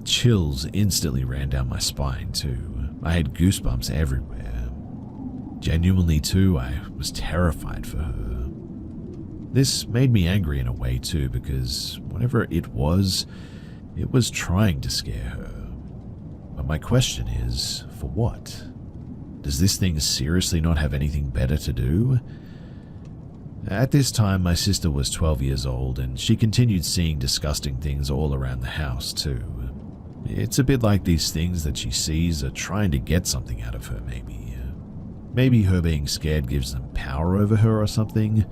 Chills instantly ran down my spine, too. I had goosebumps everywhere. Genuinely, too, I was terrified for her. This made me angry in a way too, because whatever it was trying to scare her. But my question is, for what? Does this thing seriously not have anything better to do? At this time, my sister was 12 years old, and she continued seeing disgusting things all around the house too. It's a bit like these things that she sees are trying to get something out of her, maybe. Maybe her being scared gives them power over her or something.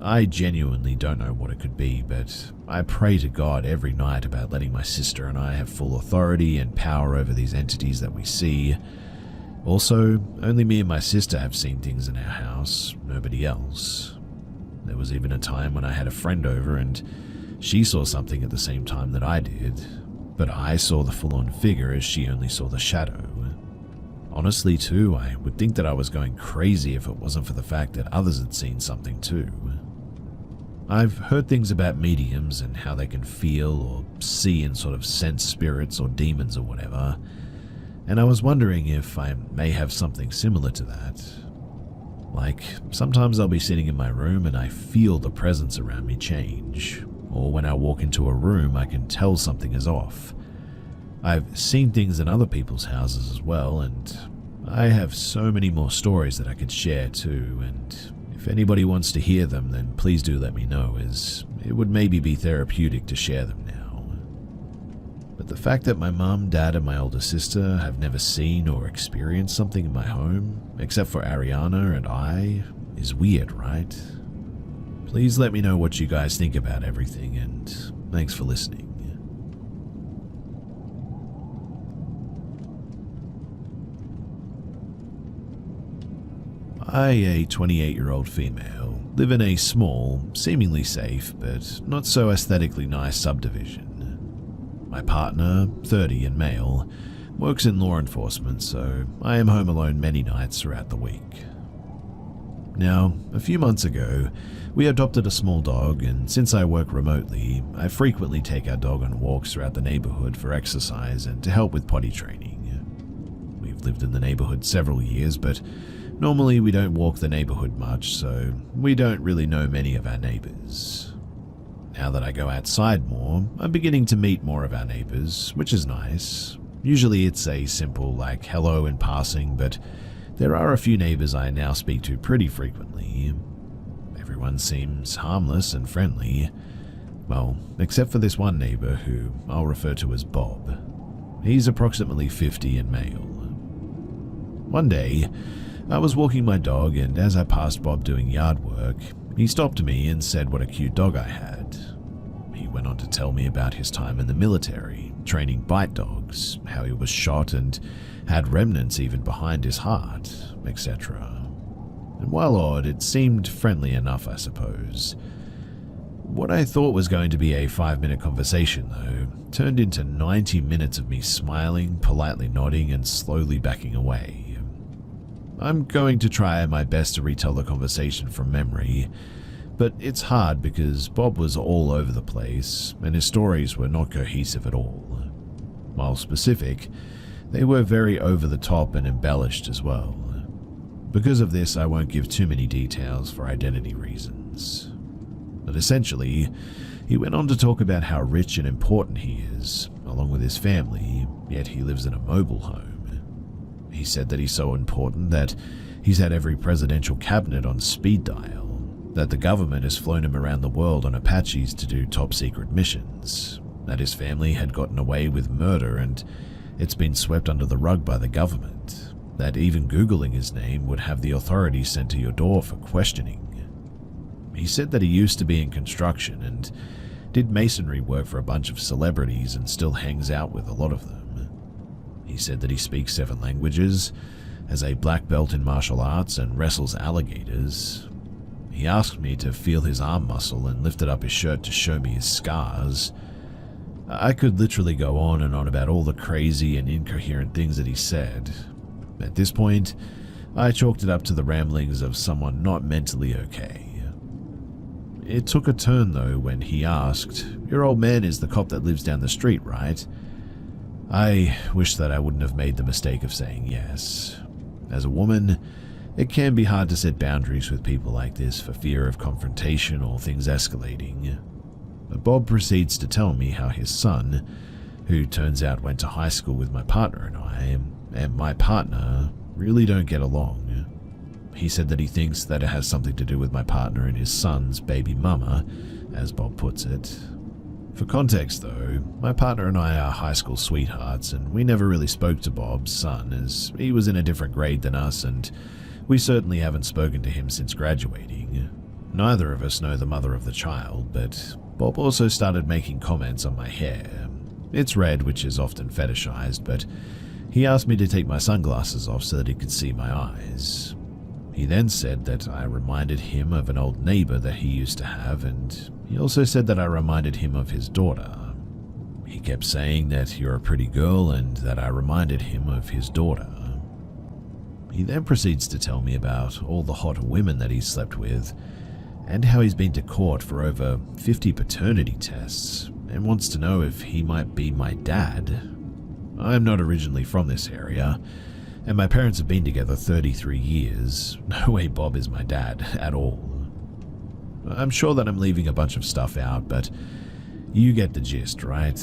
I genuinely don't know what it could be, but I pray to God every night about letting my sister and I have full authority and power over these entities that we see. Also, only me and my sister have seen things in our house, nobody else. There was even a time when I had a friend over and she saw something at the same time that I did, but I saw the full-on figure as she only saw the shadow. Honestly, too, I would think that I was going crazy if it wasn't for the fact that others had seen something too. I've heard things about mediums and how they can feel or see and sort of sense spirits or demons or whatever, and I was wondering if I may have something similar to that. Like, sometimes I'll be sitting in my room and I feel the presence around me change, or when I walk into a room I can tell something is off. I've seen things in other people's houses as well, and I have so many more stories that I could share too, and if anybody wants to hear them, then please do let me know, as it would maybe be therapeutic to share them now. But the fact that my mum, dad, and my older sister have never seen or experienced something in my home, except for Ariana and I, is weird, right? Please let me know what you guys think about everything, and thanks for listening. I, a 28-year-old female, live in a small, seemingly safe, but not so aesthetically nice subdivision. My partner, 30 and male, works in law enforcement, so I am home alone many nights throughout the week. Now, a few months ago, we adopted a small dog, and since I work remotely, I frequently take our dog on walks throughout the neighborhood for exercise and to help with potty training. We've lived in the neighborhood several years, but normally we don't walk the neighborhood much, so we don't really know many of our neighbors. Now that I go outside more, I'm beginning to meet more of our neighbors, which is nice. Usually it's a simple like hello in passing, but there are a few neighbors I now speak to pretty frequently. Everyone seems harmless and friendly. Well, except for this one neighbor who I'll refer to as Bob. He's approximately 50 and male. One day, I was walking my dog, and as I passed Bob doing yard work, he stopped me and said what a cute dog I had. He went on to tell me about his time in the military, training bite dogs, how he was shot and had remnants even behind his heart, etc. And while odd, it seemed friendly enough, I suppose. What I thought was going to be a 5-minute conversation, though, turned into 90 minutes of me smiling, politely nodding, and slowly backing away. I'm going to try my best to retell the conversation from memory, but it's hard because Bob was all over the place and his stories were not cohesive at all. While specific, they were very over the top and embellished as well. Because of this, I won't give too many details for identity reasons. But essentially, he went on to talk about how rich and important he is, along with his family, yet he lives in a mobile home. He said that he's so important that he's had every presidential cabinet on speed dial, that the government has flown him around the world on Apaches to do top-secret missions, that his family had gotten away with murder and it's been swept under the rug by the government, that even Googling his name would have the authorities sent to your door for questioning. He said that he used to be in construction and did masonry work for a bunch of celebrities and still hangs out with a lot of them. He said that he speaks 7 languages, has a black belt in martial arts, and wrestles alligators. He asked me to feel his arm muscle and lifted up his shirt to show me his scars. I could literally go on and on about all the crazy and incoherent things that he said. At this point, I chalked it up to the ramblings of someone not mentally okay. It took a turn though when he asked, "Your old man is the cop that lives down the street, right?" I wish that I wouldn't have made the mistake of saying yes. As a woman, it can be hard to set boundaries with people like this for fear of confrontation or things escalating. But Bob proceeds to tell me how his son, who turns out went to high school with my partner and my partner, really don't get along. He said that he thinks that it has something to do with my partner and his son's baby mama, as Bob puts it. For context though, my partner and I are high school sweethearts and we never really spoke to Bob's son as he was in a different grade than us and we certainly haven't spoken to him since graduating. Neither of us know the mother of the child, but Bob also started making comments on my hair. It's red, which is often fetishized, but he asked me to take my sunglasses off so that he could see my eyes. He then said that I reminded him of an old neighbor that he used to have, and he also said that I reminded him of his daughter. He kept saying that you're a pretty girl and that I reminded him of his daughter. He then proceeds to tell me about all the hot women that he's slept with and how he's been to court for over 50 paternity tests and wants to know if he might be my dad. I'm not originally from this area, and my parents have been together 33 years. No way Bob is my dad at all. I'm sure that I'm leaving a bunch of stuff out, but you get the gist, right?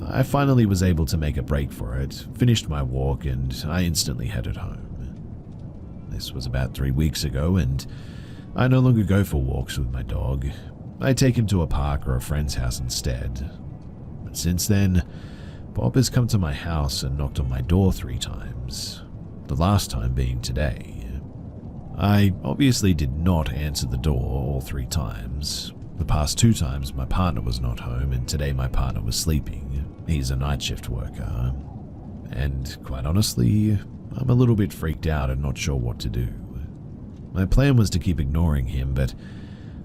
I finally was able to make a break for it, finished my walk, and I instantly headed home. This was about 3 weeks ago, and I no longer go for walks with my dog. I take him to a park or a friend's house instead. But since then, Bob has come to my house and knocked on my door 3 times, the last time being today. I obviously did not answer the door all 3 times. The past 2 times my partner was not home, and today my partner was sleeping. He's a night shift worker. And quite honestly, I'm a little bit freaked out and not sure what to do. My plan was to keep ignoring him, but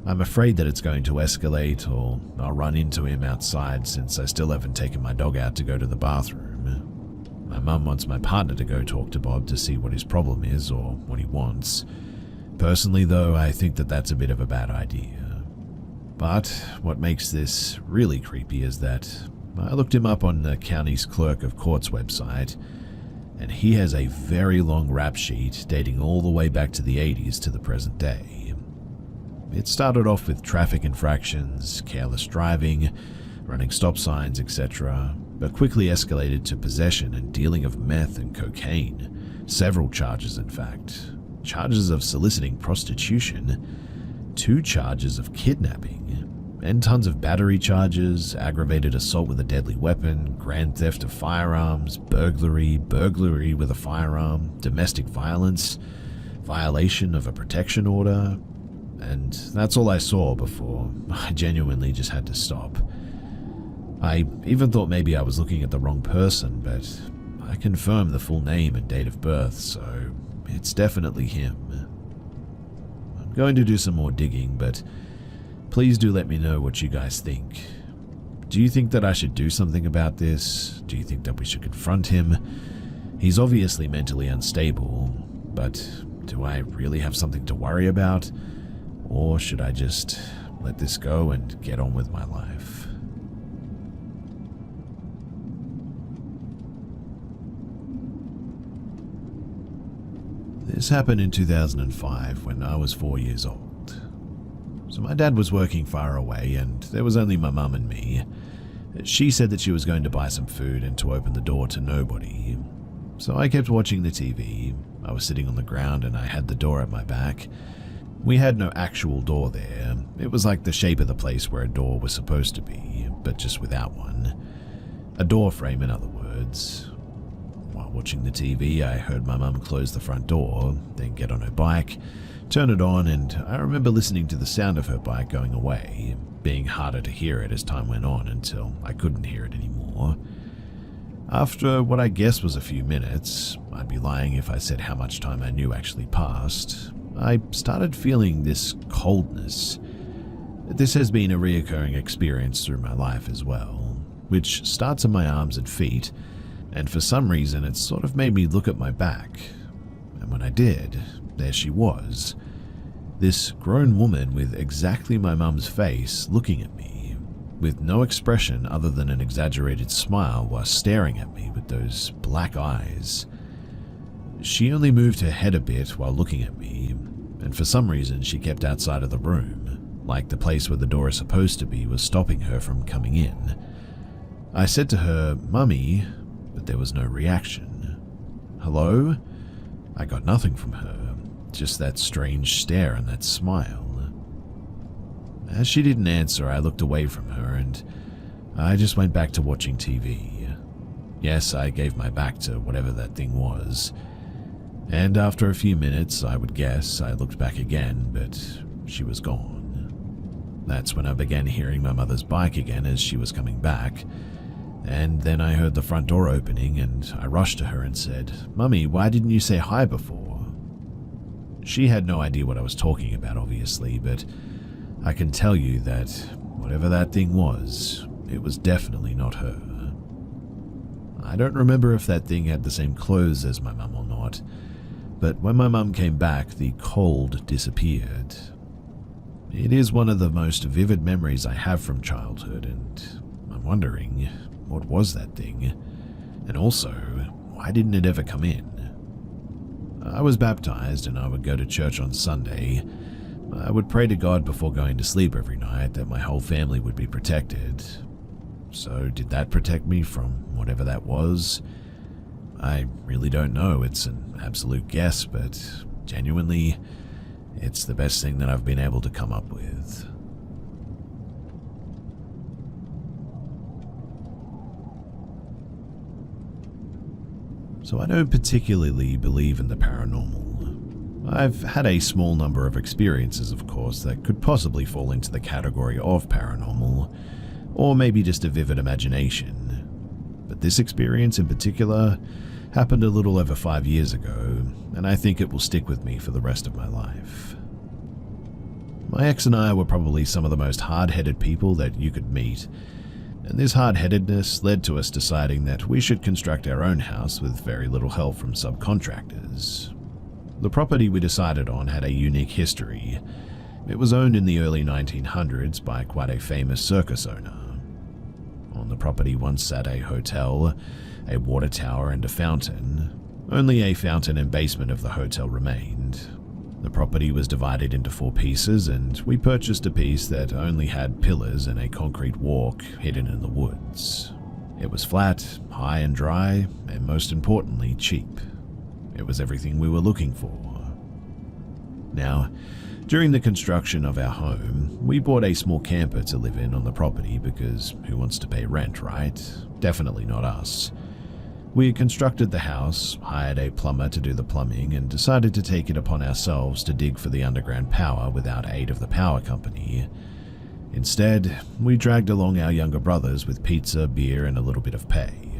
I'm afraid that it's going to escalate, or I'll run into him outside since I still haven't taken my dog out to go to the bathroom. My mum wants my partner to go talk to Bob to see what his problem is or what he wants. Personally, though, I think that that's a bit of a bad idea. But what makes this really creepy is that I looked him up on the county's clerk of court's website, and he has a very long rap sheet dating all the way back to the 80s to the present day. It started off with traffic infractions, careless driving, running stop signs, etc., but quickly escalated to possession and dealing of meth and cocaine, several charges in fact, charges of soliciting prostitution, 2 charges of kidnapping, and tons of battery charges, aggravated assault with a deadly weapon, grand theft of firearms, burglary, burglary with a firearm, domestic violence, violation of a protection order, and that's all I saw before I genuinely just had to stop. I even thought maybe I was looking at the wrong person, but I confirmed the full name and date of birth, so it's definitely him. I'm going to do some more digging, but please do let me know what you guys think. Do you think that I should do something about this? Do you think that we should confront him? He's obviously mentally unstable, but do I really have something to worry about? Or should I just let this go and get on with my life? This happened in 2005 when I was 4 years old. So my dad was working far away and there was only my mum and me. She said that she was going to buy some food and to open the door to nobody. So I kept watching the TV. I was sitting on the ground and I had the door at my back. We had no actual door there. It was like the shape of the place where a door was supposed to be, but just without one. A door frame, in other words. While watching the TV, I heard my mum close the front door, then get on her bike, turn it on, and I remember listening to the sound of her bike going away, being harder to hear it as time went on until I couldn't hear it anymore. After what I guess was a few minutes, I'd be lying if I said how much time I knew actually passed, I started feeling this coldness. This has been a reoccurring experience through my life as well, which starts in my arms and feet, and for some reason it sort of made me look at my back. And when I did, there she was. This grown woman with exactly my mum's face looking at me, with no expression other than an exaggerated smile while staring at me with those black eyes. She only moved her head a bit while looking at me, and for some reason she kept outside of the room, like the place where the door is supposed to be was stopping her from coming in. I said to her, "Mummy," but there was no reaction. "Hello?" I got nothing from her, just that strange stare and that smile. As she didn't answer, I looked away from her and I just went back to watching TV. Yes, I gave my back to whatever that thing was. And after a few minutes, I would guess, I looked back again, but she was gone. That's when I began hearing my mother's bike again as she was coming back. And then I heard the front door opening and I rushed to her and said, "Mummy, why didn't you say hi before?" She had no idea what I was talking about, obviously, but I can tell you that whatever that thing was, it was definitely not her. I don't remember if that thing had the same clothes as my mum or not, but when my mum came back, the cold disappeared. It is one of the most vivid memories I have from childhood, and I'm wondering, what was that thing? And also, why didn't it ever come in? I was baptized and I would go to church on Sunday. I would pray to God before going to sleep every night that my whole family would be protected. So did that protect me from whatever that was? I really don't know. It's an absolute guess, but genuinely, it's the best thing that I've been able to come up with. So I don't particularly believe in the paranormal. I've had a small number of experiences, of course, that could possibly fall into the category of paranormal, or maybe just a vivid imagination. But this experience in particular happened a little over 5 years ago, and I think it will stick with me for the rest of my life. My ex and I were probably some of the most hard-headed people that you could meet, and this hard-headedness led to us deciding that we should construct our own house with very little help from subcontractors. The property we decided on had a unique history. It was owned in the early 1900s by quite a famous circus owner. On the property once sat a hotel, a water tower, and a fountain. Only a fountain and basement of the hotel remained. The property was divided into 4 pieces, and we purchased a piece that only had pillars and a concrete walk hidden in the woods. It was flat, high and dry, and most importantly, cheap. It was everything we were looking for. Now, during the construction of our home, we bought a small camper to live in on the property because who wants to pay rent, right? Definitely not us. We constructed the house, hired a plumber to do the plumbing, and decided to take it upon ourselves to dig for the underground power without aid of the power company. Instead, we dragged along our younger brothers with pizza, beer, and a little bit of pay.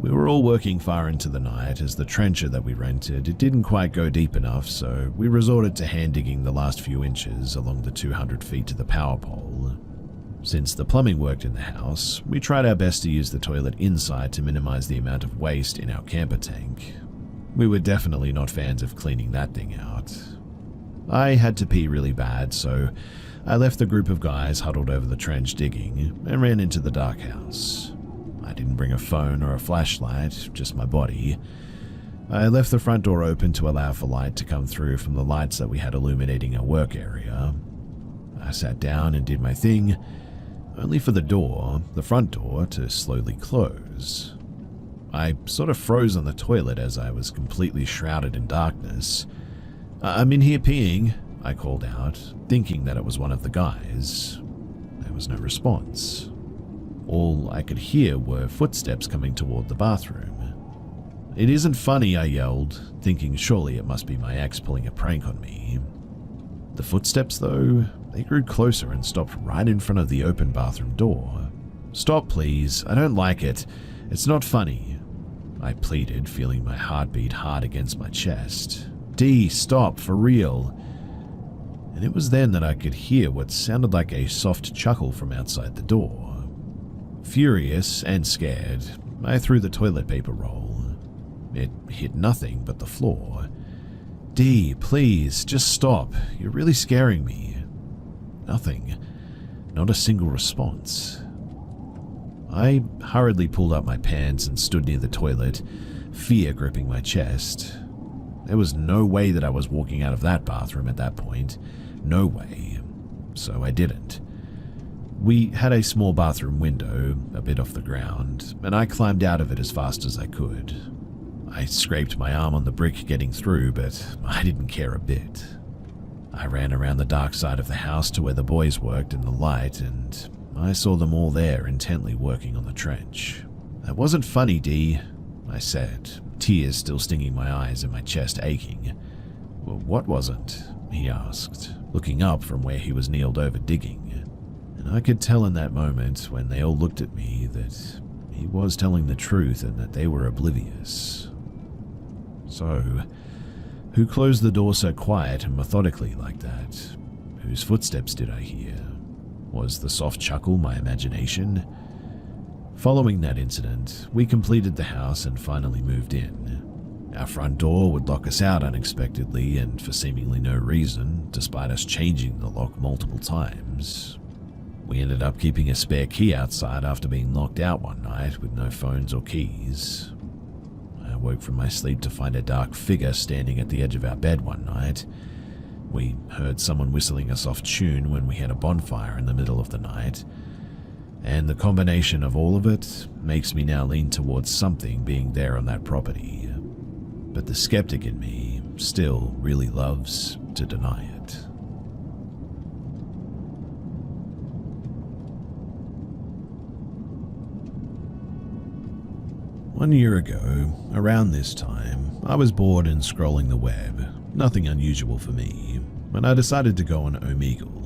We were all working far into the night as the trencher that we rented, it didn't quite go deep enough, so we resorted to hand digging the last few inches along the 200 feet to the power pole. Since the plumbing worked in the house, we tried our best to use the toilet inside to minimize the amount of waste in our camper tank. We were definitely not fans of cleaning that thing out. I had to pee really bad, so I left the group of guys huddled over the trench digging and ran into the dark house. I didn't bring a phone or a flashlight, just my body. I left the front door open to allow for light to come through from the lights that we had illuminating our work area. I sat down and did my thing, only for the front door, to slowly close. I sort of froze on the toilet as I was completely shrouded in darkness. "I'm in here peeing," I called out, thinking that it was one of the guys. There was no response. All I could hear were footsteps coming toward the bathroom. "It isn't funny," I yelled, thinking surely it must be my ex pulling a prank on me. The footsteps, though, they grew closer and stopped right in front of the open bathroom door. "Stop, please. I don't like it. It's not funny," I pleaded, feeling my heart beat hard against my chest. "D, stop, for real." And it was then that I could hear what sounded like a soft chuckle from outside the door. Furious and scared, I threw the toilet paper roll. It hit nothing but the floor. "D, please, just stop. You're really scaring me." Nothing. Not a single response. I hurriedly pulled up my pants and stood near the toilet, fear gripping my chest. There was no way that I was walking out of that bathroom at that point. No way. So I didn't. We had a small bathroom window, a bit off the ground, and I climbed out of it as fast as I could. I scraped my arm on the brick getting through, but I didn't care a bit. I ran around the dark side of the house to where the boys worked in the light, and I saw them all there intently working on the trench. "That wasn't funny, D," I said, tears still stinging my eyes and my chest aching. "Well, what wasn't?" he asked, looking up from where he was kneeled over digging. And I could tell in that moment, when they all looked at me, that he was telling the truth and that they were oblivious. So, who closed the door so quiet and methodically like that? Whose footsteps did I hear? Was the soft chuckle my imagination? Following that incident, we completed the house and finally moved in. Our front door would lock us out unexpectedly and for seemingly no reason, despite us changing the lock multiple times. We ended up keeping a spare key outside after being locked out one night with no phones or keys. I woke from my sleep to find a dark figure standing at the edge of our bed one night. We heard someone whistling a soft tune when we had a bonfire in the middle of the night, and the combination of all of it makes me now lean towards something being there on that property. But the skeptic in me still really loves to deny it. One year ago, around this time, I was bored and scrolling the web, nothing unusual for me, and I decided to go on Omegle.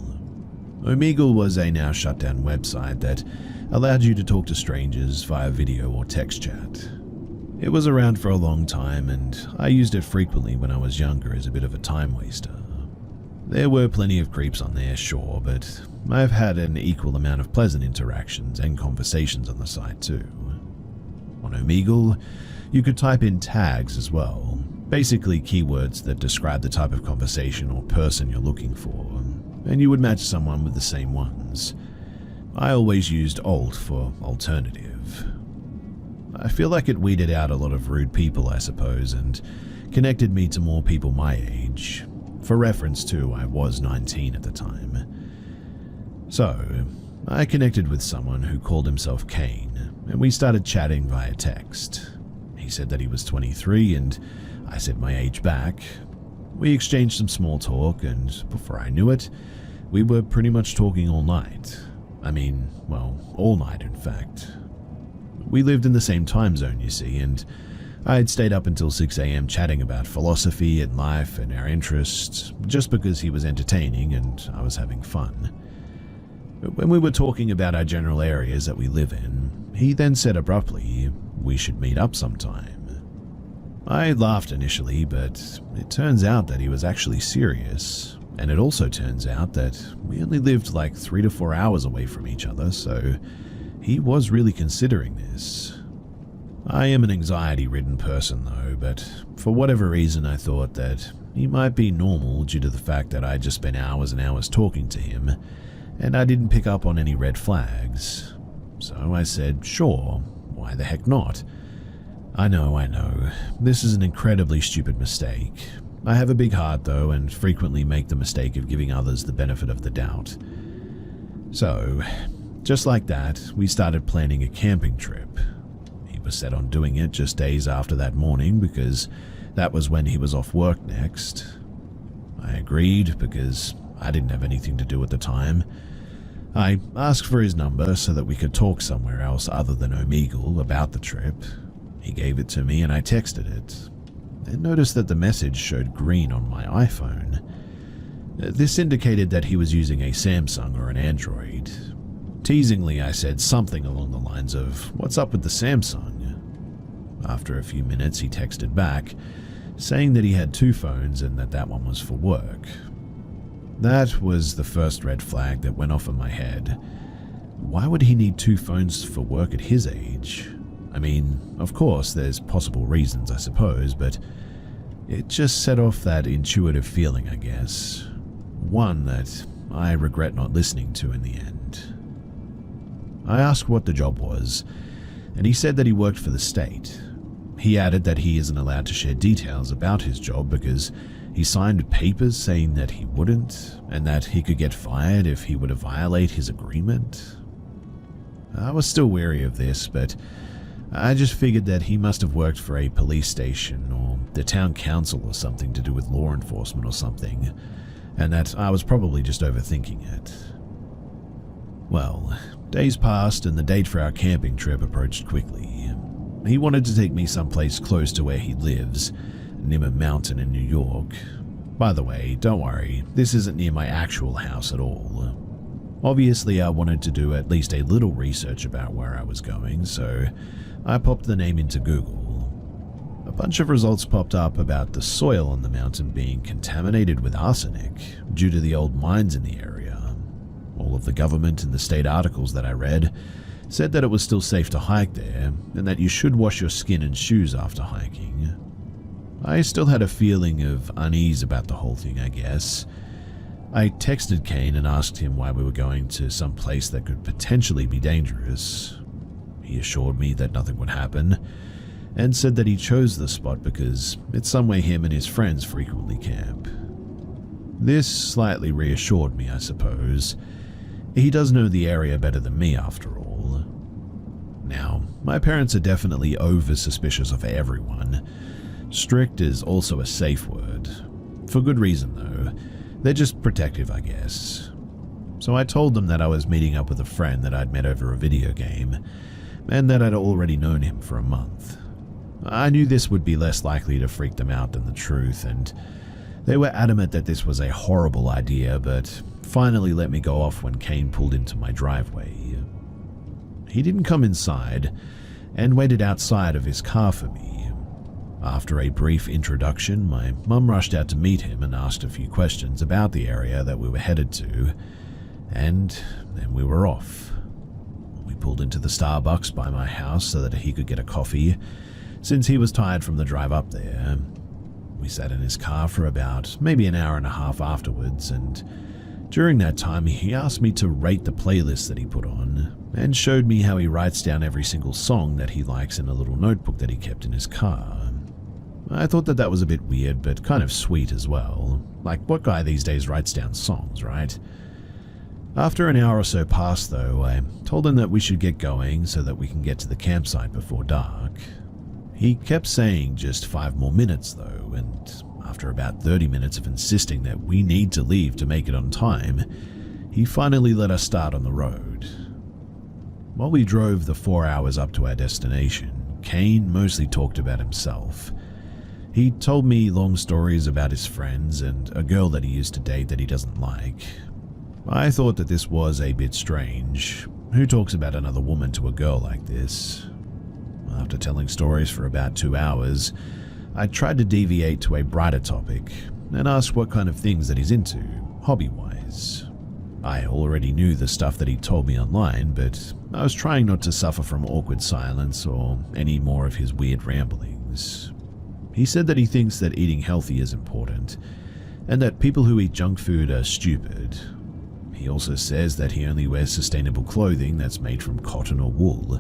Omegle was a now shut down website that allowed you to talk to strangers via video or text chat. It was around for a long time, and I used it frequently when I was younger as a bit of a time waster. There were plenty of creeps on there, sure, but I've had an equal amount of pleasant interactions and conversations on the site too. On Omegle, you could type in tags as well, basically keywords that describe the type of conversation or person you're looking for, and you would match someone with the same ones. I always used alt for alternative. I feel like it weeded out a lot of rude people, I suppose, and connected me to more people my age. For reference too, I was 19 at the time. So, I connected with someone who called himself Kane, and we started chatting via text. He said that he was 23, and I said my age back. We exchanged some small talk, and before I knew it, we were pretty much talking all night. All night in fact. We lived in the same time zone, you see, and I had stayed up until 6 a.m. chatting about philosophy and life and our interests, just because he was entertaining and I was having fun. When we were talking about our general areas that we live in, he then said abruptly, we should meet up sometime. I laughed initially, but it turns out that he was actually serious, and it also turns out that we only lived like 3 to 4 hours away from each other, so he was really considering this. I am an anxiety-ridden person though, but for whatever reason I thought that he might be normal due to the fact that I just spent hours and hours talking to him, and I didn't pick up on any red flags. So I said, sure, why the heck not? I know, this is an incredibly stupid mistake. I have a big heart though, and frequently make the mistake of giving others the benefit of the doubt. So, just like that, we started planning a camping trip. He was set on doing it just days after that morning because that was when he was off work next. I agreed because I didn't have anything to do at the time. I asked for his number so that we could talk somewhere else other than Omegle about the trip. He gave it to me and I texted it, and noticed that the message showed green on my iPhone. This indicated that he was using a Samsung or an Android. Teasingly, I said something along the lines of, "What's up with the Samsung?" After a few minutes, he texted back, saying that he had 2 phones and that one was for work. That was the first red flag that went off in my head. Why would he need 2 phones for work at his age? Of course, there's possible reasons, I suppose, but it just set off that intuitive feeling, I guess. One that I regret not listening to in the end. I asked what the job was, and he said that he worked for the state. He added that he isn't allowed to share details about his job because he signed papers saying that he wouldn't, and that he could get fired if he were to violate his agreement. I was still wary of this, but I just figured that he must have worked for a police station or the town council or something to do with law enforcement or something, and that I was probably just overthinking it. Well, days passed and the date for our camping trip approached quickly. He wanted to take me someplace close to where he lives, near a mountain in New York. By the way, don't worry, this isn't near my actual house at all. Obviously, I wanted to do at least a little research about where I was going, so I popped the name into Google. A bunch of results popped up about the soil on the mountain being contaminated with arsenic due to the old mines in the area. All of the government and the state articles that I read said that it was still safe to hike there, and that you should wash your skin and shoes after hiking. I still had a feeling of unease about the whole thing, I guess. I texted Kane and asked him why we were going to some place that could potentially be dangerous. He assured me that nothing would happen, and said that he chose the spot because it's somewhere him and his friends frequently camp. This slightly reassured me, I suppose. He does know the area better than me, after all. Now, my parents are definitely over-suspicious of everyone. Strict is also a safe word. For good reason, though. They're just protective, I guess. So I told them that I was meeting up with a friend that I'd met over a video game, and that I'd already known him for a month. I knew this would be less likely to freak them out than the truth, and they were adamant that this was a horrible idea, but finally let me go off when Kane pulled into my driveway. He didn't come inside, and waited outside of his car for me. After a brief introduction, my mum rushed out to meet him and asked a few questions about the area that we were headed to, and then we were off. We pulled into the Starbucks by my house so that he could get a coffee, since he was tired from the drive up there. We sat in his car for about maybe an hour and a half afterwards, and during that time he asked me to rate the playlist that he put on, and showed me how he writes down every single song that he likes in a little notebook that he kept in his car. I thought that that was a bit weird, but kind of sweet as well. Like, what guy these days writes down songs, right? After an hour or so passed, though, I told him that we should get going so that we can get to the campsite before dark. He kept saying just 5 more minutes, though, and after about 30 minutes of insisting that we need to leave to make it on time, he finally let us start on the road. While we drove the 4 hours up to our destination, Kane mostly talked about himself. He told me long stories about his friends and a girl that he used to date that he doesn't like. I thought that this was a bit strange. Who talks about another woman to a girl like this? After telling stories for about 2 hours, I tried to deviate to a brighter topic and asked what kind of things that he's into, hobby-wise. I already knew the stuff that he told me online, but I was trying not to suffer from awkward silence or any more of his weird ramblings. He said that he thinks that eating healthy is important, and that people who eat junk food are stupid. He also says that he only wears sustainable clothing that's made from cotton or wool.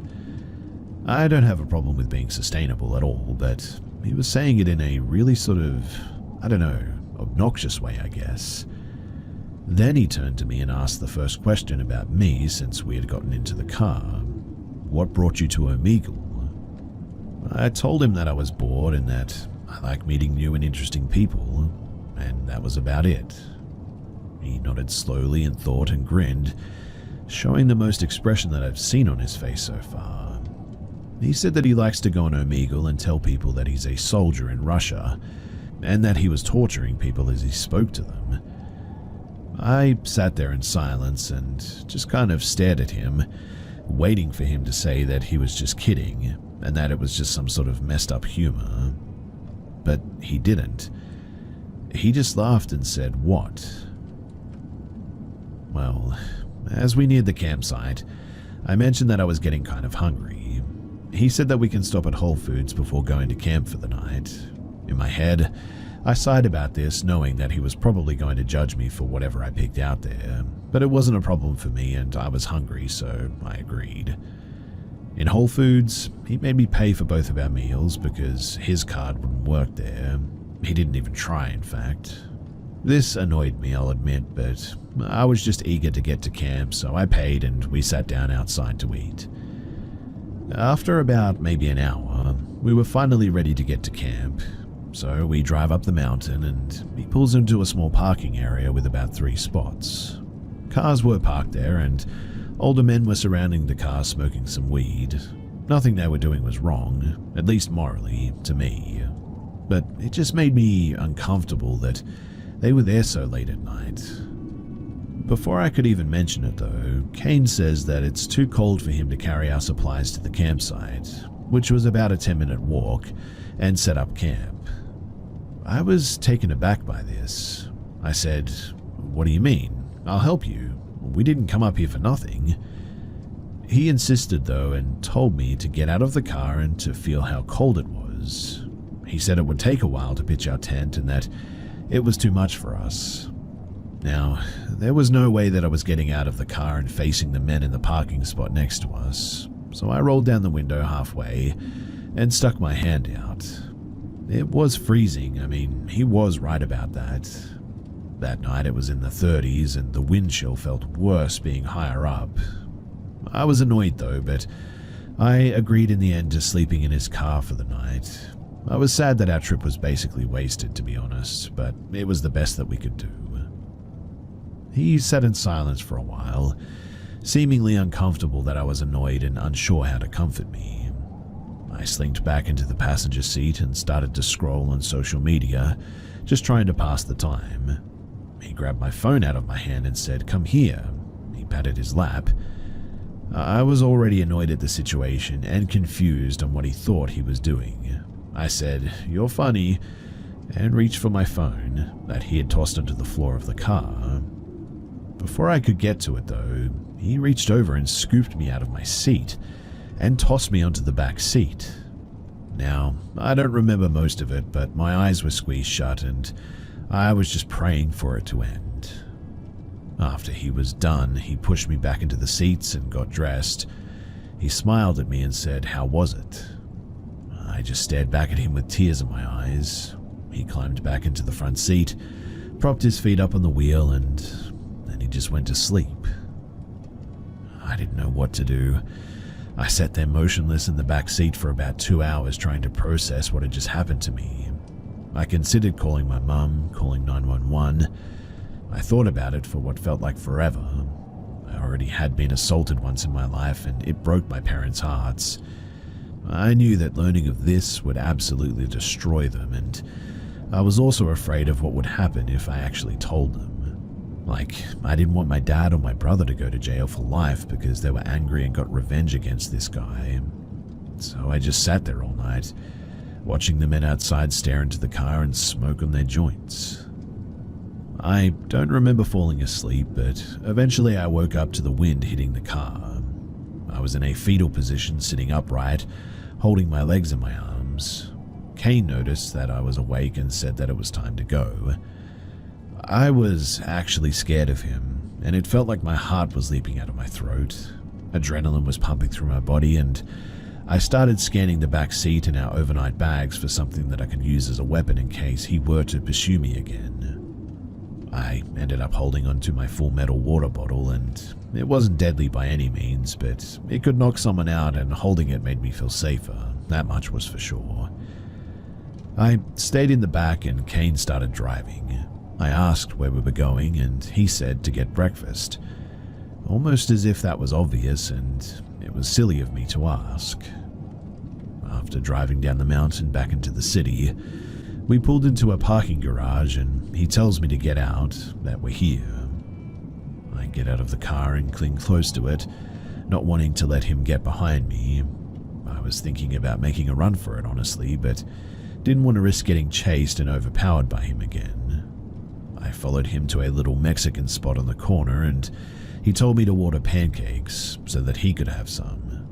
I don't have a problem with being sustainable at all, but he was saying it in a really sort of, I don't know, obnoxious way, I guess. Then he turned to me and asked the first question about me since we had gotten into the car. What brought you to Omegle? I told him that I was bored and that I like meeting new and interesting people, and that was about it. He nodded slowly in thought and grinned, showing the most expression that I've seen on his face so far. He said that he likes to go on Omegle and tell people that he's a soldier in Russia, and that he was torturing people as he spoke to them. I sat there in silence and just kind of stared at him, waiting for him to say that he was just kidding, and that it was just some sort of messed up humor. But he didn't. He just laughed and said, "What?" Well, as we neared the campsite, I mentioned that I was getting kind of hungry. He said that we can stop at Whole Foods before going to camp for the night. In my head, I sighed about this, knowing that he was probably going to judge me for whatever I picked out there, but it wasn't a problem for me and I was hungry, so I agreed. In Whole Foods, he made me pay for both of our meals because his card wouldn't work there. He didn't even try, in fact. This annoyed me, I'll admit, but I was just eager to get to camp, so I paid and we sat down outside to eat. After about maybe an hour, we were finally ready to get to camp, so we drive up the mountain and he pulls into a small parking area with about 3 spots. Cars were parked there and older men were surrounding the car smoking some weed. Nothing they were doing was wrong, at least morally, to me. But it just made me uncomfortable that they were there so late at night. Before I could even mention it though, Kane says that it's too cold for him to carry our supplies to the campsite, which was about a 10-minute walk, and set up camp. I was taken aback by this. I said, "What do you mean? I'll help you. We didn't come up here for nothing." He insisted though and told me to get out of the car and to feel how cold it was. He said it would take a while to pitch our tent and that it was too much for us. Now, there was no way that I was getting out of the car and facing the men in the parking spot next to us, so I rolled down the window halfway and stuck my hand out. It was freezing. I mean, he was right about that. That night it was in the 30s and the wind chill felt worse being higher up. I was annoyed though, but I agreed in the end to sleeping in his car for the night. I was sad that our trip was basically wasted, to be honest, but it was the best that we could do. He sat in silence for a while, seemingly uncomfortable that I was annoyed and unsure how to comfort me. I slinked back into the passenger seat and started to scroll on social media, just trying to pass the time. He grabbed my phone out of my hand and said, "Come here." He patted his lap. I was already annoyed at the situation and confused on what he thought he was doing. I said, "You're funny," and reached for my phone that he had tossed onto the floor of the car. Before I could get to it though, he reached over and scooped me out of my seat and tossed me onto the back seat. Now, I don't remember most of it, but my eyes were squeezed shut and I was just praying for it to end. After he was done, he pushed me back into the seats and got dressed. He smiled at me and said, "How was it?" I just stared back at him with tears in my eyes. He climbed back into the front seat, propped his feet up on the wheel, and then he just went to sleep. I didn't know what to do. I sat there motionless in the back seat for about 2 hours trying to process what had just happened to me. I considered calling my mum, calling 911. I thought about it for what felt like forever. I already had been assaulted once in my life and it broke my parents' hearts. I knew that learning of this would absolutely destroy them, and I was also afraid of what would happen if I actually told them. Like, I didn't want my dad or my brother to go to jail for life because they were angry and got revenge against this guy. So I just sat there all night, watching the men outside stare into the car and smoke on their joints. I don't remember falling asleep, but eventually I woke up to the wind hitting the car. I was in a fetal position, sitting upright, holding my legs in my arms. Kane noticed that I was awake and said that it was time to go. I was actually scared of him, and it felt like my heart was leaping out of my throat. Adrenaline was pumping through my body, and I started scanning the back seat and our overnight bags for something that I could use as a weapon in case he were to pursue me again. I ended up holding onto my full metal water bottle, and it wasn't deadly by any means, but it could knock someone out, and holding it made me feel safer. That much was for sure. I stayed in the back and Kane started driving. I asked where we were going and he said to get breakfast, almost as if that was obvious and it was silly of me to ask. After driving down the mountain back into the city, we pulled into a parking garage and he tells me to get out, that we're here. I get out of the car and cling close to it, not wanting to let him get behind me. I was thinking about making a run for it, honestly, but didn't want to risk getting chased and overpowered by him again. I followed him to a little Mexican spot on the corner and he told me to order pancakes so that he could have some.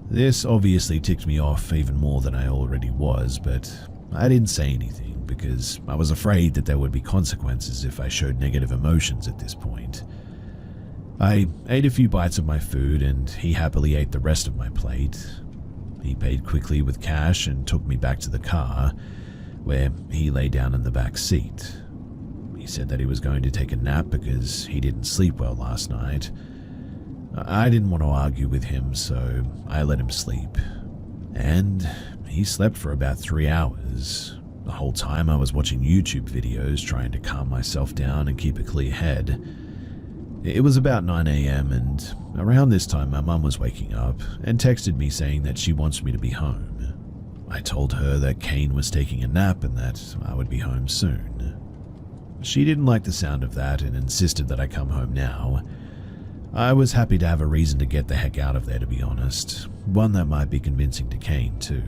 This obviously ticked me off even more than I already was, but I didn't say anything because I was afraid that there would be consequences if I showed negative emotions at this point. I ate a few bites of my food and he happily ate the rest of my plate. He paid quickly with cash and took me back to the car, where he lay down in the back seat. He said that he was going to take a nap because he didn't sleep well last night. I didn't want to argue with him, so I let him sleep. And he slept for about 3 hours. The whole time I was watching YouTube videos trying to calm myself down and keep a clear head. It was about 9 a.m. and around this time my mum was waking up and texted me saying that she wants me to be home. I told her that Kane was taking a nap and that I would be home soon. She didn't like the sound of that and insisted that I come home now. I was happy to have a reason to get the heck out of there, to be honest, one that might be convincing to Kane too.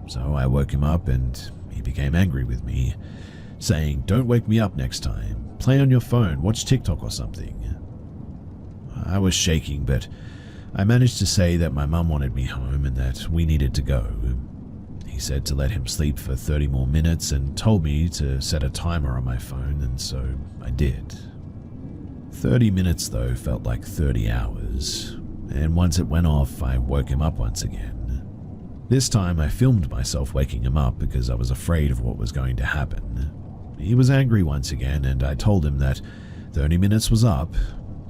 So I woke him up and he became angry with me, saying, "Don't wake me up next time. Play on your phone, watch TikTok or something." I was shaking, but I managed to say that my mum wanted me home and that we needed to go. He said to let him sleep for 30 more minutes and told me to set a timer on my phone, and so I did. 30 minutes though felt like 30 hours, and once it went off, I woke him up once again. This time I filmed myself waking him up because I was afraid of what was going to happen. He was angry once again, and I told him that 30 minutes was up.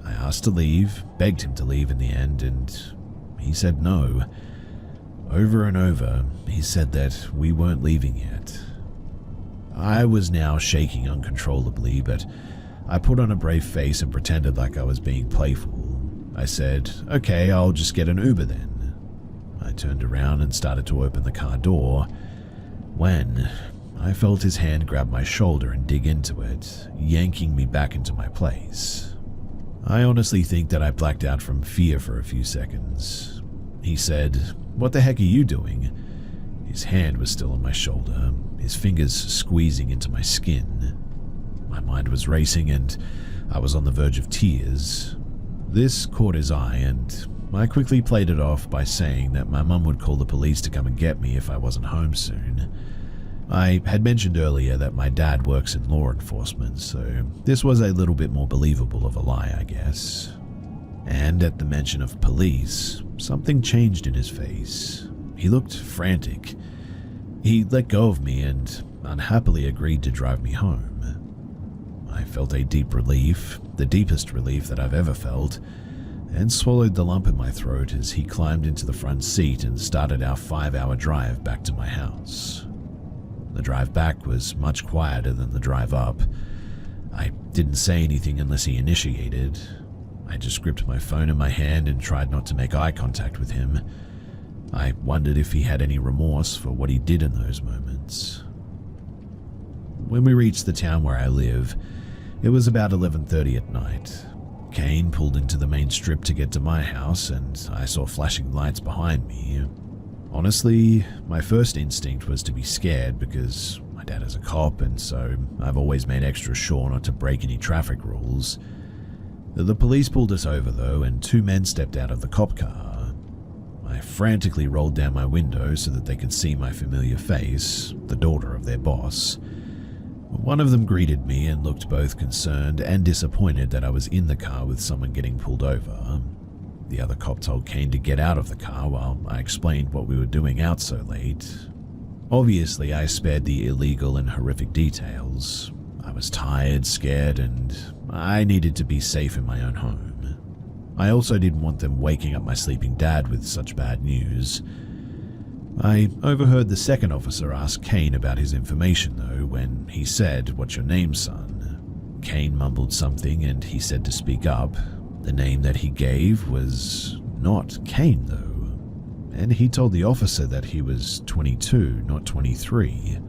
I asked to leave, begged him to leave in the end, and he said no. Over and over, he said that we weren't leaving yet. I was now shaking uncontrollably, but I put on a brave face and pretended like I was being playful. I said, "Okay, I'll just get an Uber then." I turned around and started to open the car door when I felt his hand grab my shoulder and dig into it, yanking me back into my place. I honestly think that I blacked out from fear for a few seconds. He said, "What the heck are you doing?" His hand was still on my shoulder, his fingers squeezing into my skin. My mind was racing and I was on the verge of tears. This caught his eye, and I quickly played it off by saying that my mum would call the police to come and get me if I wasn't home soon. I had mentioned earlier that my dad works in law enforcement, so this was a little bit more believable of a lie, I guess. And at the mention of police, something changed in his face. He looked frantic. He let go of me and unhappily agreed to drive me home. I felt a deep relief, the deepest relief that I've ever felt, and swallowed the lump in my throat as he climbed into the front seat and started our 5-hour drive back to my house. The drive back was much quieter than the drive up. I didn't say anything unless he initiated. I just gripped my phone in my hand and tried not to make eye contact with him. I wondered if he had any remorse for what he did in those moments. When we reached the town where I live, it was about 11:30 at night. Kane pulled into the main strip to get to my house, and I saw flashing lights behind me. Honestly, my first instinct was to be scared because my dad is a cop, and so I've always made extra sure not to break any traffic rules. The police pulled us over though, and 2 men stepped out of the cop car. I frantically rolled down my window so that they could see my familiar face, the daughter of their boss. One of them greeted me and looked both concerned and disappointed that I was in the car with someone getting pulled over. The other cop told Kane to get out of the car while I explained what we were doing out so late. Obviously, I spared the illegal and horrific details. I was tired, scared, and I needed to be safe in my own home. I also didn't want them waking up my sleeping dad with such bad news. I overheard the second officer ask Kane about his information though when he said, "What's your name, son?" Kane mumbled something and he said to speak up. The name that he gave was not Kane though, and he told the officer that he was 22, not 23.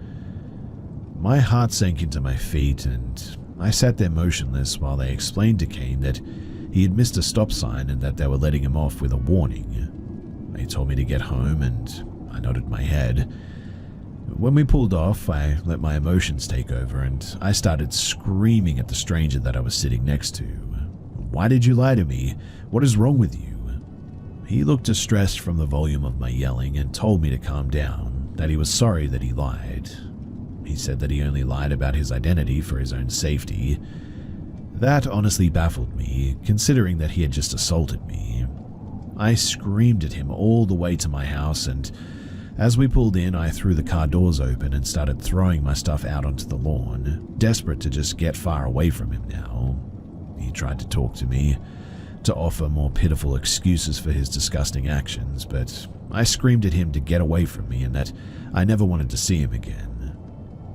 My heart sank into my feet and I sat there motionless while they explained to Kane that he had missed a stop sign and that they were letting him off with a warning. They told me to get home and I nodded my head. When we pulled off, I let my emotions take over and I started screaming at the stranger that I was sitting next to. "Why did you lie to me? What is wrong with you?" He looked distressed from the volume of my yelling and told me to calm down, that he was sorry that he lied. He said that he only lied about his identity for his own safety. That honestly baffled me, considering that he had just assaulted me. I screamed at him all the way to my house, and as we pulled in, I threw the car doors open and started throwing my stuff out onto the lawn, desperate to just get far away from him now. He tried to talk to me, to offer more pitiful excuses for his disgusting actions, but I screamed at him to get away from me and that I never wanted to see him again.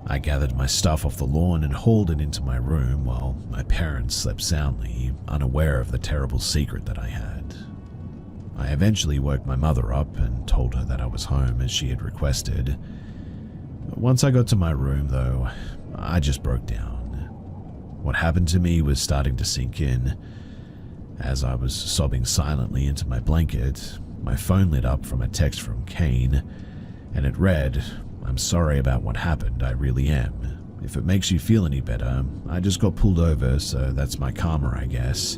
I gathered my stuff off the lawn and hauled it into my room while my parents slept soundly, unaware of the terrible secret that I had. I eventually woke my mother up and told her that I was home as she had requested. Once I got to my room, though, I just broke down. What happened to me was starting to sink in. As I was sobbing silently into my blanket, my phone lit up from a text from Kane, and it read, "I'm sorry about what happened, I really am. If it makes you feel any better, I just got pulled over, so that's my karma, I guess.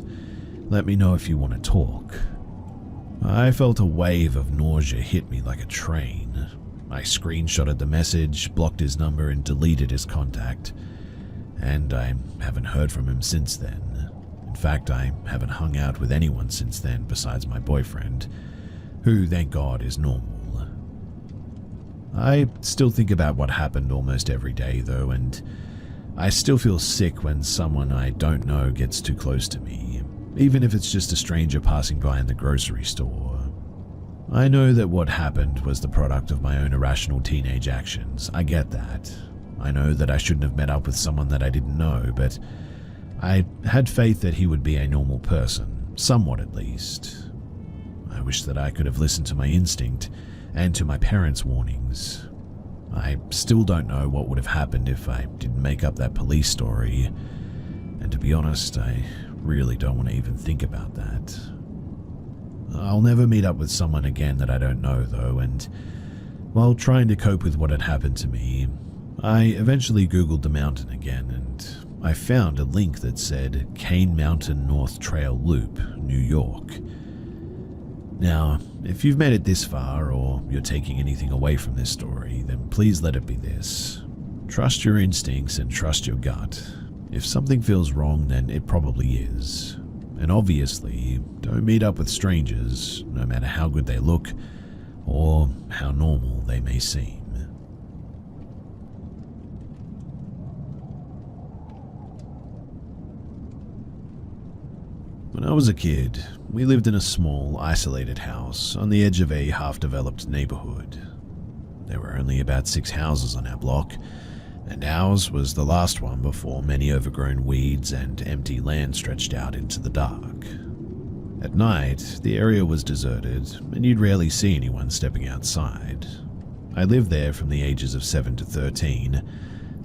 Let me know if you want to talk." I felt a wave of nausea hit me like a train. I screenshotted the message, blocked his number, and deleted his contact. And I haven't heard from him since then. In fact, I haven't hung out with anyone since then besides my boyfriend, who, thank God, is normal. I still think about what happened almost every day though, and I still feel sick when someone I don't know gets too close to me, even if it's just a stranger passing by in the grocery store. I know that what happened was the product of my own irrational teenage actions. I get that. I know that I shouldn't have met up with someone that I didn't know, but I had faith that he would be a normal person, somewhat at least. I wish that I could have listened to my instinct and to my parents' warnings. I still don't know what would have happened if I didn't make up that police story, and to be honest, I really don't want to even think about that. I'll never meet up with someone again that I don't know though, and while trying to cope with what had happened to me, I eventually Googled the mountain again, and I found a link that said Cane Mountain North Trail Loop, New York. Now, if you've made it this far, or you're taking anything away from this story, then please let it be this. Trust your instincts and trust your gut. If something feels wrong, then it probably is. And obviously, don't meet up with strangers, no matter how good they look, or how normal they may seem. When I was a kid, we lived in a small, isolated house on the edge of a half-developed neighborhood. There were only about 6 houses on our block, and ours was the last one before many overgrown weeds and empty land stretched out into the dark. At night, the area was deserted, and you'd rarely see anyone stepping outside. I lived there from the ages of 7 to 13,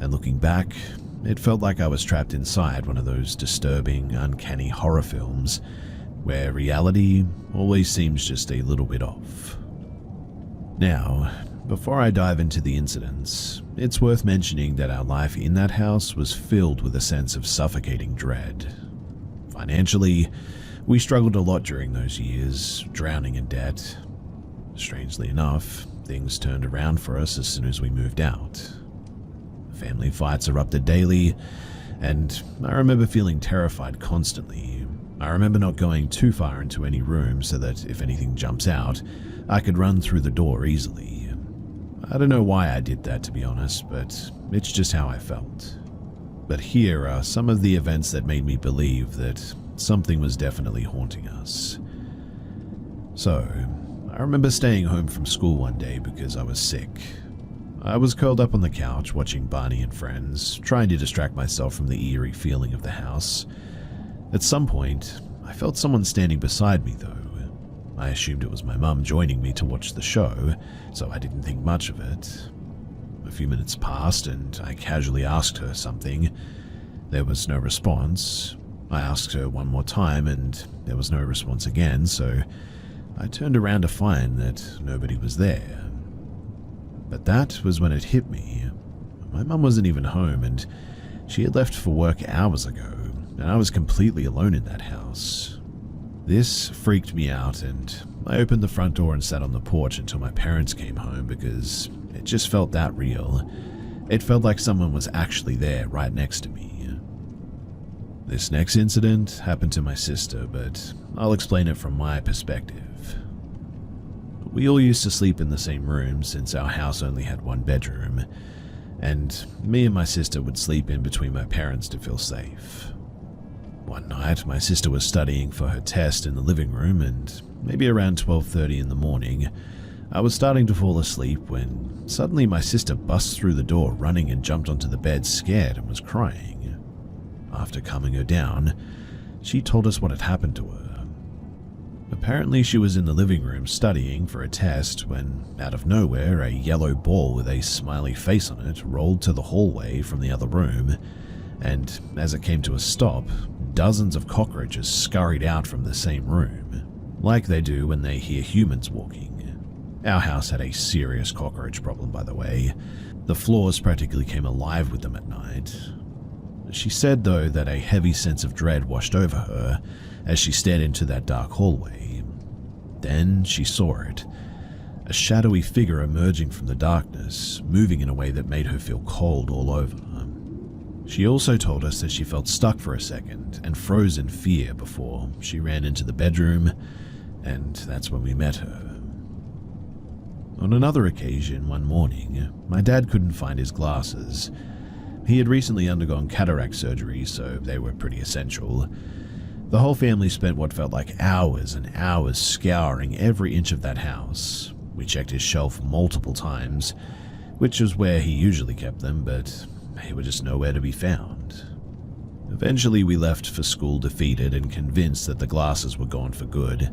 and looking back, it felt like I was trapped inside one of those disturbing, uncanny horror films where reality always seems just a little bit off. Now, before I dive into the incidents, it's worth mentioning that our life in that house was filled with a sense of suffocating dread. Financially, we struggled a lot during those years, drowning in debt. Strangely enough, things turned around for us as soon as we moved out. Family fights erupted daily, and I remember feeling terrified constantly. I remember not going too far into any room so that if anything jumps out, I could run through the door easily. I don't know why I did that, to be honest, but it's just how I felt. But here are some of the events that made me believe that something was definitely haunting us. So, I remember staying home from school one day because I was sick. I was curled up on the couch watching Barney and Friends, trying to distract myself from the eerie feeling of the house. At some point, I felt someone standing beside me though. I assumed it was my mum joining me to watch the show, so I didn't think much of it. A few minutes passed and I casually asked her something. There was no response. I asked her one more time and there was no response again, so I turned around to find that nobody was there. But that was when it hit me. My mum wasn't even home, and she had left for work hours ago, and I was completely alone in that house. This freaked me out, and I opened the front door and sat on the porch until my parents came home because it just felt that real. It felt like someone was actually there right next to me. This next incident happened to my sister, but I'll explain it from my perspective. We all used to sleep in the same room since our house only had one bedroom, and me and my sister would sleep in between my parents to feel safe. One night, my sister was studying for her test in the living room, and maybe around 12:30 in the morning, I was starting to fall asleep when suddenly my sister busts through the door running and jumped onto the bed scared and was crying. After calming her down, she told us what had happened to her. Apparently she was in the living room studying for a test when, out of nowhere, a yellow ball with a smiley face on it rolled to the hallway from the other room, and as it came to a stop, dozens of cockroaches scurried out from the same room, like they do when they hear humans walking. Our house had a serious cockroach problem, by the way. The floors practically came alive with them at night. She said, though, that a heavy sense of dread washed over her as she stared into that dark hallway. Then she saw it, a shadowy figure emerging from the darkness, moving in a way that made her feel cold all over. She also told us that she felt stuck for a second and froze in fear before she ran into the bedroom, and that's when we met her. On another occasion, one morning, my dad couldn't find his glasses. He had recently undergone cataract surgery, so they were pretty essential. The whole family spent what felt like hours and hours scouring every inch of that house. We checked his shelf multiple times, which was where he usually kept them, but they were just nowhere to be found. Eventually, we left for school defeated and convinced that the glasses were gone for good.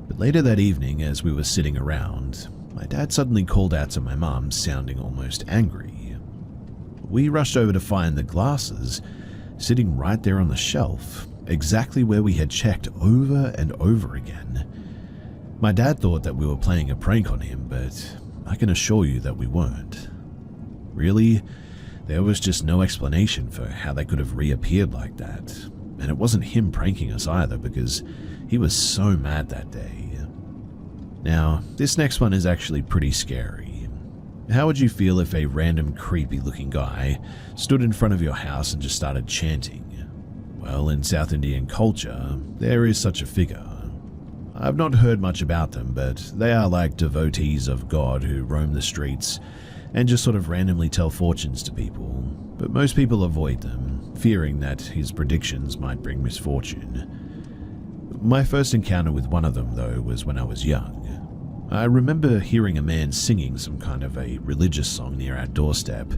But later that evening, as we were sitting around, my dad suddenly called out to my mum, sounding almost angry. We rushed over to find the glasses sitting right there on the shelf, exactly where we had checked over and over again. My dad thought that we were playing a prank on him, but I can assure you that we weren't. Really, there was just no explanation for how they could have reappeared like that, and it wasn't him pranking us either because he was so mad that day. Now, this next one is actually pretty scary. How would you feel if a random creepy looking guy stood in front of your house and just started chanting? Well, in South Indian culture, there is such a figure. I've not heard much about them, but they are like devotees of God who roam the streets and just sort of randomly tell fortunes to people, but most people avoid them, fearing that his predictions might bring misfortune. My first encounter with one of them, though, was when I was young. I remember hearing a man singing some kind of a religious song near our doorstep,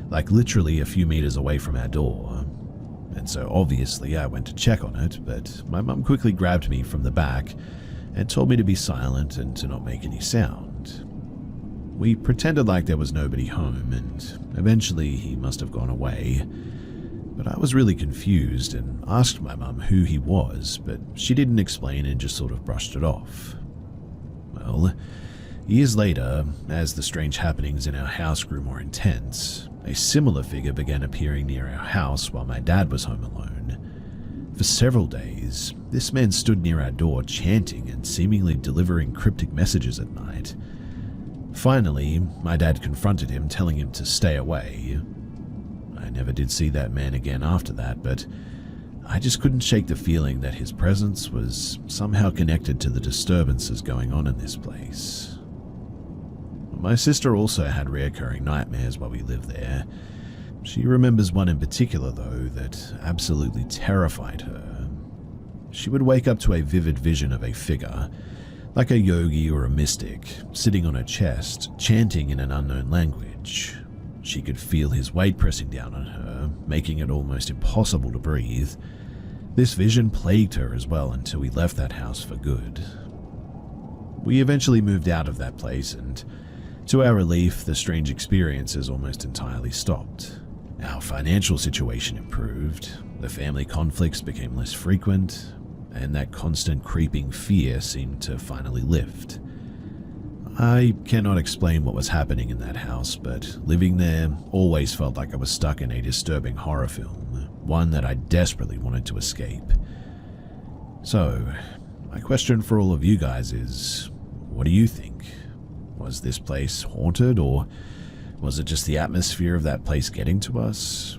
like literally a few meters away from our door. And so obviously I went to check on it, but my mum quickly grabbed me from the back and told me to be silent and to not make any sound. We pretended like there was nobody home, and eventually he must have gone away. But I was really confused and asked my mum who he was, but she didn't explain and just sort of brushed it off. Well, years later, as the strange happenings in our house grew more intense, a similar figure began appearing near our house while my dad was home alone. For several days, this man stood near our door chanting and seemingly delivering cryptic messages at night. Finally, my dad confronted him, telling him to stay away. I never did see that man again after that, but I just couldn't shake the feeling that his presence was somehow connected to the disturbances going on in this place. My sister also had reoccurring nightmares while we lived there. She remembers one in particular, though, that absolutely terrified her. She would wake up to a vivid vision of a figure, like a yogi or a mystic, sitting on her chest, chanting in an unknown language. She could feel his weight pressing down on her, making it almost impossible to breathe. This vision plagued her as well until we left that house for good. We eventually moved out of that place, and to our relief, the strange experiences almost entirely stopped. Our financial situation improved, the family conflicts became less frequent, and that constant creeping fear seemed to finally lift. I cannot explain what was happening in that house, but living there always felt like I was stuck in a disturbing horror film, one that I desperately wanted to escape. So, my question for all of you guys is, what do you think? Was this place haunted, or was it just the atmosphere of that place getting to us?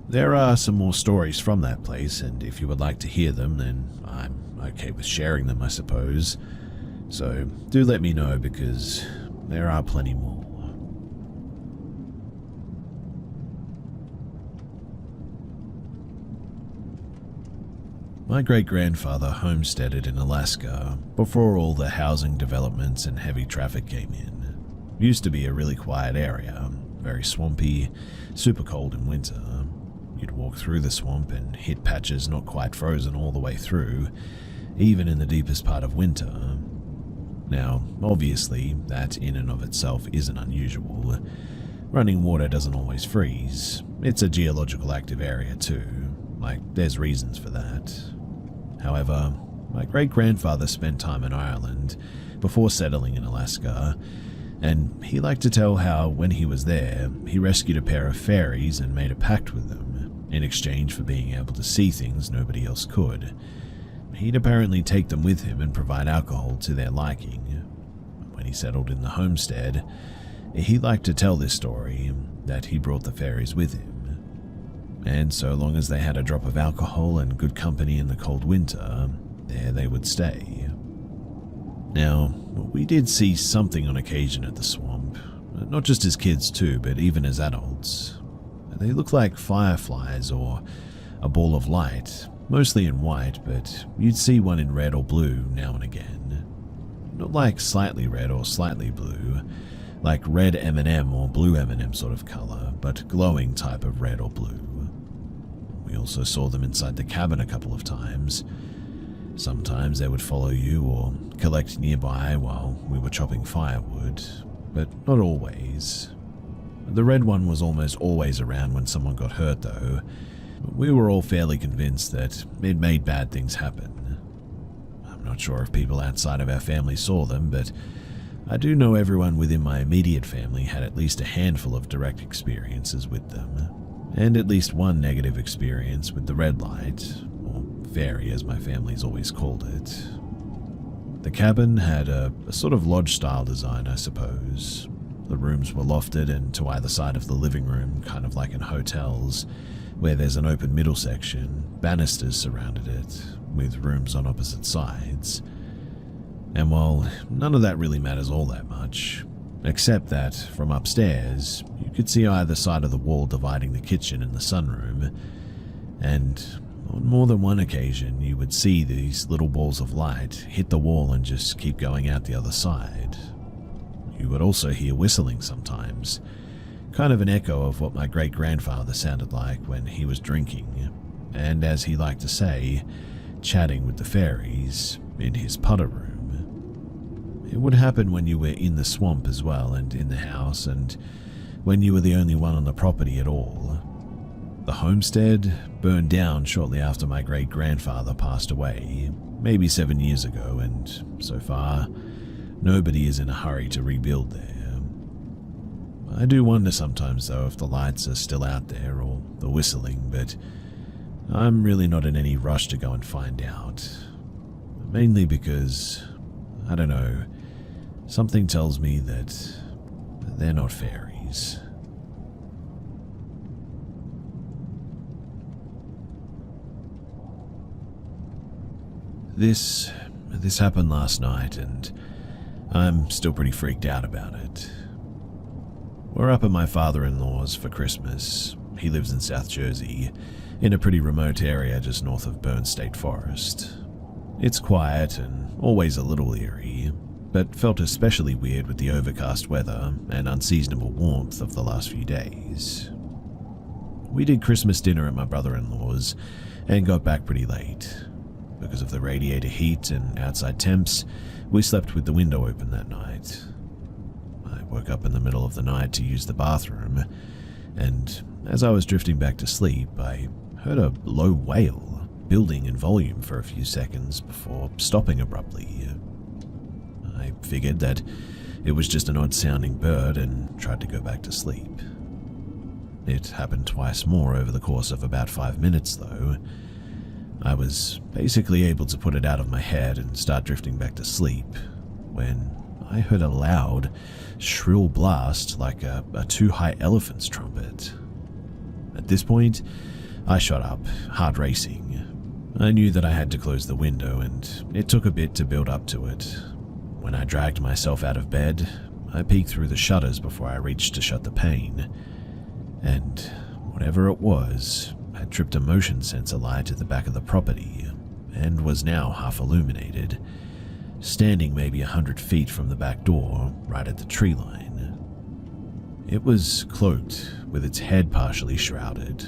There are some more stories from that place, and if you would like to hear them, then I'm okay with sharing them, I suppose. So do let me know, because there are plenty more. My great-grandfather homesteaded in Alaska before all the housing developments and heavy traffic came in. It used to be a really quiet area, very swampy, super cold in winter. You'd walk through the swamp and hit patches not quite frozen all the way through, even in the deepest part of winter. Now, obviously, that in and of itself isn't unusual. Running water doesn't always freeze. It's a geological active area too. Like, there's reasons for that. However, my great-grandfather spent time in Ireland before settling in Alaska, and he liked to tell how when he was there, he rescued a pair of fairies and made a pact with them, in exchange for being able to see things nobody else could. He'd apparently take them with him and provide alcohol to their liking. When he settled in the homestead, he liked to tell this story, that he brought the fairies with him. And so long as they had a drop of alcohol and good company in the cold winter, there they would stay. Now, we did see something on occasion at the swamp, not just as kids too, but even as adults. They looked like fireflies or a ball of light, mostly in white, but you'd see one in red or blue now and again. Not like slightly red or slightly blue, like red M&M or blue M&M sort of color, but glowing type of red or blue. We also saw them inside the cabin a couple of times. Sometimes they would follow you or collect nearby while we were chopping firewood, but not always. The red one was almost always around when someone got hurt though. We were all fairly convinced that it made bad things happen. I'm not sure if people outside of our family saw them, but I do know everyone within my immediate family had at least a handful of direct experiences with them, and at least one negative experience with the red light, or fairy as my family's always called it. The cabin had a sort of lodge-style design, I suppose. The rooms were lofted and to either side of the living room, kind of like in hotels, where there's an open middle section, banisters surrounded it, with rooms on opposite sides. And while none of that really matters all that much, except that from upstairs, you could see either side of the wall dividing the kitchen and the sunroom, and on more than one occasion you would see these little balls of light hit the wall and just keep going out the other side. You would also hear whistling sometimes, kind of an echo of what my great-grandfather sounded like when he was drinking, and as he liked to say, chatting with the fairies in his putter room. It would happen when you were in the swamp as well and in the house, and when you were the only one on the property at all. The homestead burned down shortly after my great-grandfather passed away, maybe 7 years ago, and so far, nobody is in a hurry to rebuild there. I do wonder sometimes, though, if the lights are still out there or the whistling, but I'm really not in any rush to go and find out. Mainly because, I don't know, something tells me that they're not fairies. This happened last night, and I'm still pretty freaked out about it. We're up at my father-in-law's for Christmas. He lives in South Jersey, in a pretty remote area just north of Bern State Forest. It's quiet and always a little eerie, but felt especially weird with the overcast weather and unseasonable warmth of the last few days. We did Christmas dinner at my brother-in-law's and got back pretty late. Because of the radiator heat and outside temps, we slept with the window open that night. I woke up in the middle of the night to use the bathroom, and as I was drifting back to sleep, I heard a low wail, building in volume for a few seconds before stopping abruptly. I figured that it was just an odd-sounding bird and tried to go back to sleep. It happened twice more over the course of about 5 minutes, though. I was basically able to put it out of my head and start drifting back to sleep when I heard a loud, shrill blast like a two-high elephant's trumpet. At this point, I shot up, heart racing. I knew that I had to close the window, and it took a bit to build up to it. When I dragged myself out of bed, I peeked through the shutters before I reached to shut the pane, and whatever it was had tripped a motion sensor light at the back of the property and was now half illuminated, standing maybe 100 feet from the back door, right at the tree line. It was cloaked, with its head partially shrouded.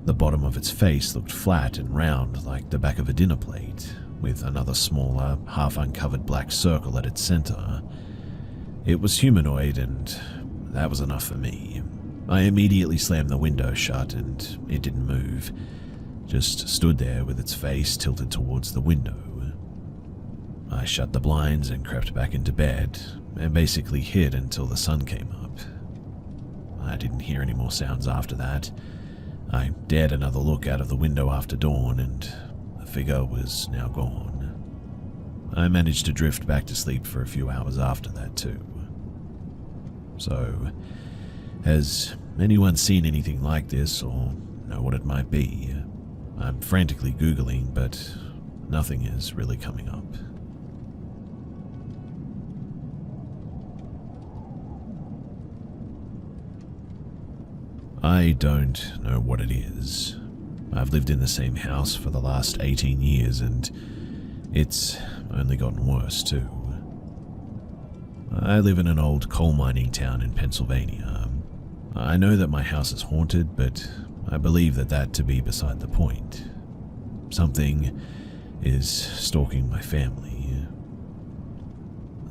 The bottom of its face looked flat and round like the back of a dinner plate, with another smaller, half-uncovered black circle at its center. It was humanoid, and that was enough for me. I immediately slammed the window shut, and it didn't move, just stood there with its face tilted towards the window. I shut the blinds and crept back into bed, and basically hid until the sun came up. I didn't hear any more sounds after that. I dared another look out of the window after dawn, and the figure was now gone. I managed to drift back to sleep for a few hours after that too. So, has anyone seen anything like this or know what it might be? I'm frantically Googling, but nothing is really coming up. I don't know what it is. I've lived in the same house for the last 18 years and it's only gotten worse too. I live in an old coal mining town in Pennsylvania. I know that my house is haunted, but I believe that to be beside the point. Something is stalking my family.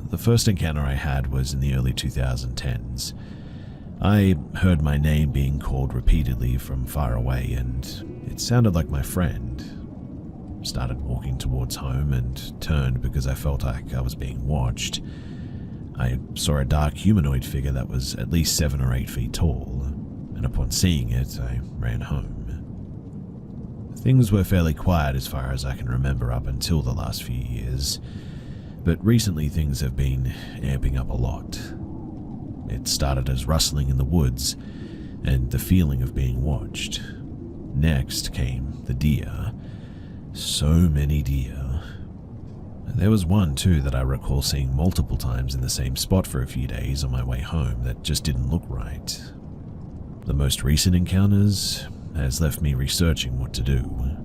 The first encounter I had was in the early 2010s. I heard my name being called repeatedly from far away, and it sounded like my friend. Started walking towards home and turned because I felt like I was being watched. I saw a dark humanoid figure that was at least 7 or 8 feet tall, and upon seeing it, I ran home. Things were fairly quiet as far as I can remember up until the last few years, but recently things have been amping up a lot. It started as rustling in the woods and the feeling of being watched. Next came the deer. So many deer. There was one too that I recall seeing multiple times in the same spot for a few days on my way home that just didn't look right. The most recent encounters has left me researching what to do.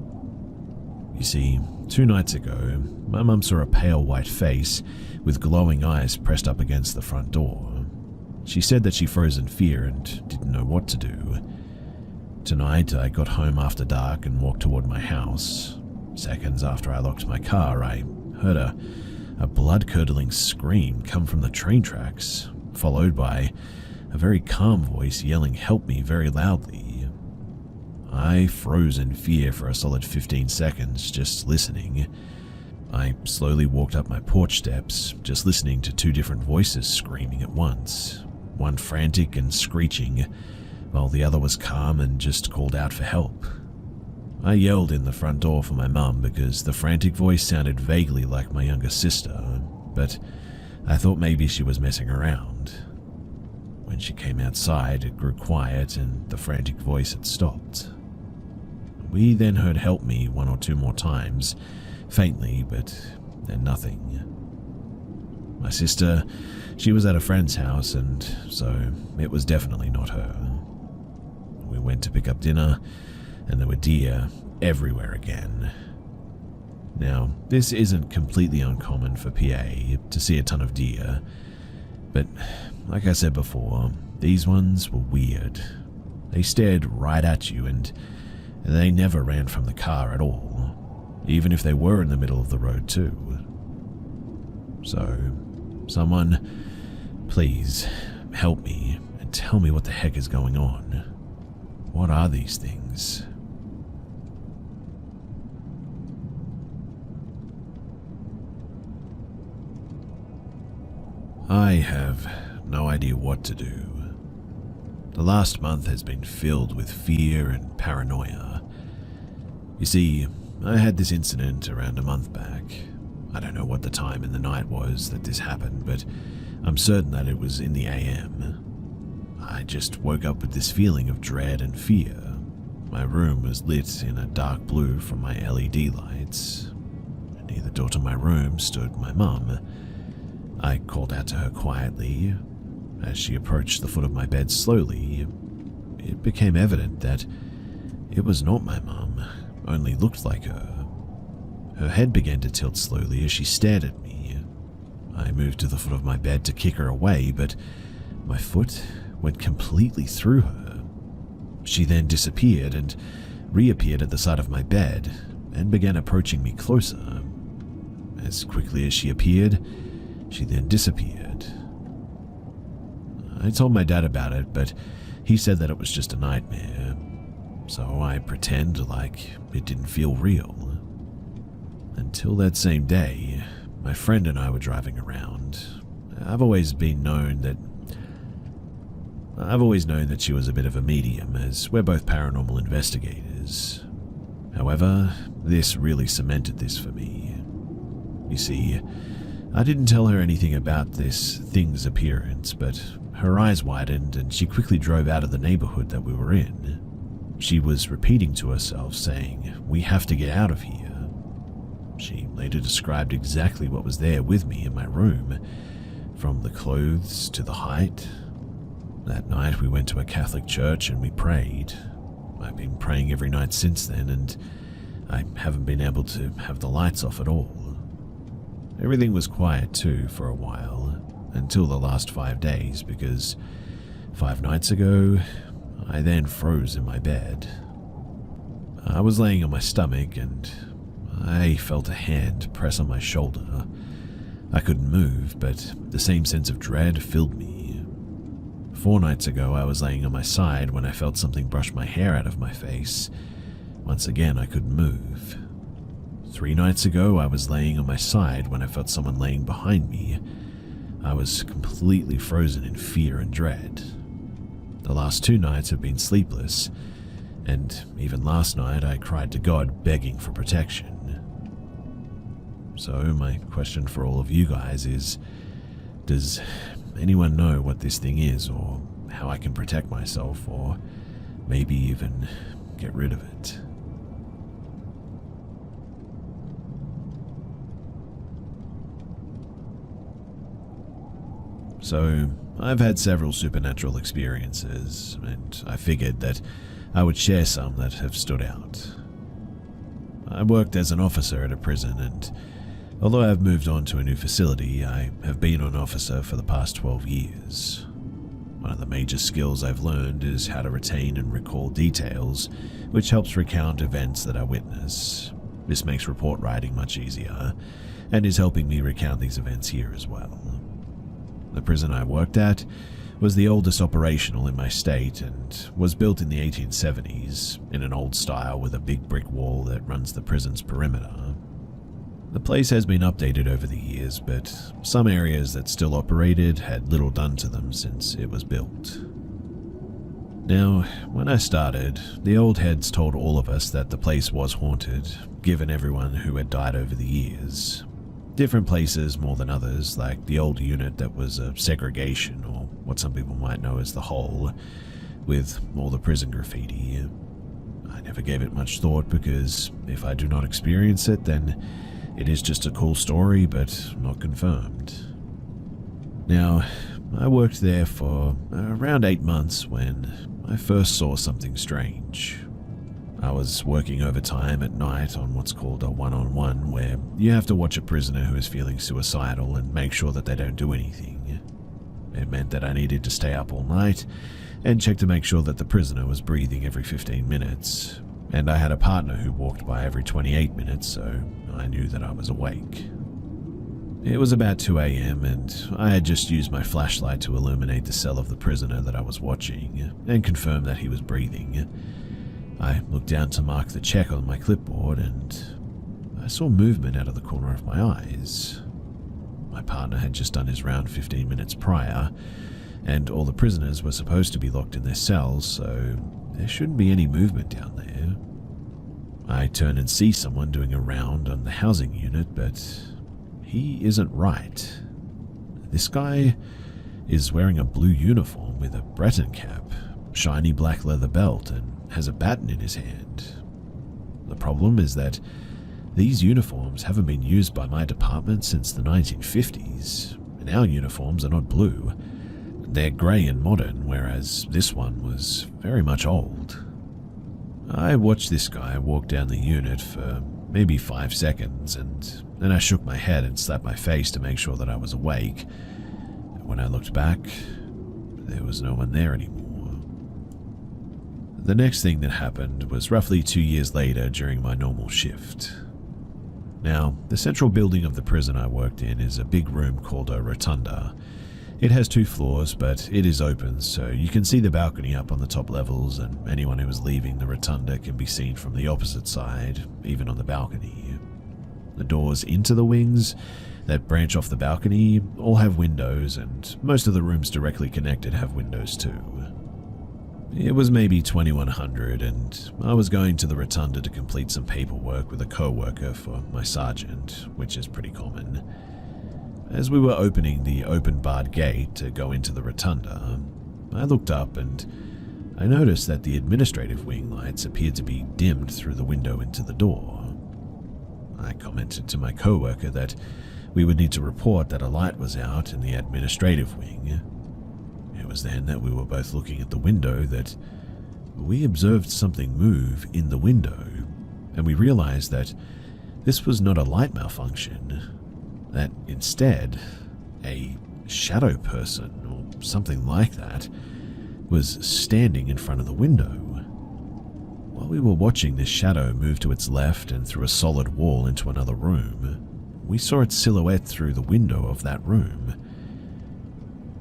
You see, 2 nights ago, my mum saw a pale white face with glowing eyes pressed up against the front door. She said that she froze in fear and didn't know what to do. Tonight, I got home after dark and walked toward my house. Seconds after I locked my car, I heard a blood-curdling scream come from the train tracks, followed by a very calm voice yelling "help me" very loudly. I froze in fear for a solid 15 seconds just listening. I slowly walked up my porch steps, just listening to 2 different voices screaming at once, one frantic and screeching, while the other was calm and just called out for help. I yelled in the front door for my mum because the frantic voice sounded vaguely like my younger sister, but I thought maybe she was messing around. When she came outside, it grew quiet and the frantic voice had stopped. We then heard "help me" 1 or 2 more times, faintly, but then nothing. My sister, she was at a friend's house, and so it was definitely not her. We went to pick up dinner, and there were deer everywhere again. Now, this isn't completely uncommon for PA to see a ton of deer, but like I said before, these ones were weird. They stared right at you, and they never ran from the car at all, even if they were in the middle of the road too. So, someone, please help me and tell me what the heck is going on. What are these things? I have no idea what to do. The last month has been filled with fear and paranoia. You see, I had this incident around a month back. I don't know what the time in the night was that this happened, but I'm certain that it was in the AM. I just woke up with this feeling of dread and fear. My room was lit in a dark blue from my LED lights. Near the door to my room stood my mum. I called out to her quietly. As she approached the foot of my bed slowly, it became evident that it was not my mum, only looked like her. Her head began to tilt slowly as she stared at me. I moved to the foot of my bed to kick her away, but my foot went completely through her. She then disappeared and reappeared at the side of my bed and began approaching me closer. As quickly as she appeared, she then disappeared. I told my dad about it, but he said that it was just a nightmare, so I pretend like it didn't feel real. Until that same day, my friend and I were driving around. I've always known that she was a bit of a medium, as we're both paranormal investigators. However, this really cemented this for me. You see, I didn't tell her anything about this thing's appearance, but her eyes widened and she quickly drove out of the neighborhood that we were in. She was repeating to herself, saying, "We have to get out of here." She later described exactly what was there with me in my room, from the clothes to the height. That night we went to a Catholic church and we prayed. I've been praying every night since then, and I haven't been able to have the lights off at all. Everything was quiet too for a while, until the last 5 days, because 5 nights ago, I then froze in my bed. I was laying on my stomach and I felt a hand press on my shoulder. I couldn't move, but the same sense of dread filled me. 4 nights ago, I was laying on my side when I felt something brush my hair out of my face. Once again, I couldn't move. 3 nights ago, I was laying on my side when I felt someone laying behind me. I was completely frozen in fear and dread. The last 2 nights have been sleepless, and even last night I cried to God begging for protection. So my question for all of you guys is, does anyone know what this thing is, or how I can protect myself, or maybe even get rid of it? So, I've had several supernatural experiences, and I figured that I would share some that have stood out. I worked as an officer at a prison, and although I've moved on to a new facility, I have been an officer for the past 12 years. One of the major skills I've learned is how to retain and recall details, which helps recount events that I witness. This makes report writing much easier, and is helping me recount these events here as well. The prison I worked at was the oldest operational in my state and was built in the 1870s, in an old style with a big brick wall that runs the prison's perimeter. The place has been updated over the years, but some areas that still operated had little done to them since it was built. Now, when I started, the old heads told all of us that the place was haunted, given everyone who had died over the years. Different places more than others, like the old unit that was a segregation, or what some people might know as the hole, with all the prison graffiti. I never gave it much thought because if I do not experience it, then it is just a cool story, but not confirmed. Now, I worked there for around 8 months when I first saw something strange. I was working overtime at night on what's called a one-on-one, where you have to watch a prisoner who is feeling suicidal and make sure that they don't do anything. It meant that I needed to stay up all night and check to make sure that the prisoner was breathing every 15 minutes, and I had a partner who walked by every 28 minutes, so I knew that I was awake. It was about 2 a.m. and I had just used my flashlight to illuminate the cell of the prisoner that I was watching and confirm that he was breathing. I looked down to mark the check on my clipboard and I saw movement out of the corner of my eyes. My partner had just done his round 15 minutes prior, and all the prisoners were supposed to be locked in their cells, so there shouldn't be any movement down there. I turn and see someone doing a round on the housing unit, but he isn't right. This guy is wearing a blue uniform with a Breton cap, shiny black leather belt, and has a baton in his hand. The problem is that these uniforms haven't been used by my department since the 1950s, and our uniforms are not blue. They're grey and modern, whereas this one was very much old. I watched this guy walk down the unit for maybe 5 seconds, and then I shook my head and slapped my face to make sure that I was awake. When I looked back, there was no one there anymore. The next thing that happened was roughly 2 years later during my normal shift. Now, the central building of the prison I worked in is a big room called a rotunda. It has 2 floors, but it is open, so you can see the balcony up on the top levels, and anyone who is leaving the rotunda can be seen from the opposite side, even on the balcony. The doors into the wings that branch off the balcony all have windows, and most of the rooms directly connected have windows too. It was maybe 2100, and I was going to the rotunda to complete some paperwork with a co-worker for my sergeant, which is pretty common. As we were opening the open barred gate to go into the rotunda, I looked up and I noticed that the administrative wing lights appeared to be dimmed through the window into the door. I commented to my co-worker that we would need to report that a light was out in the administrative wing. It was then that we were both looking at the window that we observed something move in the window, and we realized that this was not a light malfunction, that instead a shadow person or something like that was standing in front of the window. While we were watching this shadow move to its left and through a solid wall into another room, we saw its silhouette through the window of that room.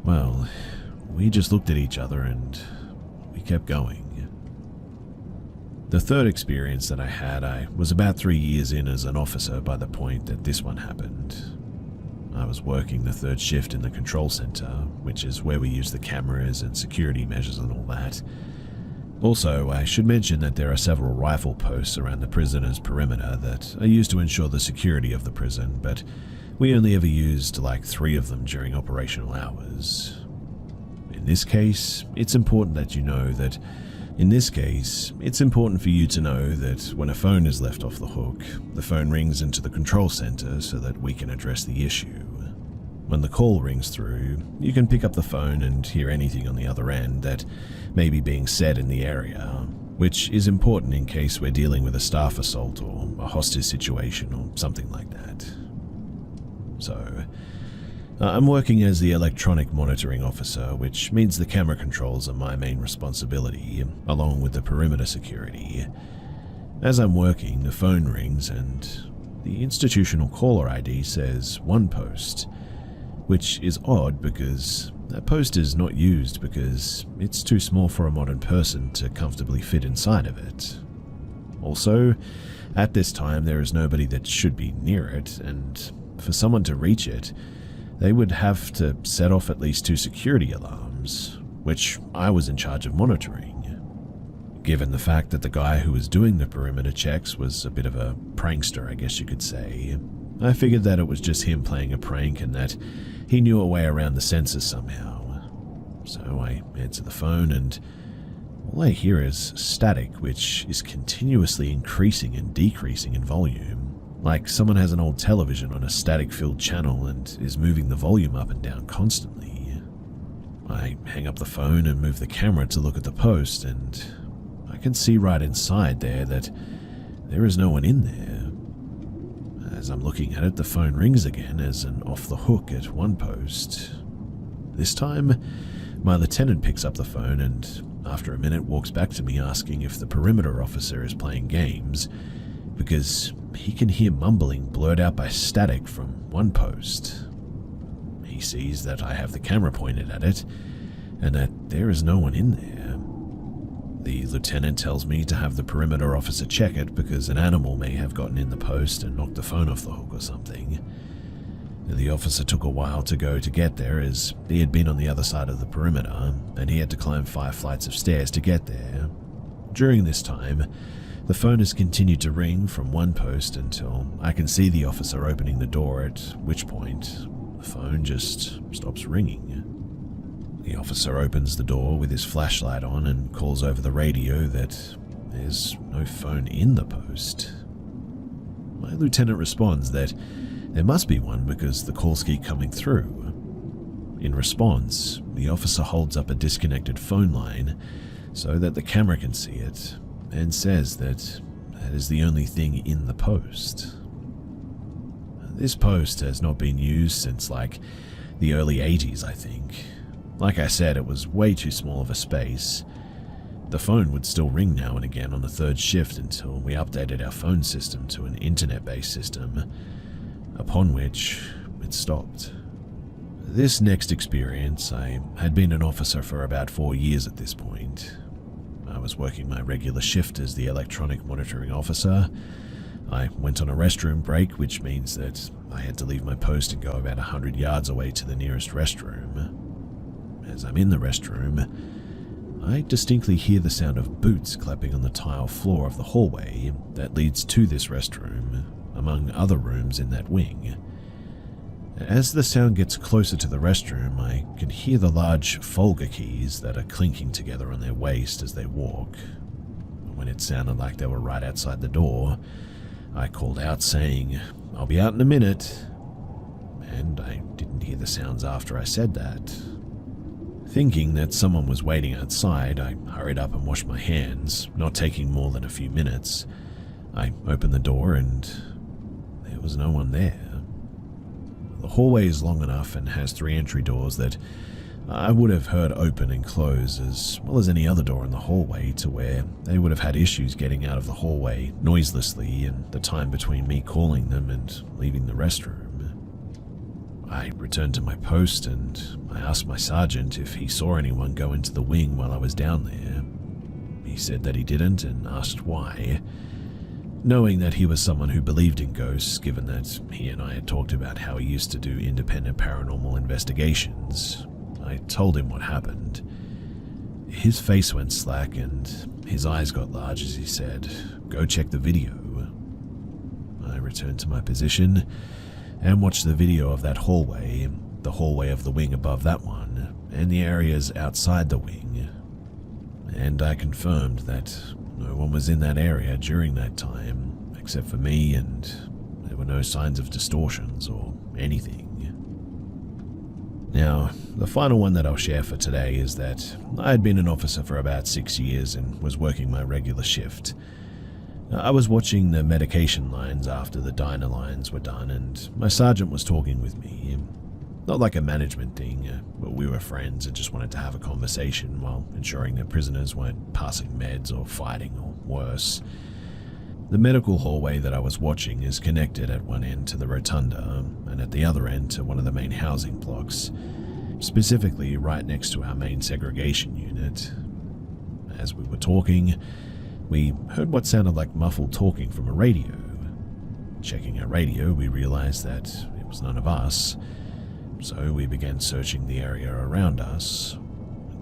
Well, we just looked at each other and we kept going. The third experience that I was about 3 years in as an officer by the point that this one happened. I was working the third shift in the control center, which is where we use the cameras and security measures and all that. Also, I should mention that there are several rifle posts around the prisoner's perimeter that are used to ensure the security of the prison, but we only ever used like 3 of them during operational hours. In this case, it's important for you to know that when a phone is left off the hook, the phone rings into the control center so that we can address the issue. When the call rings through, you can pick up the phone and hear anything on the other end that may be being said in the area, which is important in case we're dealing with a staff assault or a hostage situation or something like that. So, I'm working as the electronic monitoring officer, which means the camera controls are my main responsibility, along with the perimeter security. As I'm working, the phone rings and the institutional caller ID says 1 post, which is odd because that post is not used because it's too small for a modern person to comfortably fit inside of it. Also, at this time there is nobody that should be near it, and for someone to reach it, they would have to set off at least 2 security alarms, which I was in charge of monitoring. Given the fact that the guy who was doing the perimeter checks was a bit of a prankster, I guess you could say, I figured that it was just him playing a prank and that he knew a way around the sensors somehow. So I answer the phone and all I hear is static, which is continuously increasing and decreasing in volume. Like someone has an old television on a static-filled channel and is moving the volume up and down constantly. I hang up the phone and move the camera to look at the post, and I can see right inside there that there is no one in there. As I'm looking at it, the phone rings again as an off the hook at 1 post. This time, my lieutenant picks up the phone and after a minute walks back to me asking if the perimeter officer is playing games, because he can hear mumbling blurred out by static from 1 post. He sees that I have the camera pointed at it, and that there is no one in there. The lieutenant tells me to have the perimeter officer check it because an animal may have gotten in the post and knocked the phone off the hook or something. The officer took a while to get there as he had been on the other side of the perimeter, and he had to climb 5 flights of stairs to get there. During this time, the phone has continued to ring from 1 post until I can see the officer opening the door, at which point the phone just stops ringing. The officer opens the door with his flashlight on and calls over the radio that there's no phone in the post. My lieutenant responds that there must be one because the calls keep coming through. In response, the officer holds up a disconnected phone line so that the camera can see it, and says that is the only thing in the post. This post has not been used since like the early 80s, I think. Like I said, it was way too small of a space. The phone would still ring now and again on the 3rd shift until we updated our phone system to an internet-based system, upon which it stopped. This next experience, I had been an officer for about 4 years at this point. I was working my regular shift as the electronic monitoring officer. I went on a restroom break, which means that I had to leave my post and go about 100 yards away to the nearest restroom. As I'm in the restroom, I distinctly hear the sound of boots clapping on the tile floor of the hallway that leads to this restroom, among other rooms in that wing. As the sound gets closer to the restroom, I can hear the large folger keys that are clinking together on their waist as they walk. When it sounded like they were right outside the door, I called out saying, "I'll be out in a minute," and I didn't hear the sounds after I said that. Thinking that someone was waiting outside, I hurried up and washed my hands, not taking more than a few minutes. I opened the door and there was no one there. The hallway is long enough and has 3 entry doors that I would have heard open and close as well as any other door in the hallway, to where they would have had issues getting out of the hallway noiselessly in the time between me calling them and leaving the restroom. I returned to my post and I asked my sergeant if he saw anyone go into the wing while I was down there. He said that he didn't and asked why. Knowing that he was someone who believed in ghosts, given that he and I had talked about how he used to do independent paranormal investigations, I told him what happened. His face went slack and his eyes got large as he said, "Go check the video." I returned to my position and watched the video of that hallway, the hallway of the wing above that one, and the areas outside the wing. And I confirmed that no one was in that area during that time, except for me, and there were no signs of distortions or anything. Now, the final one that I'll share for today is that I had been an officer for about 6 years and was working my regular shift. I was watching the medication lines after the diner lines were done, and my sergeant was talking with me. Not like a management thing, but we were friends and just wanted to have a conversation while ensuring that prisoners weren't passing meds or fighting or worse. The medical hallway that I was watching is connected at one end to the rotunda and at the other end to one of the main housing blocks, specifically right next to our main segregation unit. As we were talking, we heard what sounded like muffled talking from a radio. Checking our radio, we realized that it was none of us, so we began searching the area around us.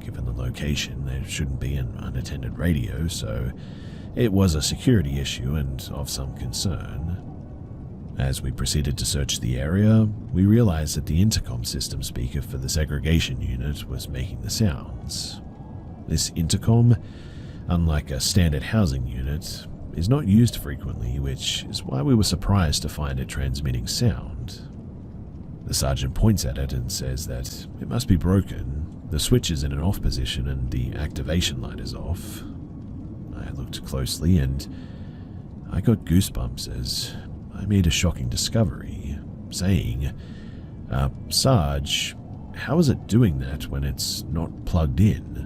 Given the location, there shouldn't be an unattended radio, so it was a security issue and of some concern. As we proceeded to search the area, we realized that the intercom system speaker for the segregation unit was making the sounds. This intercom, unlike a standard housing unit, is not used frequently, which is why we were surprised to find it transmitting sound. The sergeant points at it and says that it must be broken. The switch is in an off position and the activation light is off. I looked closely and I got goosebumps as I made a shocking discovery, saying, "Sarge, how is it doing that when it's not plugged in?"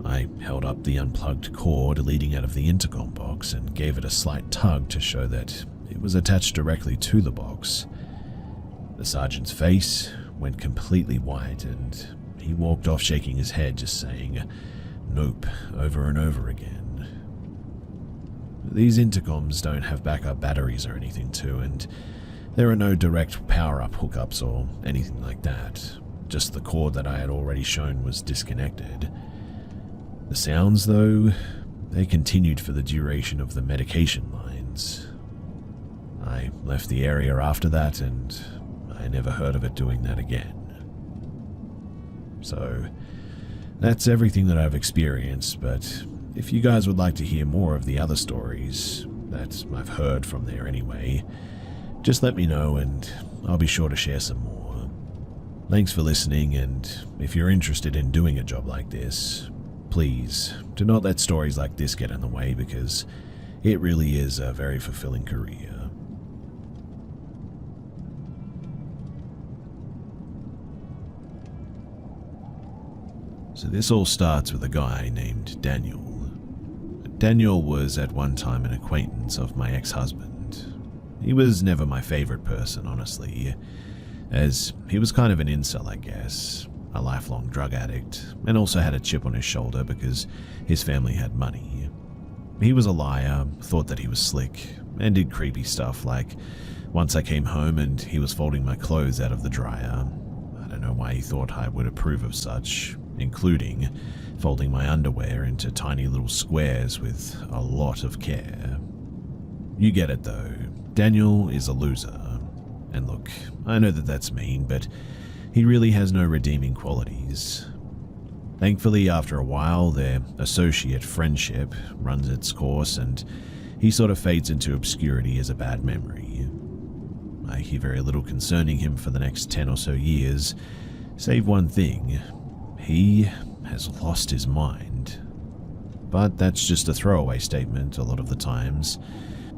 I held up the unplugged cord leading out of the intercom box and gave it a slight tug to show that it was attached directly to the box. The sergeant's face went completely white and he walked off shaking his head, just saying, "Nope," over and over again. These intercoms don't have backup batteries or anything too, and there are no direct power-up hookups or anything like that. Just the cord that I had already shown was disconnected. The sounds, though, they continued for the duration of the medication lines. I left the area after that, and I never heard of it doing that again. So, that's everything that I've experienced, but if you guys would like to hear more of the other stories that I've heard from there anyway, just let me know and I'll be sure to share some more. Thanks for listening, and if you're interested in doing a job like this, please do not let stories like this get in the way, because it really is a very fulfilling career. So this all starts with a guy named Daniel. Daniel was at one time an acquaintance of my ex-husband. He was never my favorite person, honestly, as he was kind of an incel, I guess, a lifelong drug addict, and also had a chip on his shoulder because his family had money. He was a liar, thought that he was slick, and did creepy stuff like once I came home and he was folding my clothes out of the dryer. I don't know why he thought I would approve of such, including folding my underwear into tiny little squares with a lot of care. You get it though, Daniel is a loser. And look, I know that that's mean, but he really has no redeeming qualities. Thankfully, after a while, their associate friendship runs its course and he sort of fades into obscurity as a bad memory. I hear very little concerning him for the next 10 or so years, save one thing. he has lost his mind. But that's just a throwaway statement a lot of the times.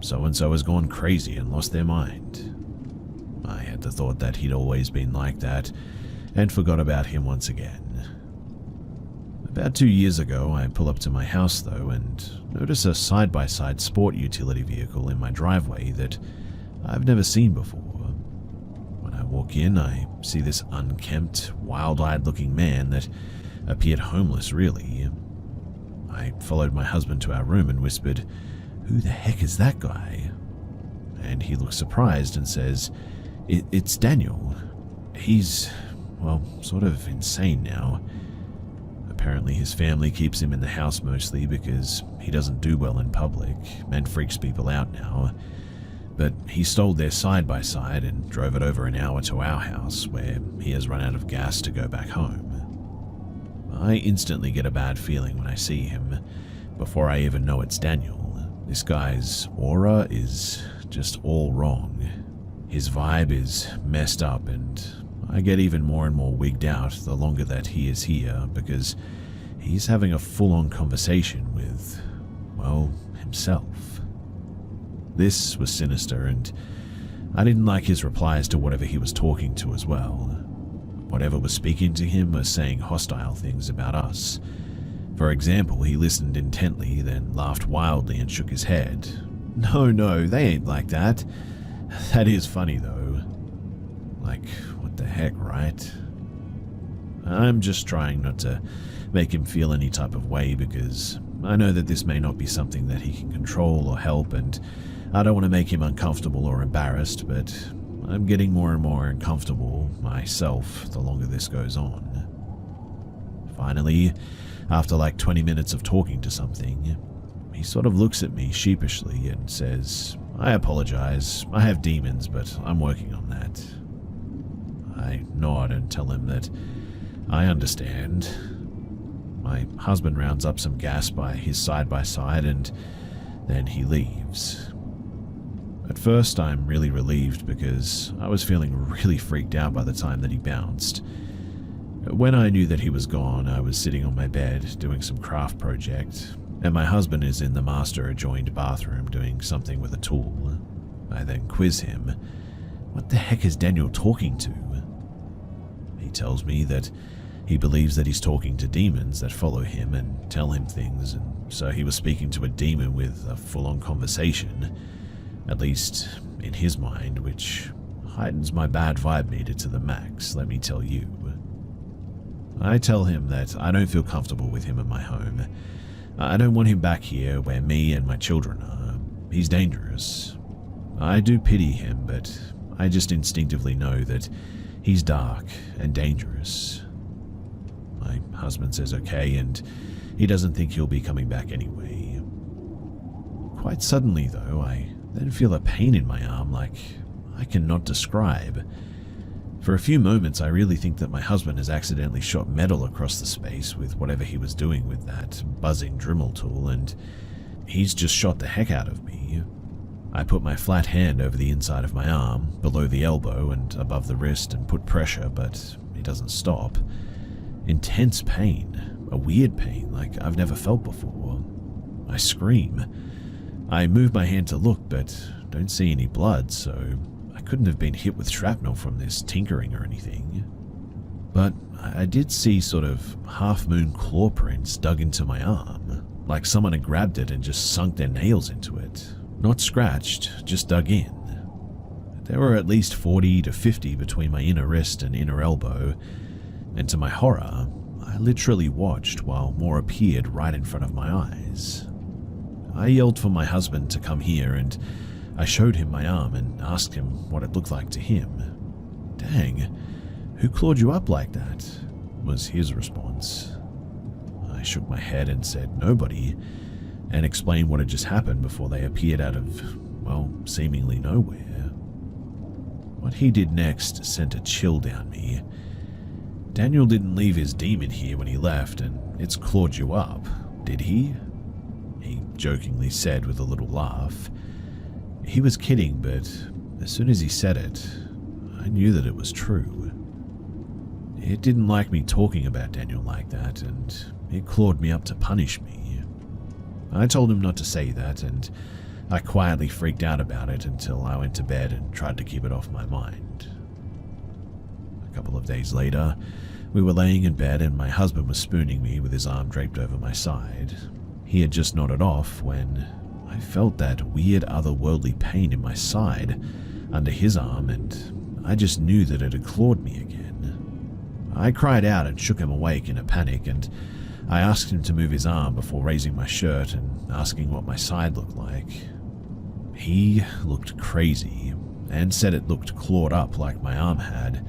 So-and-so has gone crazy and lost their mind. I had the thought that he'd always been like that, and forgot about him once again. About 2 years ago, I pull up to my house though, and notice a side-by-side sport utility vehicle in my driveway that I've never seen before. When I walk in, I see this unkempt, wild-eyed looking man that appeared homeless really. I followed my husband to our room and whispered, "Who the heck is that guy?" And he looked surprised and says, It's Daniel. He's, well, sort of insane now. Apparently his family keeps him in the house mostly because he doesn't do well in public and freaks people out now. But he stole their side-by-side and drove it over an hour to our house where he has run out of gas to go back home. I instantly get a bad feeling when I see him, before I even know it's Daniel. This guy's aura is just all wrong. His vibe is messed up, and I get even more and more wigged out the longer that he is here, because he's having a full-on conversation with, well, himself. This was sinister, and I didn't like his replies to whatever he was talking to as well. Whatever was speaking to him was saying hostile things about us. For example, he listened intently, then laughed wildly and shook his head. No, they ain't like that. That is funny though. Like, what the heck, right? I'm just trying not to make him feel any type of way because I know that this may not be something that he can control or help, and I don't want to make him uncomfortable or embarrassed, but I'm getting more and more uncomfortable myself the longer this goes on. Finally, after like 20 minutes of talking to something, he sort of looks at me sheepishly and says, "I apologize, I have demons, but I'm working on that." I nod and tell him that I understand. My husband rounds up some gas by his side-by-side and then he leaves. At first, I'm really relieved because I was feeling really freaked out by the time that he bounced. When I knew that he was gone, I was sitting on my bed doing some craft project, and my husband is in the master-adjoined bathroom doing something with a tool. I then quiz him. What the heck is Daniel talking to? He tells me that he believes that he's talking to demons that follow him and tell him things, and so he was speaking to a demon with a full-on conversation, at least in his mind, which heightens my bad vibe meter to the max, let me tell you. I tell him that I don't feel comfortable with him in my home. I don't want him back here where me and my children are. He's dangerous. I do pity him, but I just instinctively know that he's dark and dangerous. My husband says okay, and he doesn't think he'll be coming back anyway. Quite suddenly, though, I then feel a pain in my arm like I cannot describe. For a few moments, I really think that my husband has accidentally shot metal across the space with whatever he was doing with that buzzing Dremel tool, and he's just shot the heck out of me. I put my flat hand over the inside of my arm, below the elbow and above the wrist, and put pressure, but it doesn't stop. Intense pain, a weird pain like I've never felt before. I scream. I move my hand to look, but don't see any blood, so I couldn't have been hit with shrapnel from this tinkering or anything. But I did see sort of half-moon claw prints dug into my arm, like someone had grabbed it and just sunk their nails into it. Not scratched, just dug in. There were at least 40 to 50 between my inner wrist and inner elbow, and to my horror, I literally watched while more appeared right in front of my eyes. I yelled for my husband to come here, and I showed him my arm and asked him what it looked like to him. "Dang, who clawed you up like that?" was his response. I shook my head and said nobody, and explained what had just happened before they appeared out of, well, seemingly nowhere. What he did next sent a chill down me. "Daniel didn't leave his demon here when he left, and it's clawed you up, did he?" He jokingly said with a little laugh. He was kidding, but as soon as he said it, I knew that it was true. It didn't like me talking about Daniel like that, and it clawed me up to punish me. I told him not to say that, and I quietly freaked out about it until I went to bed and tried to keep it off my mind. A couple of days later, we were laying in bed and my husband was spooning me with his arm draped over my side. He had just nodded off when I felt that weird otherworldly pain in my side under his arm, and I just knew that it had clawed me again. I cried out and shook him awake in a panic, and I asked him to move his arm before raising my shirt and asking what my side looked like. He looked crazy and said it looked clawed up like my arm had,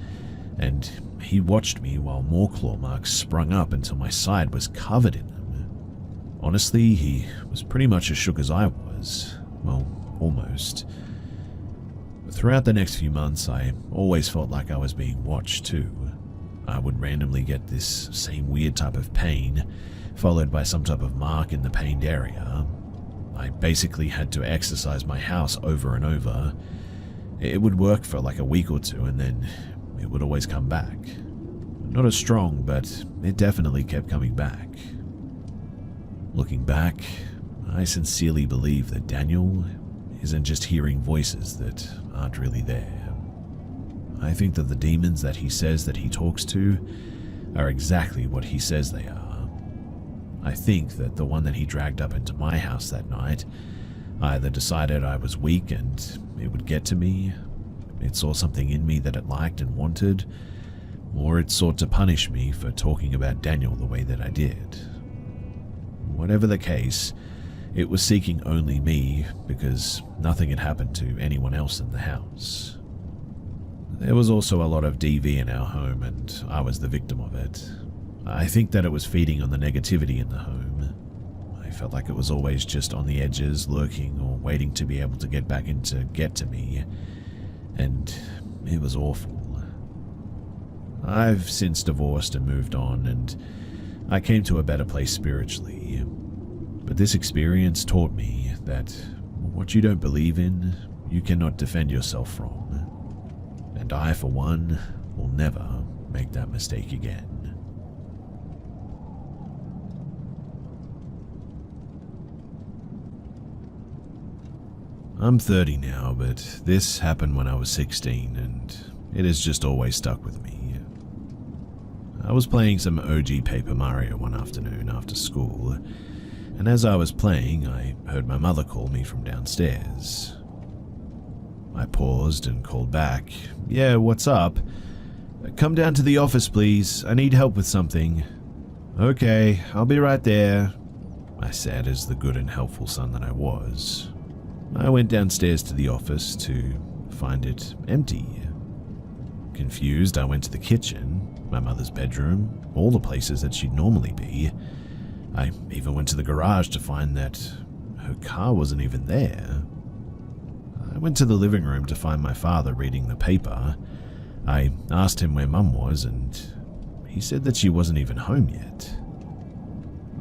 and he watched me while more claw marks sprung up until my side was covered in them. Honestly, he was pretty much as shook as I was. Well, almost. Throughout the next few months, I always felt like I was being watched too. I would randomly get this same weird type of pain, followed by some type of mark in the pained area. I basically had to exercise my house over and over. It would work for like a week or two, and then it would always come back. Not as strong, but it definitely kept coming back. Looking back, I sincerely believe that Daniel isn't just hearing voices that aren't really there. I think that the demons that he says that he talks to are exactly what he says they are. I think that the one that he dragged up into my house that night either decided I was weak and it would get to me, it saw something in me that it liked and wanted, or it sought to punish me for talking about Daniel the way that I did. Whatever the case, it was seeking only me because nothing had happened to anyone else in the house. There was also a lot of DV in our home, and I was the victim of it. I think that it was feeding on the negativity in the home. I felt like it was always just on the edges, lurking or waiting to be able to get back in to get to me, and it was awful. I've since divorced and moved on, and I came to a better place spiritually. But this experience taught me that what you don't believe in, you cannot defend yourself from. And I, for one, will never make that mistake again. I'm 30 now, but this happened when I was 16, and it has just always stuck with me. I was playing some OG Paper Mario one afternoon after school, and as I was playing, I heard my mother call me from downstairs. I paused and called back, "Yeah, what's up? Come down to the office, please. I need help with something." "Okay, I'll be right there," I said as the good and helpful son that I was. I went downstairs to the office to find it empty. Confused, I went to the kitchen, my mother's bedroom, all the places that she'd normally be. I even went to the garage to find that her car wasn't even there. I went to the living room to find my father reading the paper. I asked him where Mum was, and he said that she wasn't even home yet.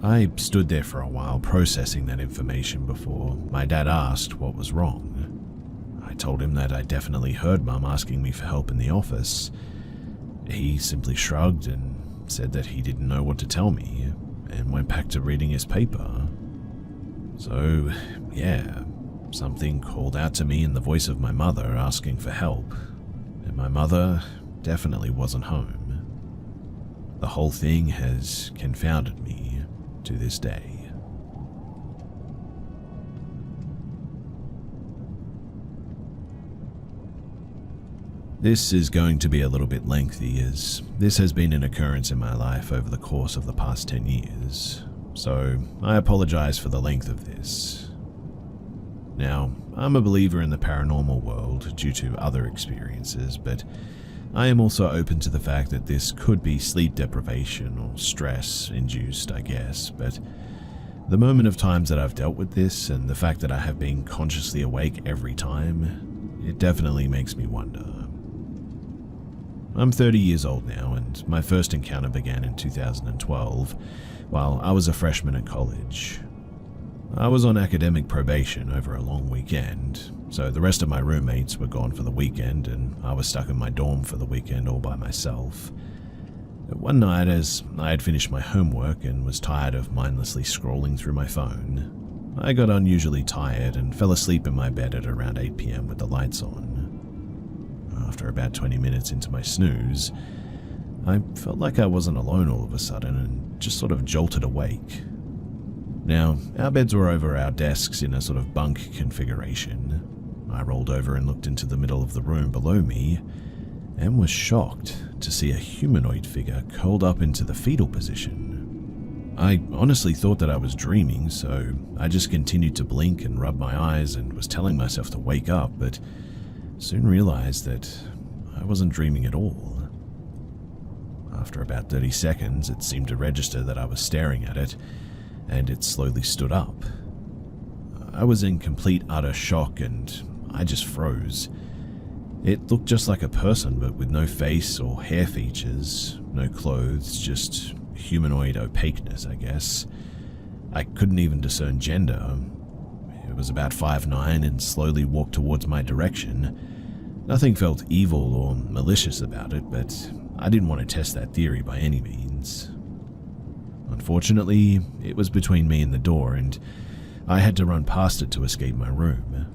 I stood there for a while processing that information before my dad asked what was wrong. I told him that I definitely heard Mum asking me for help in the office. He simply shrugged and said that he didn't know what to tell me, and went back to reading his paper. So, yeah, something called out to me in the voice of my mother asking for help, and my mother definitely wasn't home. The whole thing has confounded me to this day. This is going to be a little bit lengthy, as this has been an occurrence in my life over the course of the past 10 years, so I apologize for the length of this. Now, I'm a believer in the paranormal world due to other experiences, but I am also open to the fact that this could be sleep deprivation or stress induced, I guess, but the moment of times that I've dealt with this and the fact that I have been consciously awake every time, it definitely makes me wonder. I'm 30 years old now, and my first encounter began in 2012 while I was a freshman at college. I was on academic probation over a long weekend, so the rest of my roommates were gone for the weekend and I was stuck in my dorm for the weekend all by myself. One night, as I had finished my homework and was tired of mindlessly scrolling through my phone, I got unusually tired and fell asleep in my bed at around 8 p.m. with the lights on. After about 20 minutes into my snooze, I felt like I wasn't alone all of a sudden and just sort of jolted awake. Now, our beds were over our desks in a sort of bunk configuration. I rolled over and looked into the middle of the room below me and was shocked to see a humanoid figure curled up into the fetal position. I honestly thought that I was dreaming, so I just continued to blink and rub my eyes and was telling myself to wake up, but soon realized that I wasn't dreaming at all. After about 30 seconds, it seemed to register that I was staring at it, and it slowly stood up. I was in complete utter shock and I just froze. It looked just like a person, but with no face or hair features, no clothes, just humanoid opaqueness, I guess. I couldn't even discern gender. It was about 5'9" and slowly walked towards my direction. Nothing felt evil or malicious about it, but I didn't want to test that theory by any means. Unfortunately, it was between me and the door, and I had to run past it to escape my room.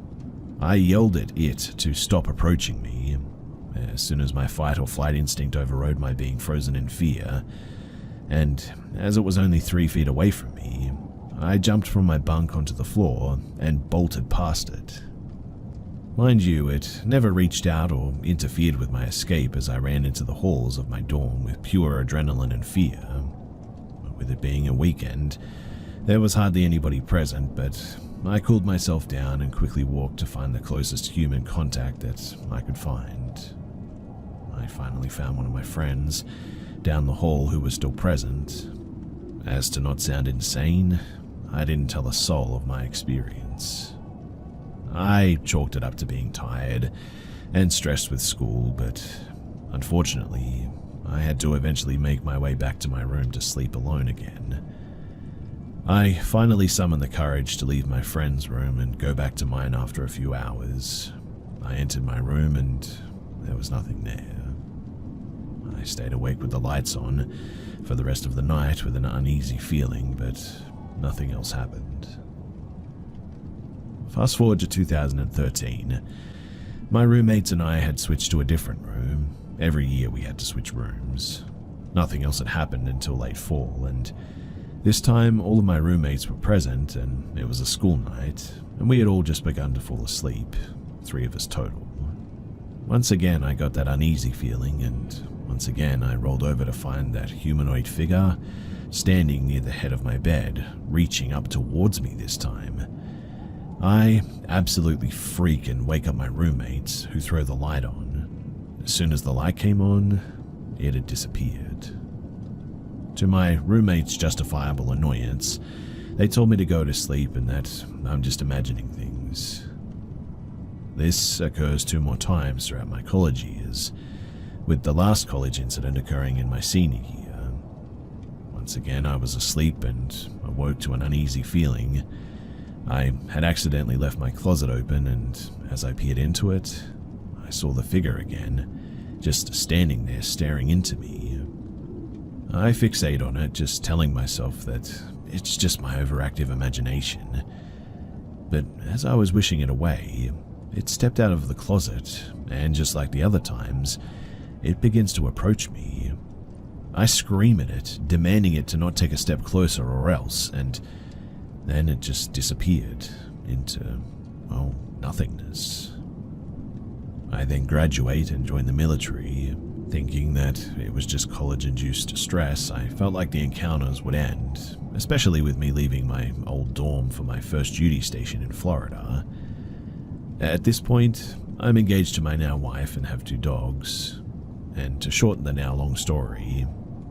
I yelled at it to stop approaching me. As soon as my fight or flight instinct overrode my being frozen in fear, and as it was only 3 feet away from me, I jumped from my bunk onto the floor and bolted past it. Mind you, it never reached out or interfered with my escape as I ran into the halls of my dorm with pure adrenaline and fear. With it being a weekend, there was hardly anybody present, but I cooled myself down and quickly walked to find the closest human contact that I could find. I finally found one of my friends down the hall who was still present. As to not sound insane, I didn't tell a soul of my experience. I chalked it up to being tired and stressed with school, but unfortunately, I had to eventually make my way back to my room to sleep alone again. I finally summoned the courage to leave my friend's room and go back to mine after a few hours. I entered my room and there was nothing there. I stayed awake with the lights on for the rest of the night with an uneasy feeling, but nothing else happened. Fast forward to 2013. My roommates and I had switched to a different room. Every year we had to switch rooms. Nothing else had happened until late fall, and this time all of my roommates were present, and it was a school night, and we had all just begun to fall asleep, 3 of us total. Once again I got that uneasy feeling, and once again I rolled over to find that humanoid figure standing near the head of my bed, reaching up towards me this time. I absolutely freak and wake up my roommates, who throw the light on. As soon as the light came on, it had disappeared. To my roommates' justifiable annoyance, they told me to go to sleep and that I'm just imagining things. This occurs 2 more times throughout my college years, with the last college incident occurring in my senior year. Once again, I was asleep and awoke to an uneasy feeling. I had accidentally left my closet open, and as I peered into it, I saw the figure again, just standing there staring into me. I fixate on it, just telling myself that it's just my overactive imagination. But as I was wishing it away, it stepped out of the closet, and just like the other times, it begins to approach me. I scream at it, demanding it to not take a step closer or else, and then it just disappeared into, nothingness. I then graduate and join the military. Thinking that it was just college-induced stress, I felt like the encounters would end, especially with me leaving my old dorm for my first duty station in Florida. At this point, I'm engaged to my now wife and have 2 dogs. And to shorten the now long story,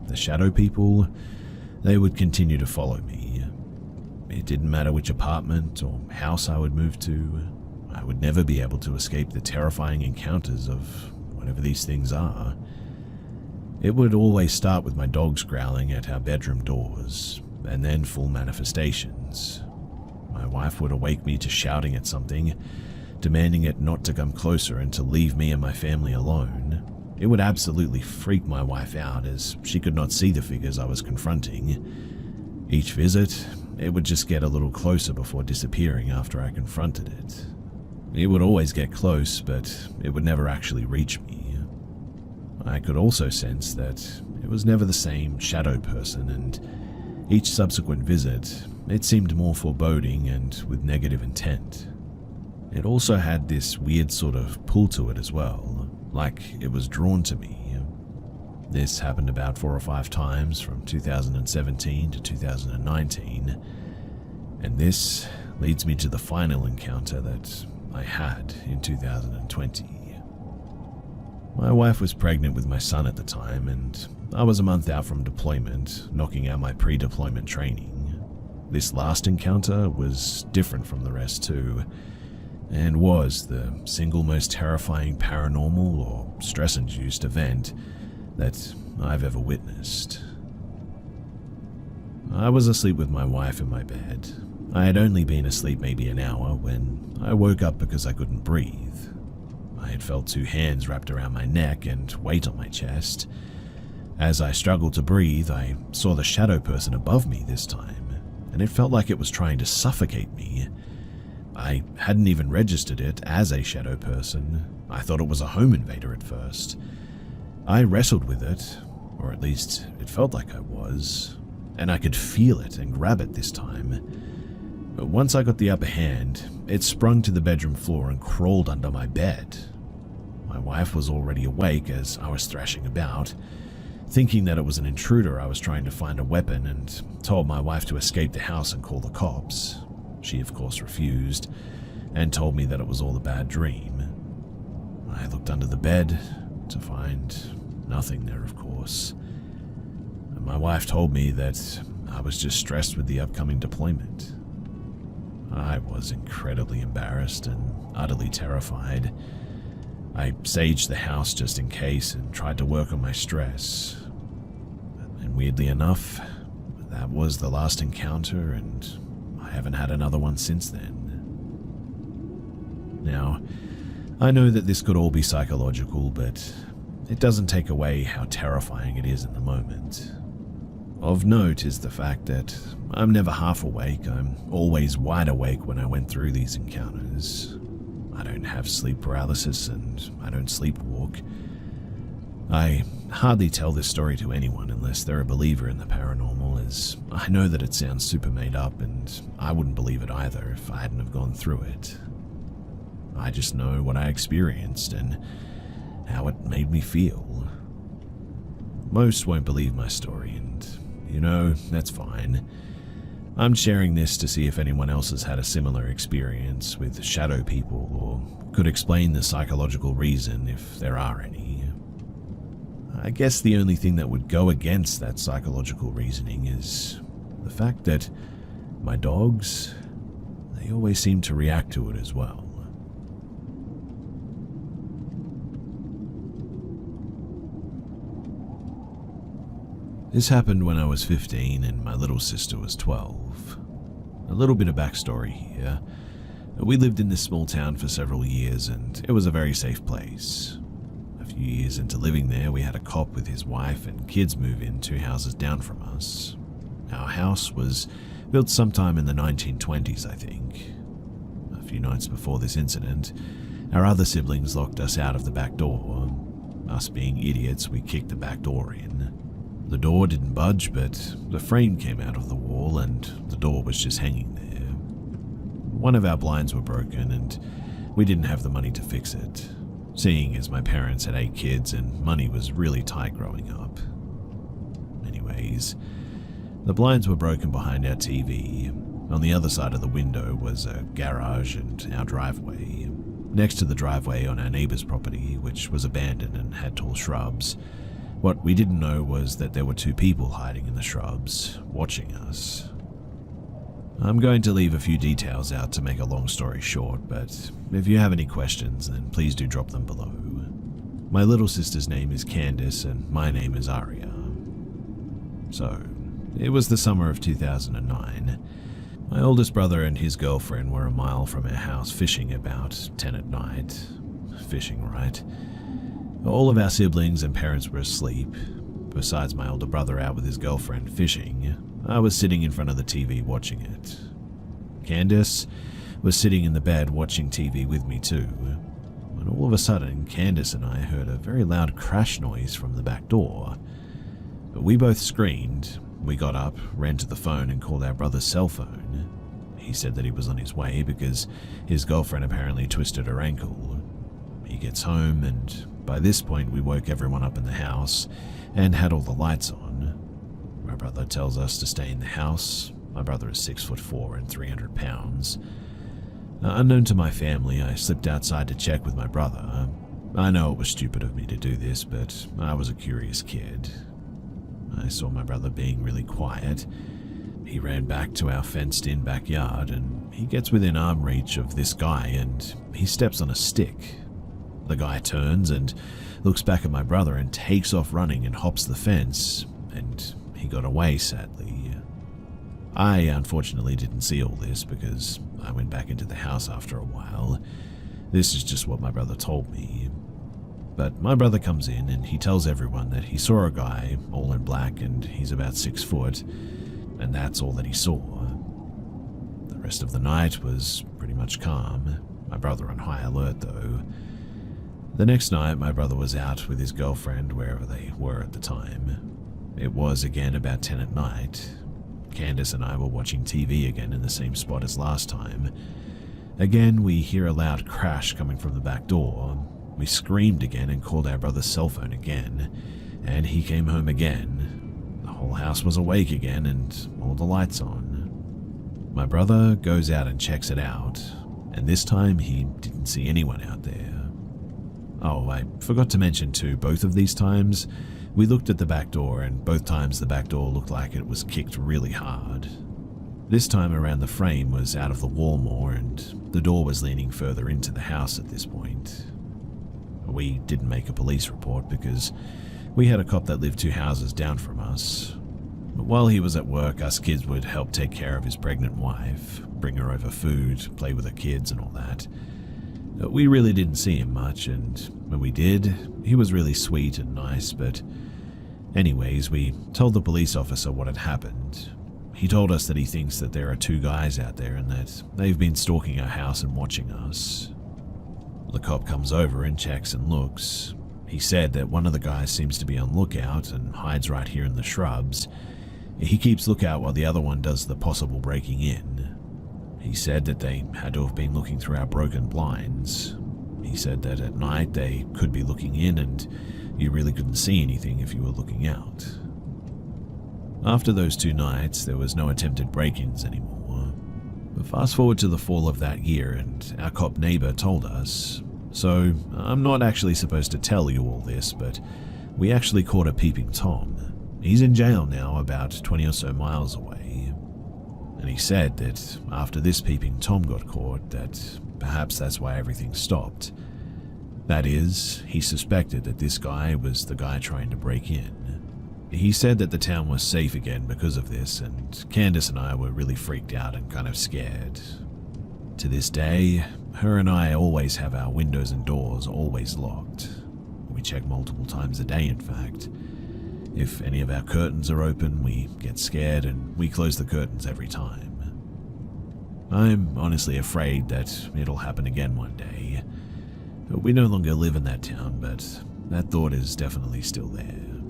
the shadow people, they would continue to follow me. It didn't matter which apartment or house I would move to. I would never be able to escape the terrifying encounters of whatever these things are. It would always start with my dogs growling at our bedroom doors, and then full manifestations. My wife would awake me to shouting at something, demanding it not to come closer and to leave me and my family alone. It would absolutely freak my wife out as she could not see the figures I was confronting. Each visit, it would just get a little closer before disappearing after I confronted it. It would always get close, but it would never actually reach me. I could also sense that it was never the same shadow person, and each subsequent visit, it seemed more foreboding and with negative intent. It also had this weird sort of pull to it as well, like it was drawn to me. This happened about 4 or 5 times from 2017 to 2019, and this leads me to the final encounter that I had in 2020. My wife was pregnant with my son at the time, and I was a month out from deployment, knocking out my pre-deployment training. This last encounter was different from the rest too, and was the single most terrifying paranormal or stress-induced event that I've ever witnessed. I was asleep with my wife in my bed. I had only been asleep maybe an hour when I woke up because I couldn't breathe. I had felt 2 hands wrapped around my neck and weight on my chest. As I struggled to breathe, I saw the shadow person above me this time, and it felt like it was trying to suffocate me. I hadn't even registered it as a shadow person. I thought it was a home invader at first. I wrestled with it, or at least it felt like I was, and I could feel it and grab it this time. But once I got the upper hand, it sprung to the bedroom floor and crawled under my bed. My wife was already awake as I was thrashing about. Thinking that it was an intruder, I was trying to find a weapon and told my wife to escape the house and call the cops. She, of course, refused and told me that it was all a bad dream. I looked under the bed to find nothing there, of course. And my wife told me that I was just stressed with the upcoming deployment. I was incredibly embarrassed and utterly terrified. I saged the house just in case and tried to work on my stress. And weirdly enough, that was the last encounter, and I haven't had another one since then. Now, I know that this could all be psychological, but it doesn't take away how terrifying it is in the moment. Of note is the fact that I'm never half awake. I'm always wide awake when I went through these encounters. I don't have sleep paralysis and I don't sleepwalk. I hardly tell this story to anyone unless they're a believer in the paranormal, as I know that it sounds super made up and I wouldn't believe it either if I hadn't have gone through it. I just know what I experienced and how it made me feel. Most won't believe my story, and that's fine. I'm sharing this to see if anyone else has had a similar experience with shadow people or could explain the psychological reason if there are any. I guess the only thing that would go against that psychological reasoning is the fact that my dogs, they always seem to react to it as well. This happened when I was 15 and my little sister was 12. A little bit of backstory here. We lived in this small town for several years and it was a very safe place. A few years into living there, we had a cop with his wife and kids move in 2 houses down from us. Our house was built sometime in the 1920s, I think. A few nights before this incident, our other siblings locked us out of the back door. Us being idiots, we kicked the back door in. The door didn't budge, but the frame came out of the wall and the door was just hanging there. One of our blinds were broken and we didn't have the money to fix it, seeing as my parents had 8 kids and money was really tight growing up. Anyways, the blinds were broken behind our TV. On the other side of the window was a garage and our driveway. Next to the driveway on our neighbor's property, which was abandoned and had tall shrubs. What we didn't know was that there were 2 people hiding in the shrubs, watching us. I'm going to leave a few details out to make a long story short, but if you have any questions, then please do drop them below. My little sister's name is Candace and my name is Aria. So, it was the summer of 2009. My oldest brother and his girlfriend were a mile from our house fishing about 10 at night. Fishing, right? All of our siblings and parents were asleep. Besides my older brother out with his girlfriend fishing, I was sitting in front of the TV watching it. Candace was sitting in the bed watching TV with me too, when all of a sudden Candace and I heard a very loud crash noise from the back door. We both screamed. We got up, ran to the phone and called our brother's cell phone. He said that he was on his way because his girlfriend apparently twisted her ankle. He gets home and by this point we woke everyone up in the house and had all the lights on. My brother tells us to stay in the house. My brother is 6'4" and 300 pounds. Unknown to my family, I slipped outside to check with my brother. I know it was stupid of me to do this, but I was a curious kid. I saw my brother being really quiet. He ran back to our fenced-in backyard and he gets within arm reach of this guy and he steps on a stick. The guy turns and looks back at my brother and takes off running and hops the fence, and he got away, sadly. I unfortunately didn't see all this because I went back into the house after a while. This is just what my brother told me. But my brother comes in and he tells everyone that he saw a guy all in black and he's about 6 foot, and that's all that he saw. The rest of the night was pretty much calm. My brother on high alert though. The next night, my brother was out with his girlfriend wherever they were at the time. It was again about 10 at night. Candace and I were watching TV again in the same spot as last time. Again, we hear a loud crash coming from the back door. We screamed again and called our brother's cell phone again, and he came home again. The whole house was awake again and all the lights on. My brother goes out and checks it out, and this time he didn't see anyone out there. Oh, I forgot to mention too, both of these times, we looked at the back door and both times the back door looked like it was kicked really hard. This time around the frame was out of the wall more and the door was leaning further into the house at this point. We didn't make a police report because we had a cop that lived 2 houses down from us. But while he was at work, us kids would help take care of his pregnant wife, bring her over food, play with her kids and all that. We really didn't see him much, and when we did, he was really sweet and nice, but anyways, we told the police officer what had happened. He told us that he thinks that there are 2 guys out there and that they've been stalking our house and watching us. The cop comes over and checks and looks. He said that one of the guys seems to be on lookout and hides right here in the shrubs. He keeps lookout while the other one does the possible breaking in. He said that they had to have been looking through our broken blinds. He said that at night they could be looking in and you really couldn't see anything if you were looking out. After those 2 nights, there was no attempted break-ins anymore. But fast forward to the fall of that year and our cop neighbor told us. So I'm not actually supposed to tell you all this, but we actually caught a peeping Tom. He's in jail now about 20 or so miles away. And he said that after this peeping Tom got caught, that perhaps that's why everything stopped. That is, he suspected that this guy was the guy trying to break in. He said that the town was safe again because of this, and Candace and I were really freaked out and kind of scared. To this day, her and I always have our windows and doors always locked. We check multiple times a day, in fact. If any of our curtains are open, we get scared and we close the curtains every time. I'm honestly afraid that it'll happen again one day. We no longer live in that town, but that thought is definitely still there.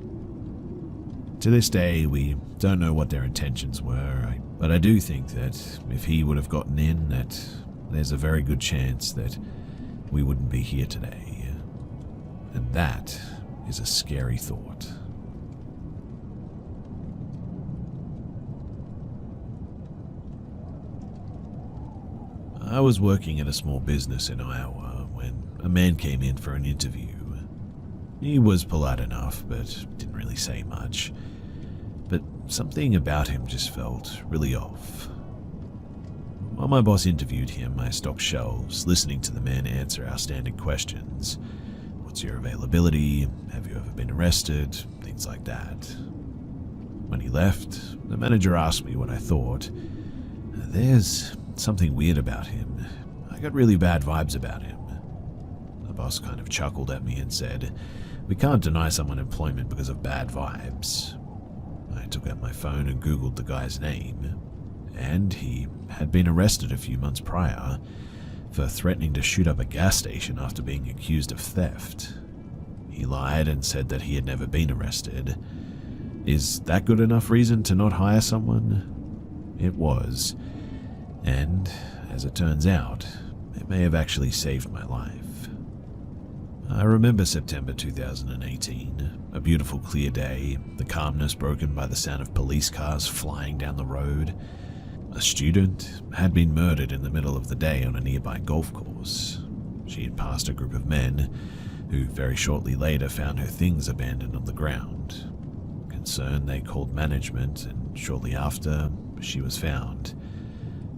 To this day, we don't know what their intentions were, but I do think that if he would have gotten in, that there's a very good chance that we wouldn't be here today. And that is a scary thought. I was working at a small business in Iowa when a man came in for an interview. He was polite enough, but didn't really say much. But something about him just felt really off. While my boss interviewed him, I stocked shelves, listening to the man answer our standard questions. What's your availability? Have you ever been arrested? Things like that. When he left, the manager asked me what I thought. There's something weird about him. I got really bad vibes about him. boss kind of chuckled at me and said, "We can't deny someone employment because of bad vibes." I took out my phone and Googled the guy's name, and he had been arrested a few months prior for threatening to shoot up a gas station after being accused of theft. He lied and said that he had never been arrested. Is that good enough reason to not hire someone? It was, and as it turns out, it may have actually saved my life. I remember September 2018, a beautiful clear day, the calmness broken by the sound of police cars flying down the road. A student had been murdered in the middle of the day on a nearby golf course. She had passed a group of men who very shortly later found her things abandoned on the ground. Concerned, they called management, and shortly after, she was found,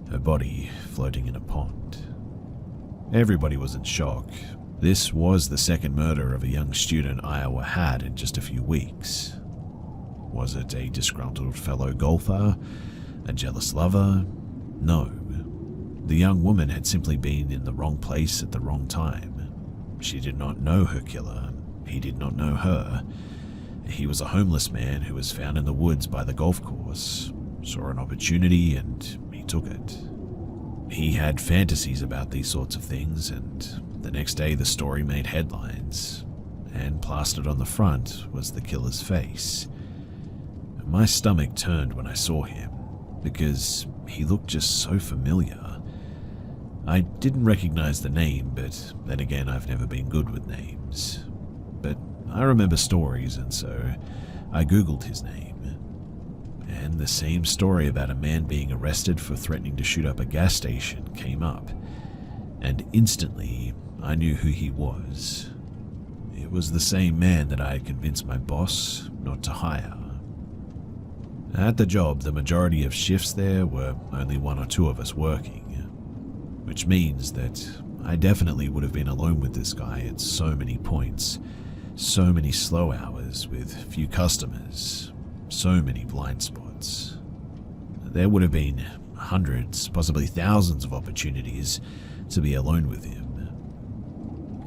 her body floating in a pond. Everybody was in shock. This was the second murder of a young student Iowa had in just a few weeks. Was it a disgruntled fellow golfer? A jealous lover? No. The young woman had simply been in the wrong place at the wrong time. She did not know her killer. He did not know her. He was a homeless man who was found in the woods by the golf course, saw an opportunity, and he took it. He had fantasies about these sorts of things, and the next day the story made headlines, and plastered on the front was the killer's face. My stomach turned when I saw him, because he looked just so familiar. I didn't recognize the name, but then again, I've never been good with names. But I remember stories, and so I Googled his name. And the same story about a man being arrested for threatening to shoot up a gas station came up, and instantly I knew who he was. It was the same man that I had convinced my boss not to hire. At the job, the majority of shifts there were only one or two of us working, which means that I definitely would have been alone with this guy at so many points, so many slow hours with few customers, so many blind spots. There would have been hundreds, possibly thousands of opportunities to be alone with him.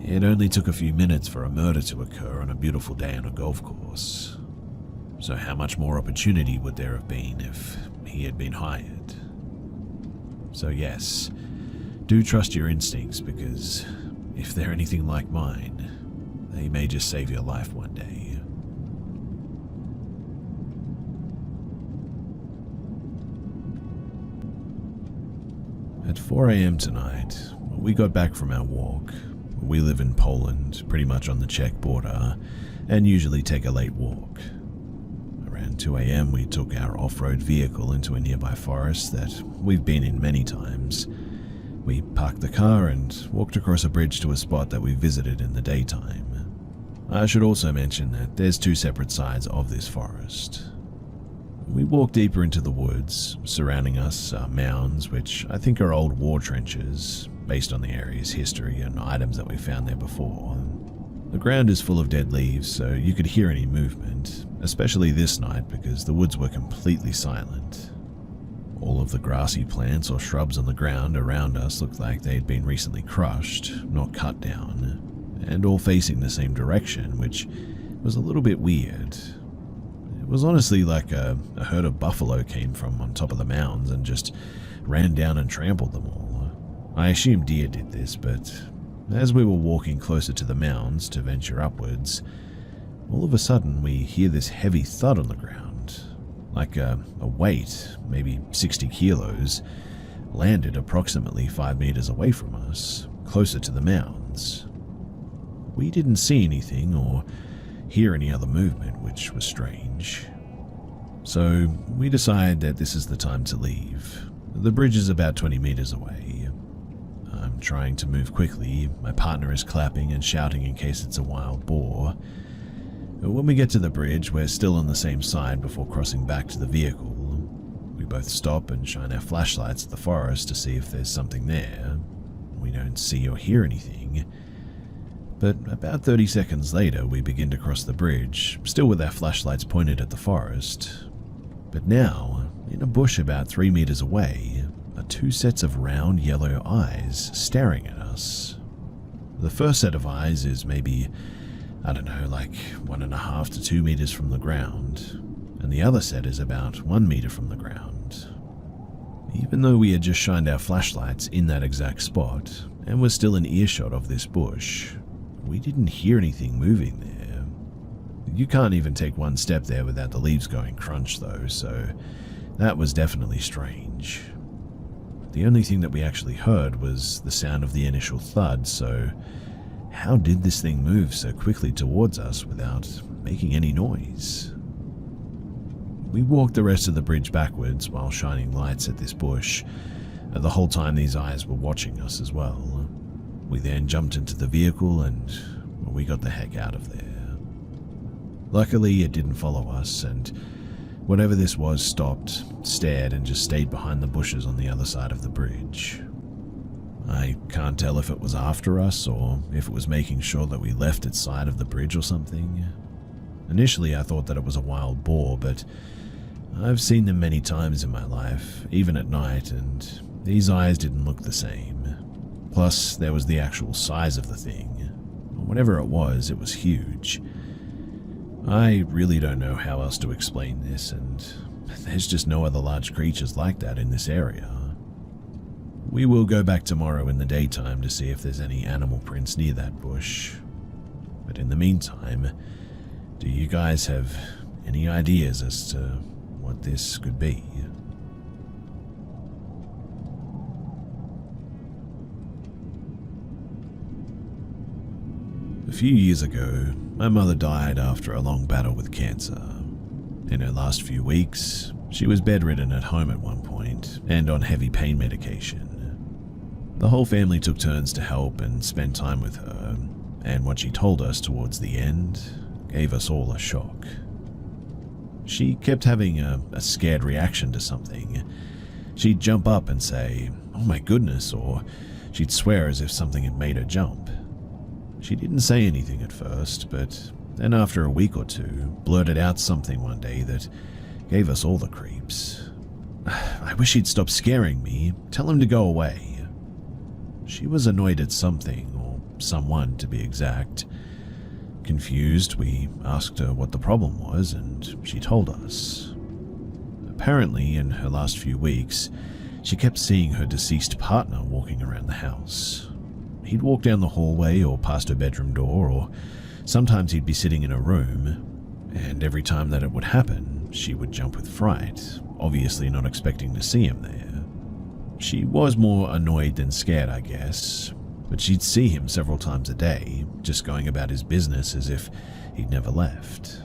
It only took a few minutes for a murder to occur on a beautiful day on a golf course. So how much more opportunity would there have been if he had been hired? So yes, do trust your instincts, because if they're anything like mine, they may just save your life one day. At 4 a.m. tonight, we got back from our walk. We live in Poland, pretty much on the Czech border, and usually take a late walk. Around 2 a.m. we took our off-road vehicle into a nearby forest that we've been in many times. We parked the car and walked across a bridge to a spot that we visited in the daytime. I should also mention that there's two separate sides of this forest. We walked deeper into the woods. Surrounding us are mounds, which I think are old war trenches, based on the area's history and items that we found there before. The ground is full of dead leaves, so you could hear any movement, especially this night because the woods were completely silent. All of the grassy plants or shrubs on the ground around us looked like they had been recently crushed, not cut down, and all facing the same direction, which was a little bit weird. It was honestly like a herd of buffalo came from on top of the mounds and just ran down and trampled them all. I assume deer did this, but as we were walking closer to the mounds to venture upwards, all of a sudden we hear this heavy thud on the ground, like a weight, maybe 60 kilos, landed approximately 5 meters away from us, closer to the mounds. We didn't see anything or hear any other movement, which was strange. So we decide that this is the time to leave. The bridge is about 20 meters away. I'm trying to move quickly. My partner is clapping and shouting in case it's a wild boar. When we get to the bridge, we're still on the same side before crossing back to the vehicle. We both stop and shine our flashlights at the forest to see if there's something there. We don't see or hear anything. But about 30 seconds later, we begin to cross the bridge, still with our flashlights pointed at the forest. But now, in a bush about 3 meters away, are two sets of round yellow eyes staring at us. The first set of eyes is maybe, I don't know, like 1.5 to 2 meters from the ground, and the other set is about 1 meter from the ground. Even though we had just shined our flashlights in that exact spot, and were still in earshot of this bush, we didn't hear anything moving there. You can't even take one step there without the leaves going crunch though, so that was definitely strange. The only thing that we actually heard was the sound of the initial thud, so how did this thing move so quickly towards us without making any noise? We walked the rest of the bridge backwards while shining lights at this bush. The whole time these eyes were watching us as well. We then jumped into the vehicle and we got the heck out of there. Luckily, it didn't follow us, and whatever this was stopped, stared, and just stayed behind the bushes on the other side of the bridge. I can't tell if it was after us or if it was making sure that we left its side of the bridge or something. Initially, I thought that it was a wild boar, but I've seen them many times in my life, even at night, and these eyes didn't look the same. Plus, there was the actual size of the thing. Whatever it was huge. I really don't know how else to explain this, and there's just no other large creatures like that in this area. We will go back tomorrow in the daytime to see if there's any animal prints near that bush. But in the meantime, do you guys have any ideas as to what this could be? A few years ago, my mother died after a long battle with cancer. In her last few weeks, she was bedridden at home at one point and on heavy pain medication. The whole family took turns to help and spend time with her, and what she told us towards the end gave us all a shock. She kept having a scared reaction to something. She'd jump up and say, "Oh my goodness," or she'd swear as if something had made her jump. She didn't say anything at first, but then after a week or two, blurted out something one day that gave us all the creeps. "I wish he'd stop scaring me. Tell him to go away." She was annoyed at something, or someone to be exact. Confused, we asked her what the problem was, and she told us. Apparently, in her last few weeks, she kept seeing her deceased partner walking around the house. He'd walk down the hallway or past her bedroom door, or sometimes he'd be sitting in her room, and every time that it would happen, she would jump with fright, obviously not expecting to see him there. She was more annoyed than scared, I guess, but she'd see him several times a day, just going about his business as if he'd never left.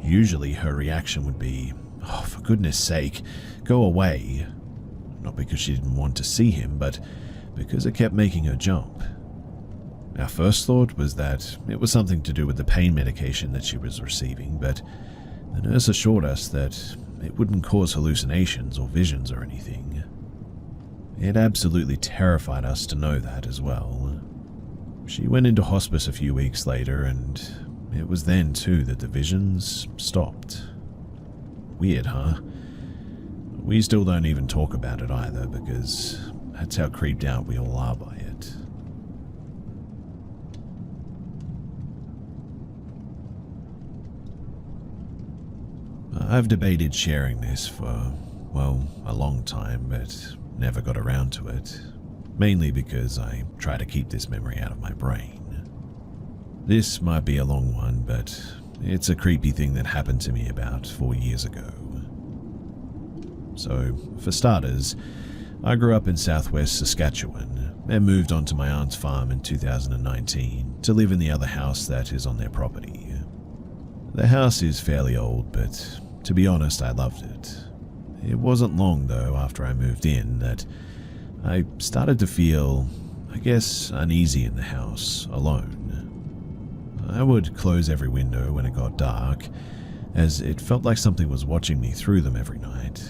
Usually her reaction would be, "Oh, for goodness sake, go away." Not because she didn't want to see him, but because it kept making her jump. Our first thought was that it was something to do with the pain medication that she was receiving, but the nurse assured us that it wouldn't cause hallucinations or visions or anything. It absolutely terrified us to know that as well. She went into hospice a few weeks later, and it was then too that the visions stopped. Weird, huh? We still don't even talk about it either, because that's how creeped out we all are by it. I've debated sharing this for, well, a long time, but never got around to it. Mainly because I try to keep this memory out of my brain. This might be a long one, but it's a creepy thing that happened to me about 4 years ago. So, for starters, I grew up in southwest Saskatchewan and moved on to my aunt's farm in 2019 to live in the other house that is on their property. The house is fairly old, but to be honest, I loved it. It wasn't long, though, after I moved in that I started to feel, I guess, uneasy in the house, alone. I would close every window when it got dark, as it felt like something was watching me through them every night.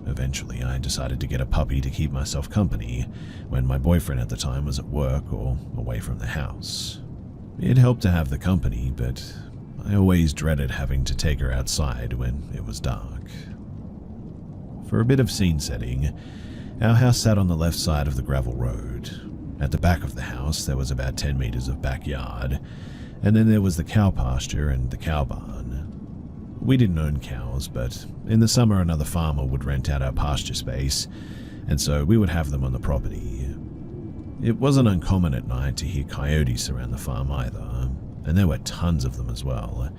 Eventually, I decided to get a puppy to keep myself company when my boyfriend at the time was at work or away from the house. It helped to have the company, but I always dreaded having to take her outside when it was dark. For a bit of scene setting, our house sat on the left side of the gravel road. At the back of the house, there was about 10 meters of backyard, and then there was the cow pasture and the cow barn. We didn't own cows, but in the summer another farmer would rent out our pasture space, and so we would have them on the property. It wasn't uncommon at night to hear coyotes around the farm either, and there were tons of them as well.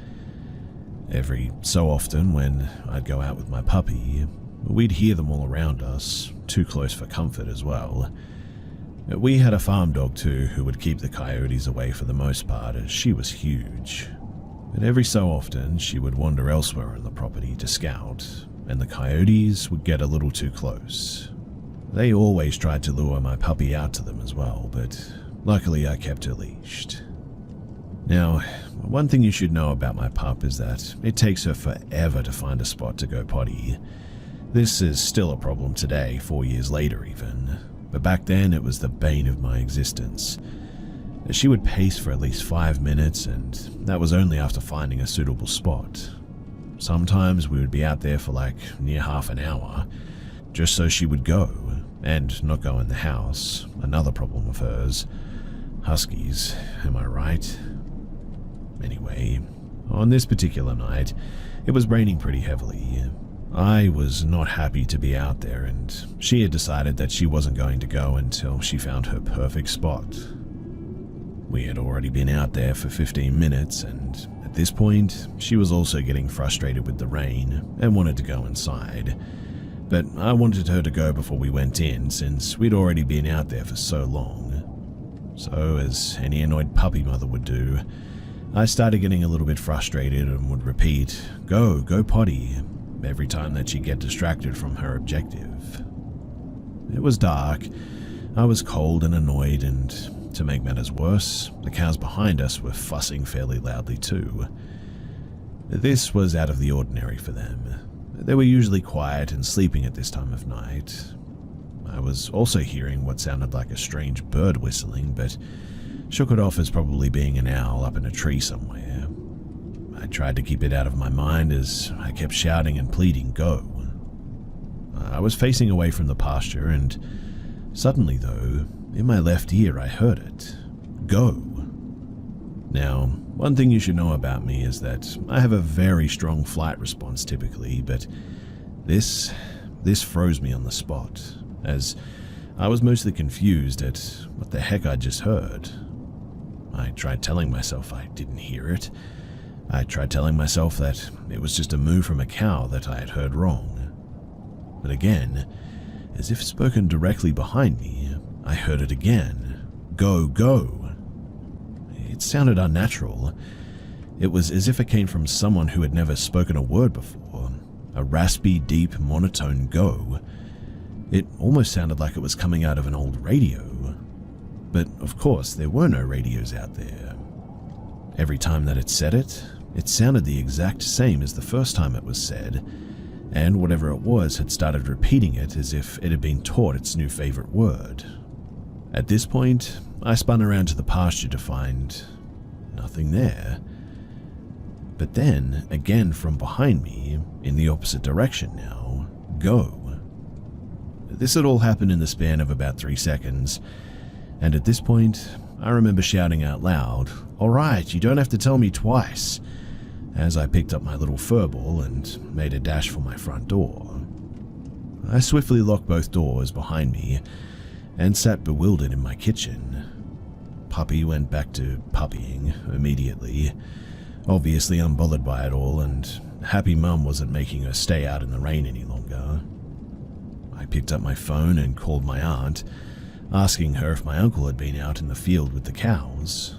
Every so often when I'd go out with my puppy, we'd hear them all around us, too close for comfort as well. We had a farm dog too who would keep the coyotes away for the most part, as she was huge. But every so often she would wander elsewhere on the property to scout, and the coyotes would get a little too close. They always tried to lure my puppy out to them as well, but luckily I kept her leashed. Now, one thing you should know about my pup is that it takes her forever to find a spot to go potty. This is still a problem today, 4 years later even, but back then it was the bane of my existence. She would pace for at least 5 minutes, and that was only after finding a suitable spot. Sometimes we would be out there for like near half an hour, just so she would go, and not go in the house. Another problem of hers. Huskies, am I right? Anyway, on this particular night, it was raining pretty heavily. I was not happy to be out there, and she had decided that she wasn't going to go until she found her perfect spot. We had already been out there for 15 minutes, and at this point, she was also getting frustrated with the rain and wanted to go inside. But I wanted her to go before we went in, since we'd already been out there for so long. So, as any annoyed puppy mother would do, I started getting a little bit frustrated and would repeat, go potty, every time that she'd get distracted from her objective. It was dark, I was cold and annoyed, and to make matters worse, the cows behind us were fussing fairly loudly too. This was out of the ordinary for them. They were usually quiet and sleeping at this time of night. I was also hearing what sounded like a strange bird whistling, but shook it off as probably being an owl up in a tree somewhere. I tried to keep it out of my mind as I kept shouting and pleading, go. I was facing away from the pasture, and suddenly though, in my left ear I heard it, go. Now, one thing you should know about me is that I have a very strong flight response typically, but this froze me on the spot, as I was mostly confused at what the heck I just heard. I tried telling myself I didn't hear it. I tried telling myself that it was just a moo from a cow that I had heard wrong. But again, as if spoken directly behind me, I heard it again. Go, go. It sounded unnatural. It was as if it came from someone who had never spoken a word before. A raspy, deep, monotone go. It almost sounded like it was coming out of an old radio. But of course, there were no radios out there. Every time that it said it, it sounded the exact same as the first time it was said, and whatever it was had started repeating it as if it had been taught its new favorite word. At this point, I spun around to the pasture to find nothing there. But then, again from behind me, in the opposite direction now, go. This had all happened in the span of about 3 seconds, and at this point, I remember shouting out loud, "All right, you don't have to tell me twice," as I picked up my little furball and made a dash for my front door. I swiftly locked both doors behind me and sat bewildered in my kitchen. Puppy went back to puppying immediately, obviously unbothered by it all, and happy mum wasn't making her stay out in the rain any longer. I picked up my phone and called my aunt, asking her if my uncle had been out in the field with the cows.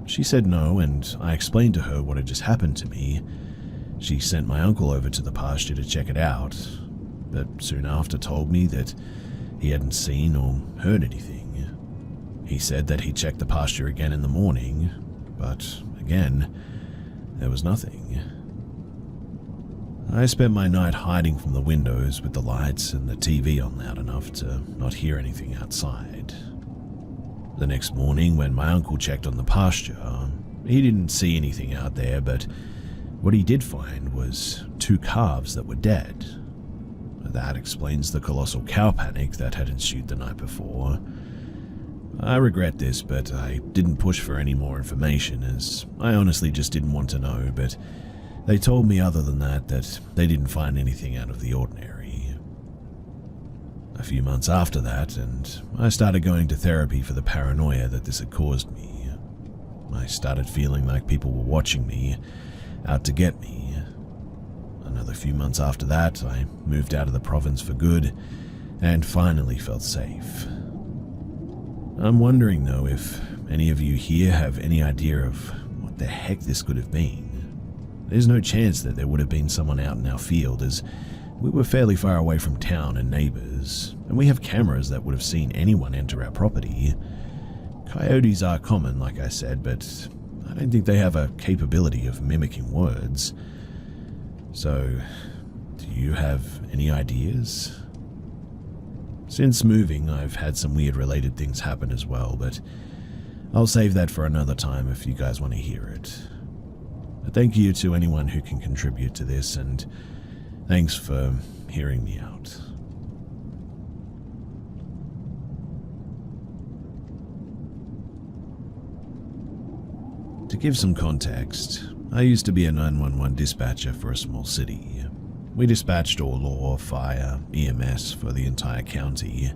She said no, and I explained to her what had just happened to me. She sent my uncle over to the pasture to check it out, but soon after told me that he hadn't seen or heard anything. He said that he checked the pasture again in the morning, but again, there was nothing. I spent my night hiding from the windows with the lights and the TV on loud enough to not hear anything outside. The next morning, when my uncle checked on the pasture, he didn't see anything out there, but what he did find was 2 calves that were dead. That explains the colossal cow panic that had ensued the night before. I regret this, but I didn't push for any more information as I honestly just didn't want to know, but they told me other than that they didn't find anything out of the ordinary. A few months after that, and I started going to therapy for the paranoia that this had caused me. I started feeling like people were watching me, out to get me. Another few months after that, I moved out of the province for good, and finally felt safe. I'm wondering though if any of you here have any idea of what the heck this could have been. There's no chance that there would have been someone out in our field as we were fairly far away from town and neighbors, and we have cameras that would have seen anyone enter our property. Coyotes are common, like I said, but I don't think they have a capability of mimicking words. So, do you have any ideas? Since moving, I've had some weird related things happen as well, but I'll save that for another time if you guys want to hear it. But thank you to anyone who can contribute to this, and thanks for hearing me out. To give some context, I used to be a 911 dispatcher for a small city. We dispatched all law, fire, EMS for the entire county,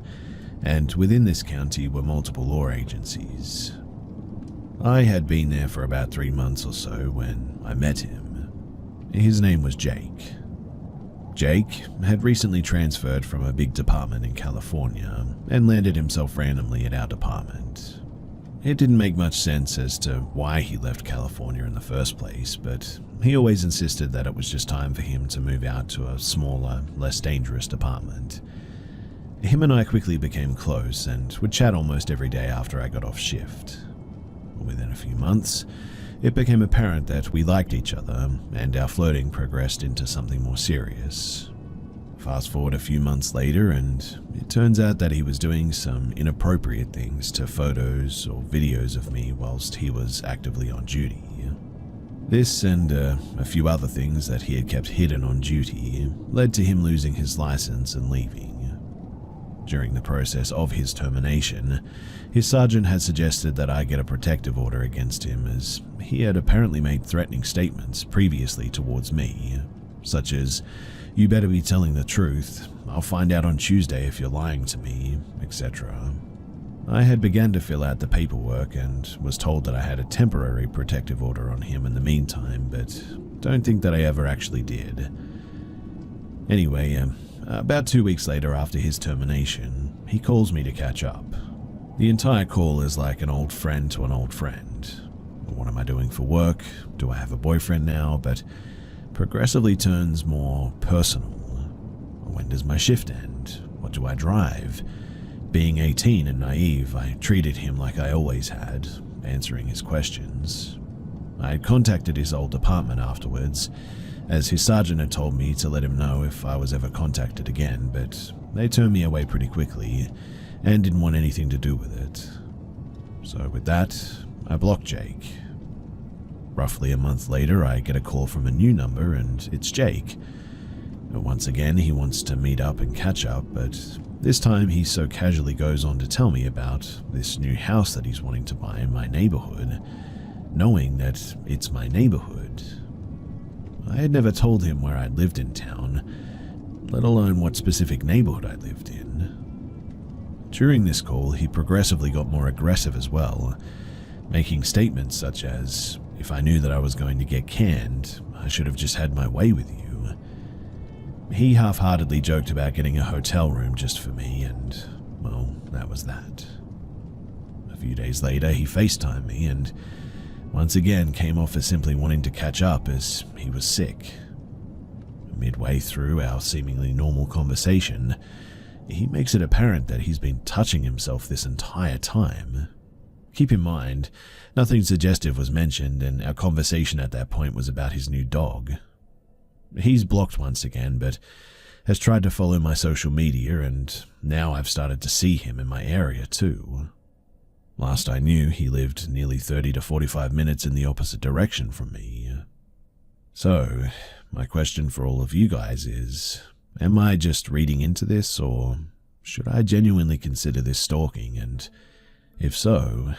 and within this county were multiple law agencies. I had been there for about 3 months or so when I met him. His name was Jake. Jake had recently transferred from a big department in California and landed himself randomly at our department. It didn't make much sense as to why he left California in the first place, but he always insisted that it was just time for him to move out to a smaller, less dangerous department. Him and I quickly became close and would chat almost every day after I got off shift. Within a few months, it became apparent that we liked each other, and our flirting progressed into something more serious. Fast forward a few months later, and it turns out that he was doing some inappropriate things to photos or videos of me whilst he was actively on duty. This and a few other things that he had kept hidden on duty led to him losing his license and leaving. During the process of his termination, his sergeant had suggested that I get a protective order against him as he had apparently made threatening statements previously towards me, such as, "You better be telling the truth, I'll find out on Tuesday if you're lying to me," etc. I had begun to fill out the paperwork and was told that I had a temporary protective order on him in the meantime, but don't think that I ever actually did. Anyway, about 2 weeks later after his termination, he calls me to catch up. The entire call is like an old friend to an old friend. What am I doing for work? Do I have a boyfriend now? But progressively turns more personal. When does my shift end? What do I drive? Being 18 and naive, I treated him like I always had, answering his questions. I had contacted his old department afterwards, as his sergeant had told me to let him know if I was ever contacted again, but they turned me away pretty quickly and didn't want anything to do with it. So with that, I blocked Jake. Roughly a month later, I get a call from a new number and it's Jake. Once again, he wants to meet up and catch up, but this time he so casually goes on to tell me about this new house that he's wanting to buy in my neighborhood, knowing that it's my neighborhood. I had never told him where I'd lived in town, let alone what specific neighborhood I lived in. During this call, he progressively got more aggressive as well, making statements such as, "If I knew that I was going to get canned, I should have just had my way with you." He half-heartedly joked about getting a hotel room just for me, and, well, that was that. A few days later, he FaceTimed me and once again came off as simply wanting to catch up as he was sick. Midway through our seemingly normal conversation, he makes it apparent that he's been touching himself this entire time. Keep in mind, nothing suggestive was mentioned, and our conversation at that point was about his new dog. He's blocked once again, but has tried to follow my social media, and now I've started to see him in my area too. Last I knew, he lived nearly 30 to 45 minutes in the opposite direction from me. So, my question for all of you guys is, am I just reading into this, or should I genuinely consider this stalking and If so,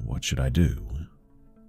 what should I do?